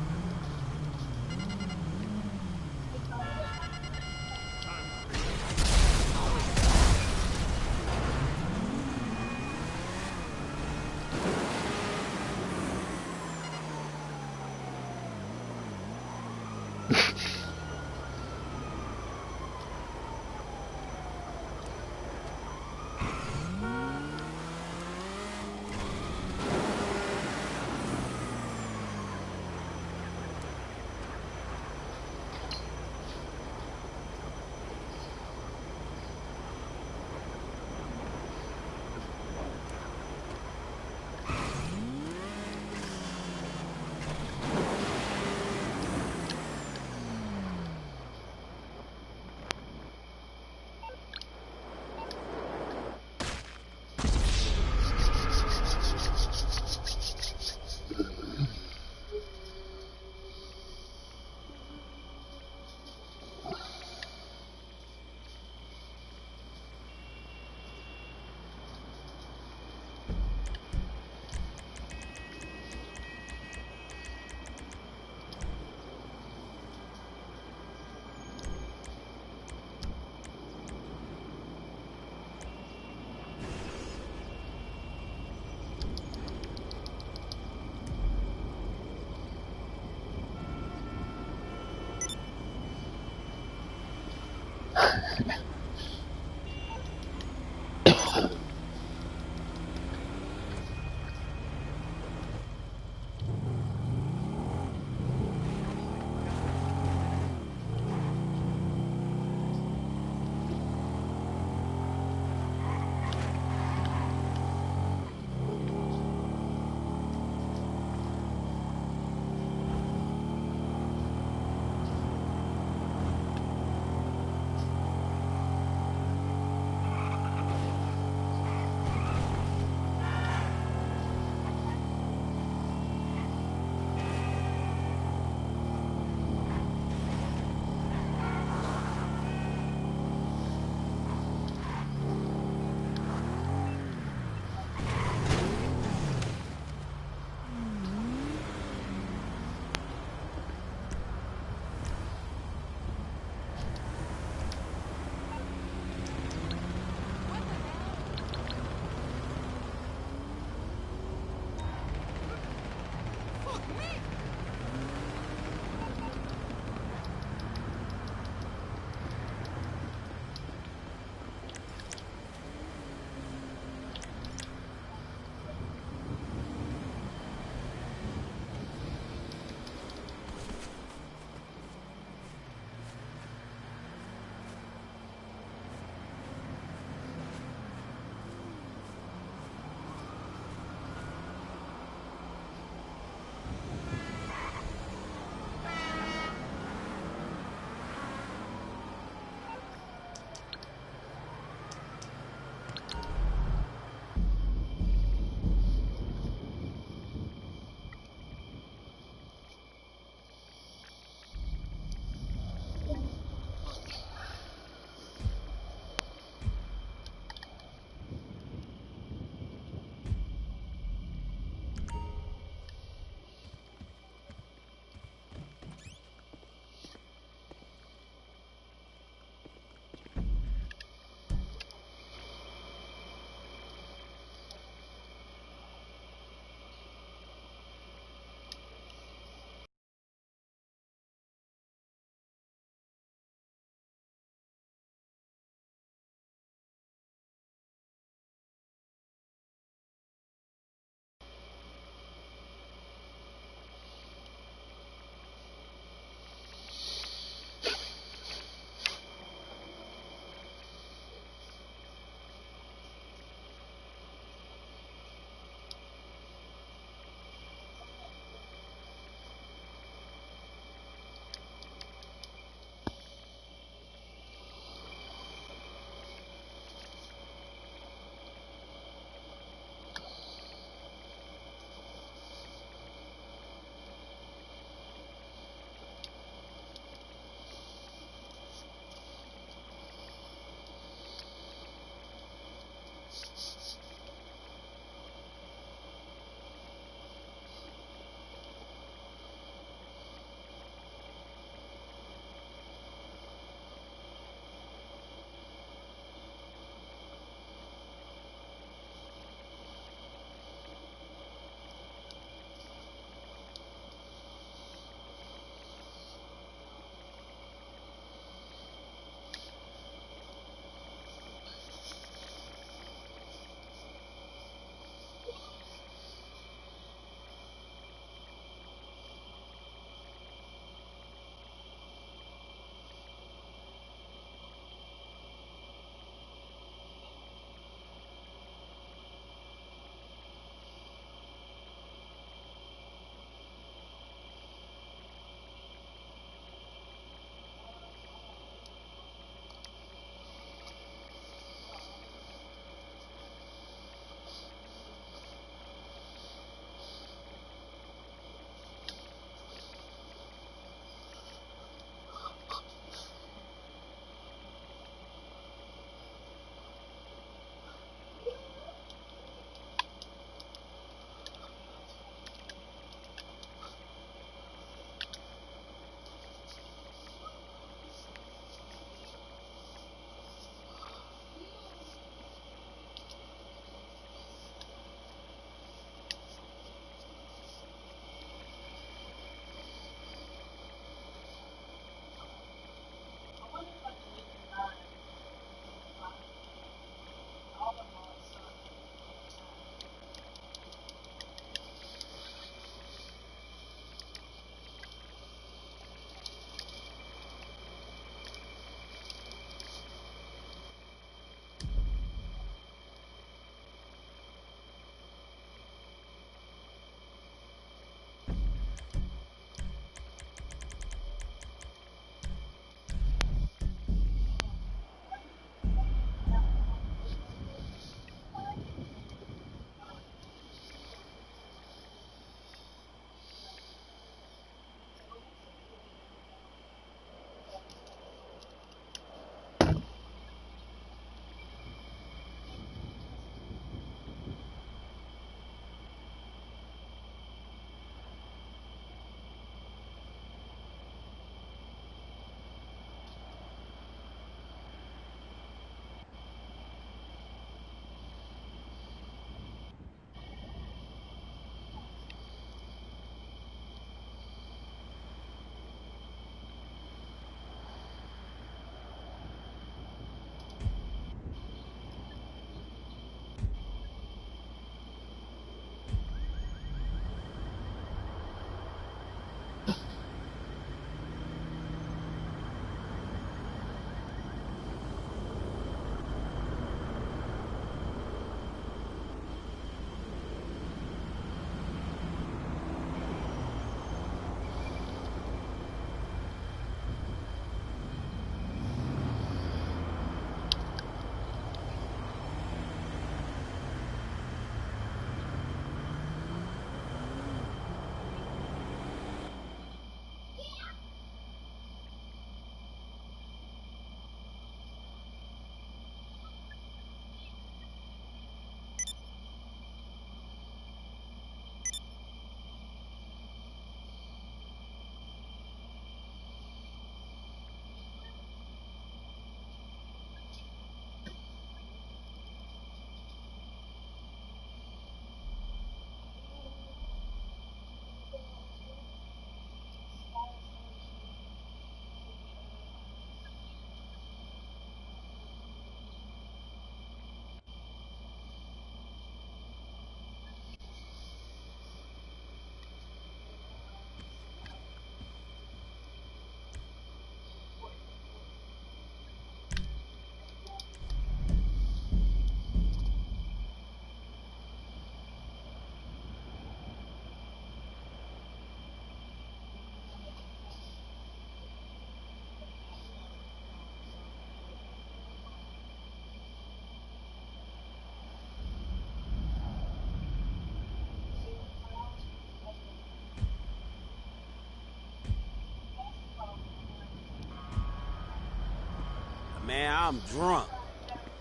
Man, I'm drunk.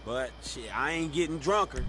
But, shit, I ain't getting drunker.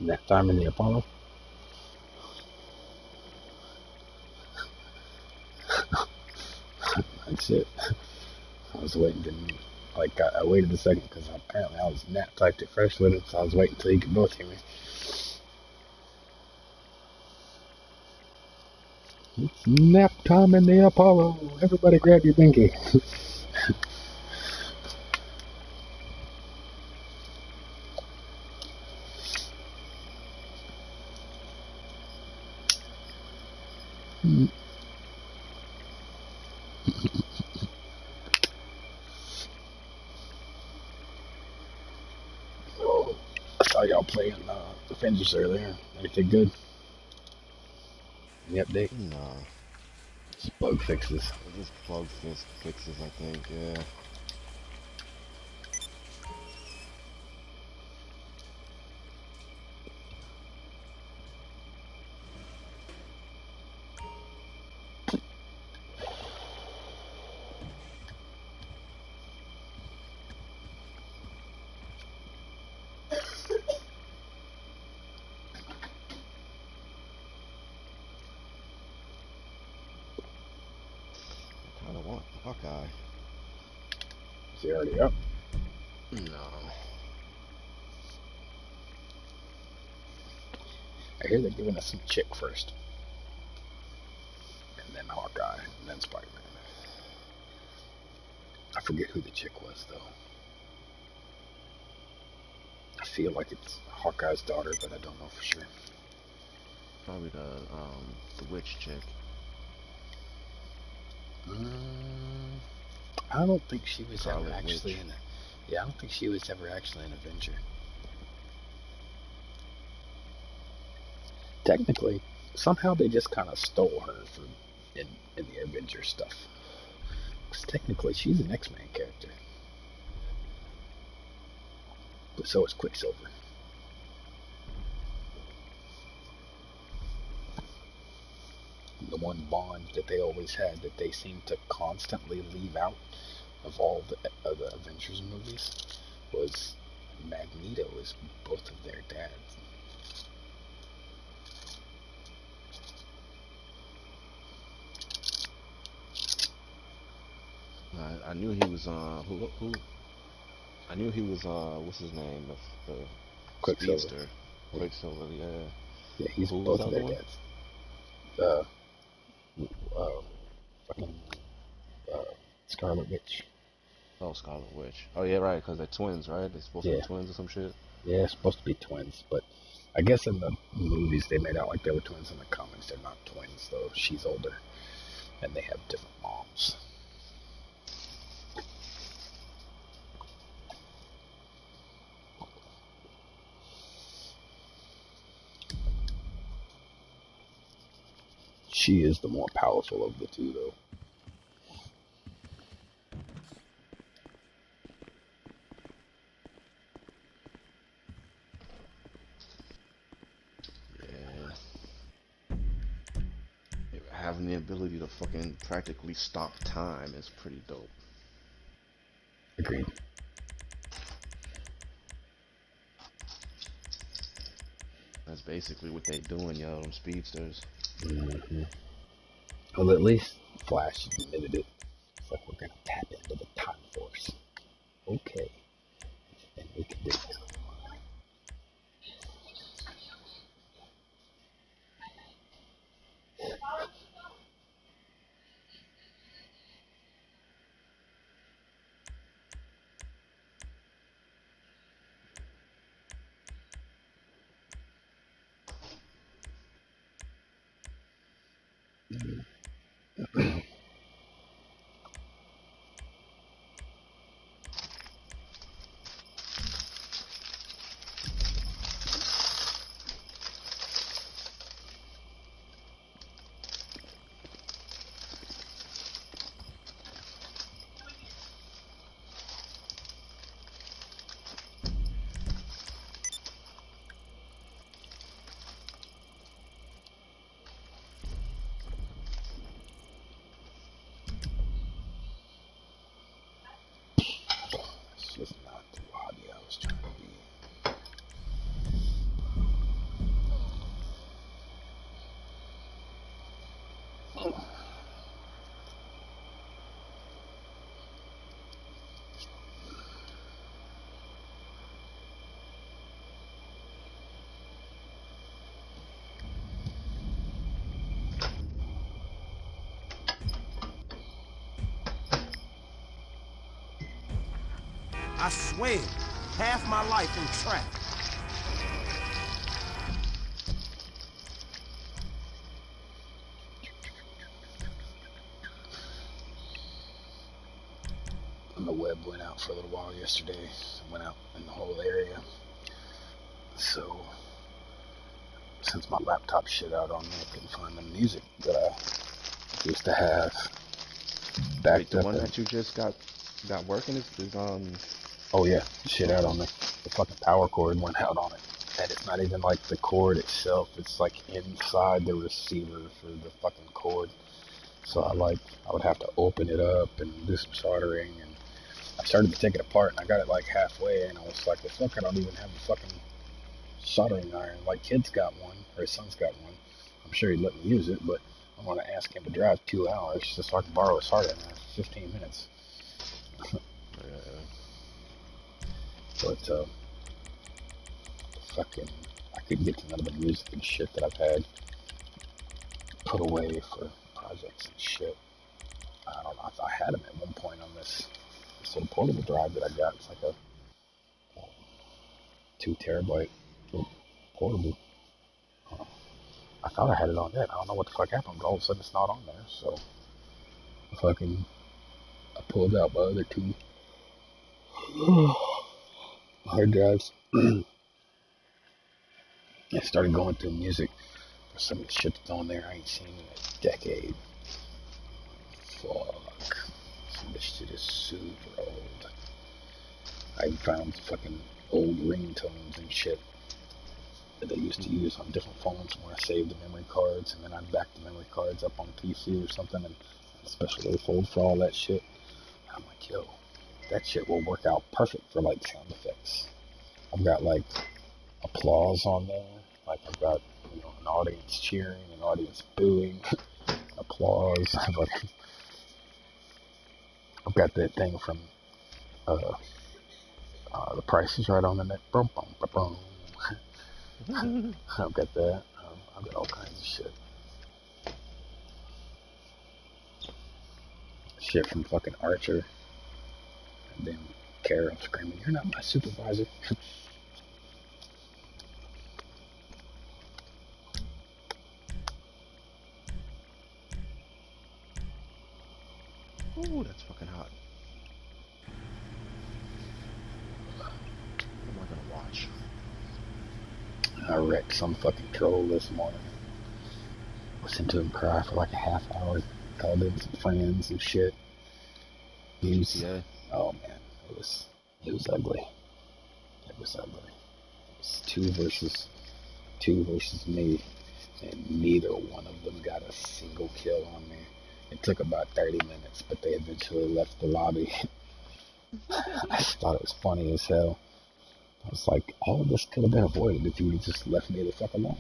That time in the Apollo. That's it. I was waiting to, like, I waited a second because apparently I was nap typed it first with it, so I was waiting until you could both hear me. It's nap time in the Apollo. Everybody grab your binky. Oh, I saw y'all playing Avengers earlier. Anything good? Any update? No. Just bug fixes. Just bug fixes, I think, yeah. I kinda want Hawkeye. Is he already up? No. I hear they're giving us some chick first. And then Hawkeye, and then Spider-Man. I forget who the chick was, though. I feel like it's Hawkeye's daughter, but I don't know for sure. Probably the witch chick. I don't think she was ever Scarlet actually Witch. in a... Yeah, I don't think she was ever actually an Avenger. Technically, somehow they just kind of stole her from in the Avenger stuff. Because technically, she's an X-Men character. But so is Quicksilver. The one bond that they always had that they seem to constantly leave out of all the Avengers movies was Magneto is both of their dads. I knew he was who I knew he was what's his name, the Quicksilver. Speedster. Quicksilver, yeah. Yeah, he's Who was both the of other their one? dads. Fucking Scarlet Witch. Oh, Scarlet Witch. Oh, yeah, right, because they're twins, right? They're supposed to be twins or some shit? Yeah, it's supposed to be twins, but I guess in the movies they made out like they were twins. In the comics, they're not twins, though. She's older, and they have different moms. She is the more powerful of the two, though. Having the ability to fucking practically stop time is pretty dope. Agreed. That's basically what they doing, yo, them speedsters. Mm-hmm. Well, at least Flash admitted it. It's like, we're gonna tap into the time force. Okay. And we can do it. It's just not the body I was trying to be. I swear, half my life in traffic. And the web went out for a little while yesterday. Went out in the whole area. So, since my laptop shit out on me, I couldn't find the music that I used to have. Wait, the one that you just got working is Oh yeah, shit out on me. The fucking power cord went out on it. And it's not even like the cord itself, it's like inside the receiver for the fucking cord. So I would have to open it up and do some soldering, and I started to take it apart and I got it like halfway and I was like, well fuck, I don't even have the fucking soldering iron. Like, kid's got one, or his son's got one. I'm sure he'd let me use it, but I want to ask him to drive 2 hours just so I can borrow his soldering iron for 15 minutes. But fucking, I couldn't get to none of the music and shit that I've had put away for projects and shit. I don't know. I had them at one point on this little portable drive that I got. It's like a 2 terabyte portable. I thought I had it on that. I don't know what the fuck happened, but all of a sudden it's not on there. So I pulled out my other 2 hard drives. I started going through music for some of the shit that's on there I ain't seen in a decade. Fuck. Some of this shit is super old. I found fucking old ringtones and shit that they used to use on different phones where I saved the memory cards, and then I'd back the memory cards up on PC or something, and a special little folder for all that shit. I'm like, yo, that shit will work out perfect for like sound effects. I've got like applause on there. Like, I've got, an audience cheering, an audience booing, applause. I've got that thing from The Price is Right on the net. Boom, boom, boom, boom. I've got that. I've got all kinds of shit. Shit from fucking Archer. And then Carol screaming, "You're not my supervisor." Ooh, that's fucking hot. What am I gonna watch? I wrecked some fucking troll this morning. Listened to him cry for like a half hour. Called in some fans and shit. GTA. Oh man, it was ugly. It was ugly. It was two versus me, and neither one of them got a single kill on me. It took about 30 minutes, but they eventually left the lobby. I just thought it was funny as hell. I was like, all of this could have been avoided if you would have just left me the fuck alone.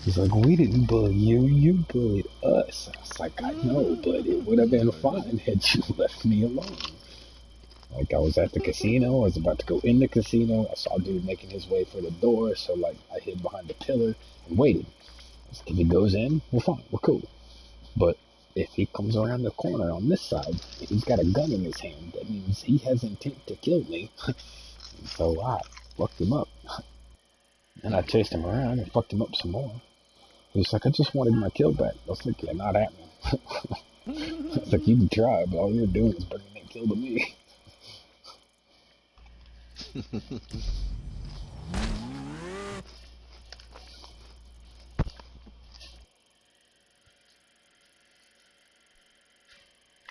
He's like, we didn't bully you, you bullied us. I was like, I know, but it would have been fine had you left me alone. Like, I was at the casino, I was about to go in the casino, I saw a dude making his way for the door, so like, I hid behind the pillar and waited. If he goes in, we're fine, we're cool. But if he comes around the corner on this side, and he's got a gun in his hand, that means he has intent to kill me. So I fucked him up. And I chased him around and fucked him up some more. He was like, I just wanted my kill back. I was like, yeah, not happening. I was like, you can try, but all you're doing is bringing that kill to me.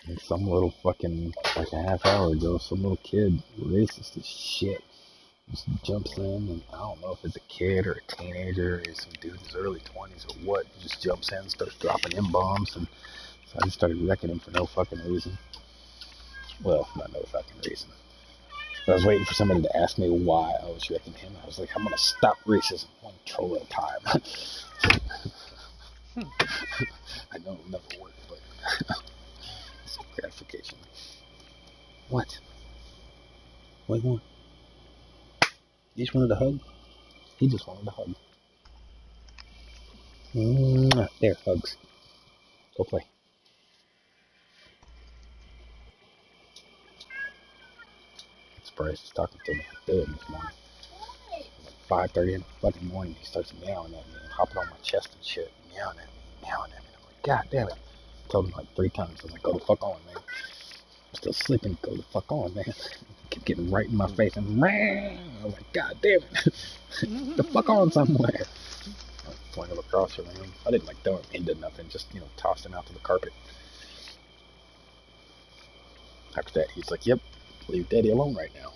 And some little fucking, like a half hour ago, some little kid, racist as shit, just jumps in, and I don't know if it's a kid or a teenager or some dude in his early 20s or what, he just jumps in, starts dropping M-bombs, and so I just started wrecking him for no fucking reason. Well, not no fucking reason. I was waiting for somebody to ask me why I was wrecking him. I was like, I'm gonna stop racism one troll at a time. I know it'll never work, but it's gratification. What? What do you want? You just wanted a hug? He just wanted a hug. There, hugs. Go play. I'm surprised he's talking to me at bed this morning. Like 5:30 in the fucking morning, he starts meowing at me and hopping on my chest and shit, meowing at me. I'm like, God damn it. I told him like 3 times. I was like, go the fuck on, man. I'm still sleeping. Go the fuck on, man. Keep getting right in my face and I was like, God damn it. The fuck on somewhere. I flung him across the room. I didn't like throw him into nothing, just, tossed him out to the carpet. After that, he's like, yep, leave daddy alone right now.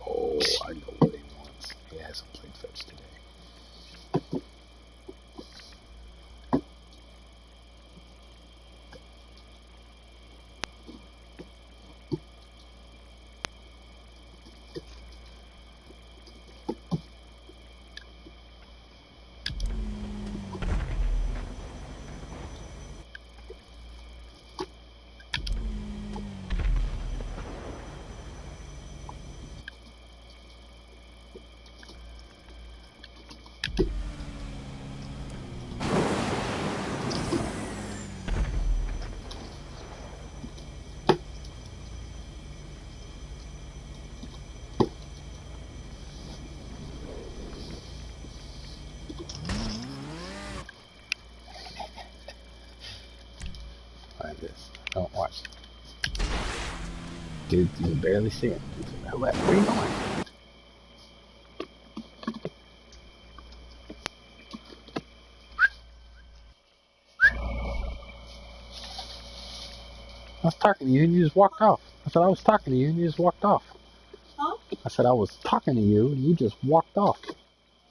Oh, I know what he wants. He hasn't played fetch today. Like this. Don't watch. Dude, you can barely see him. Where are you going? I was talking to you and you just walked off. I said I was talking to you and you just walked off. Huh? I said I was talking to you and you just walked off.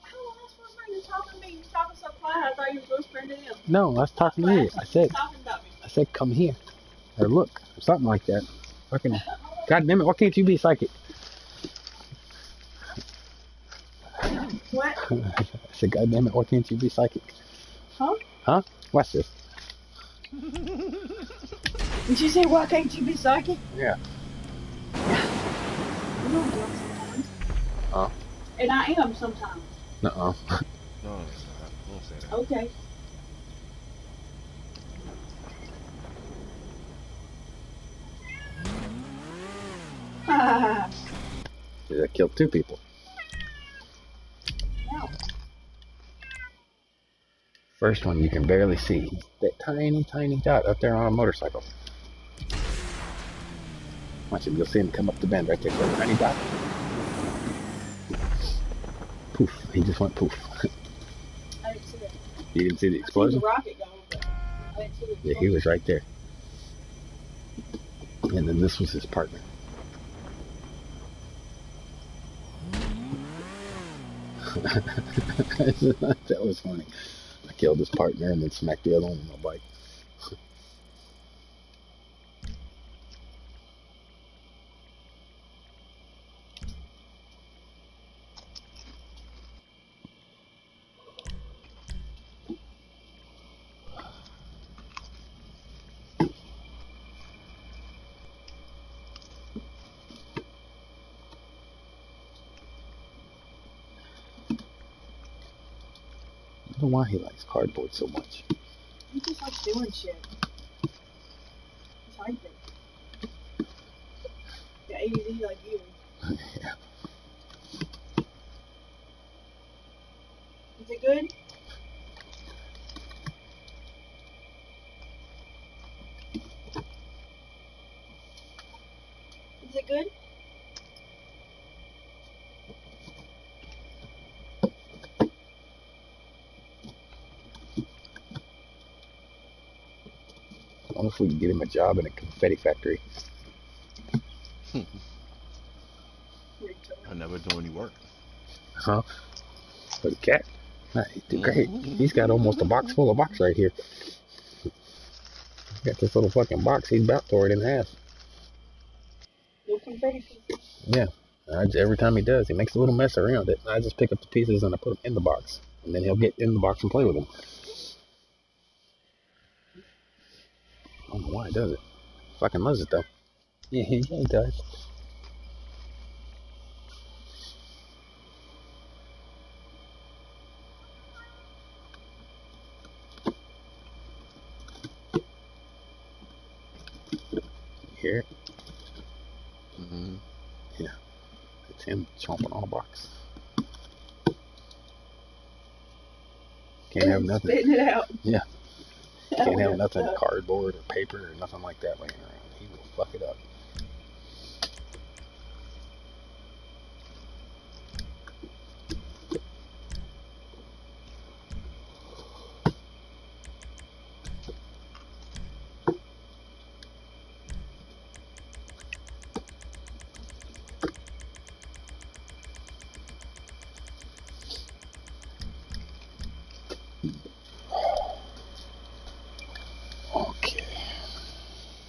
How am I supposed to know you're talking to me? You're talking so quiet. I thought you were whispering to him. No, I was talking to you. I said, come here. Or look. Or something like that. Fucking, God damn it, why can't you be psychic? what? I said, God damn it, why can't you be psychic? Huh? Huh? Watch this. Did you say, why can't you be psychic? Yeah. You know I'm drunk sometimes. And I am sometimes. No, it's not. Don't say that. Okay. I killed 2 people. Wow. First one you can barely see. That tiny, tiny dot up there on a motorcycle. Watch him. You'll see him come up the bend right there. That tiny dot. Poof. He just went poof. I didn't see that. You didn't see the I seen explosion? the rocket go, but I didn't see the Yeah, he was right there. And then this was his partner. That was funny. I killed his partner and then smacked the other one with my bike. I don't know why he likes cardboard so much. He just likes doing shit. He's hyper. Yeah, ADD like you. Yeah. Is it good? Is it good? I wonder if we can get him a job in a confetti factory. I never do any work. Huh? For the cat? Nah, he did great. He's got almost a box full of box right here. Got this little fucking box. He's about tore it in half. No confetti pieces. Yeah. Every time he does, he makes a little mess around it. I just pick up the pieces and I put them in the box. And then he'll get in the box and play with them. I don't know why he does it. Fucking loves it though. Yeah, he does. You hear it? Mm-hmm. Yeah. It's him chomping on a box. Can't have nothing. Spitting it out. Yeah. Can't have nothing cardboard or paper or nothing like that laying around. He will fuck it up.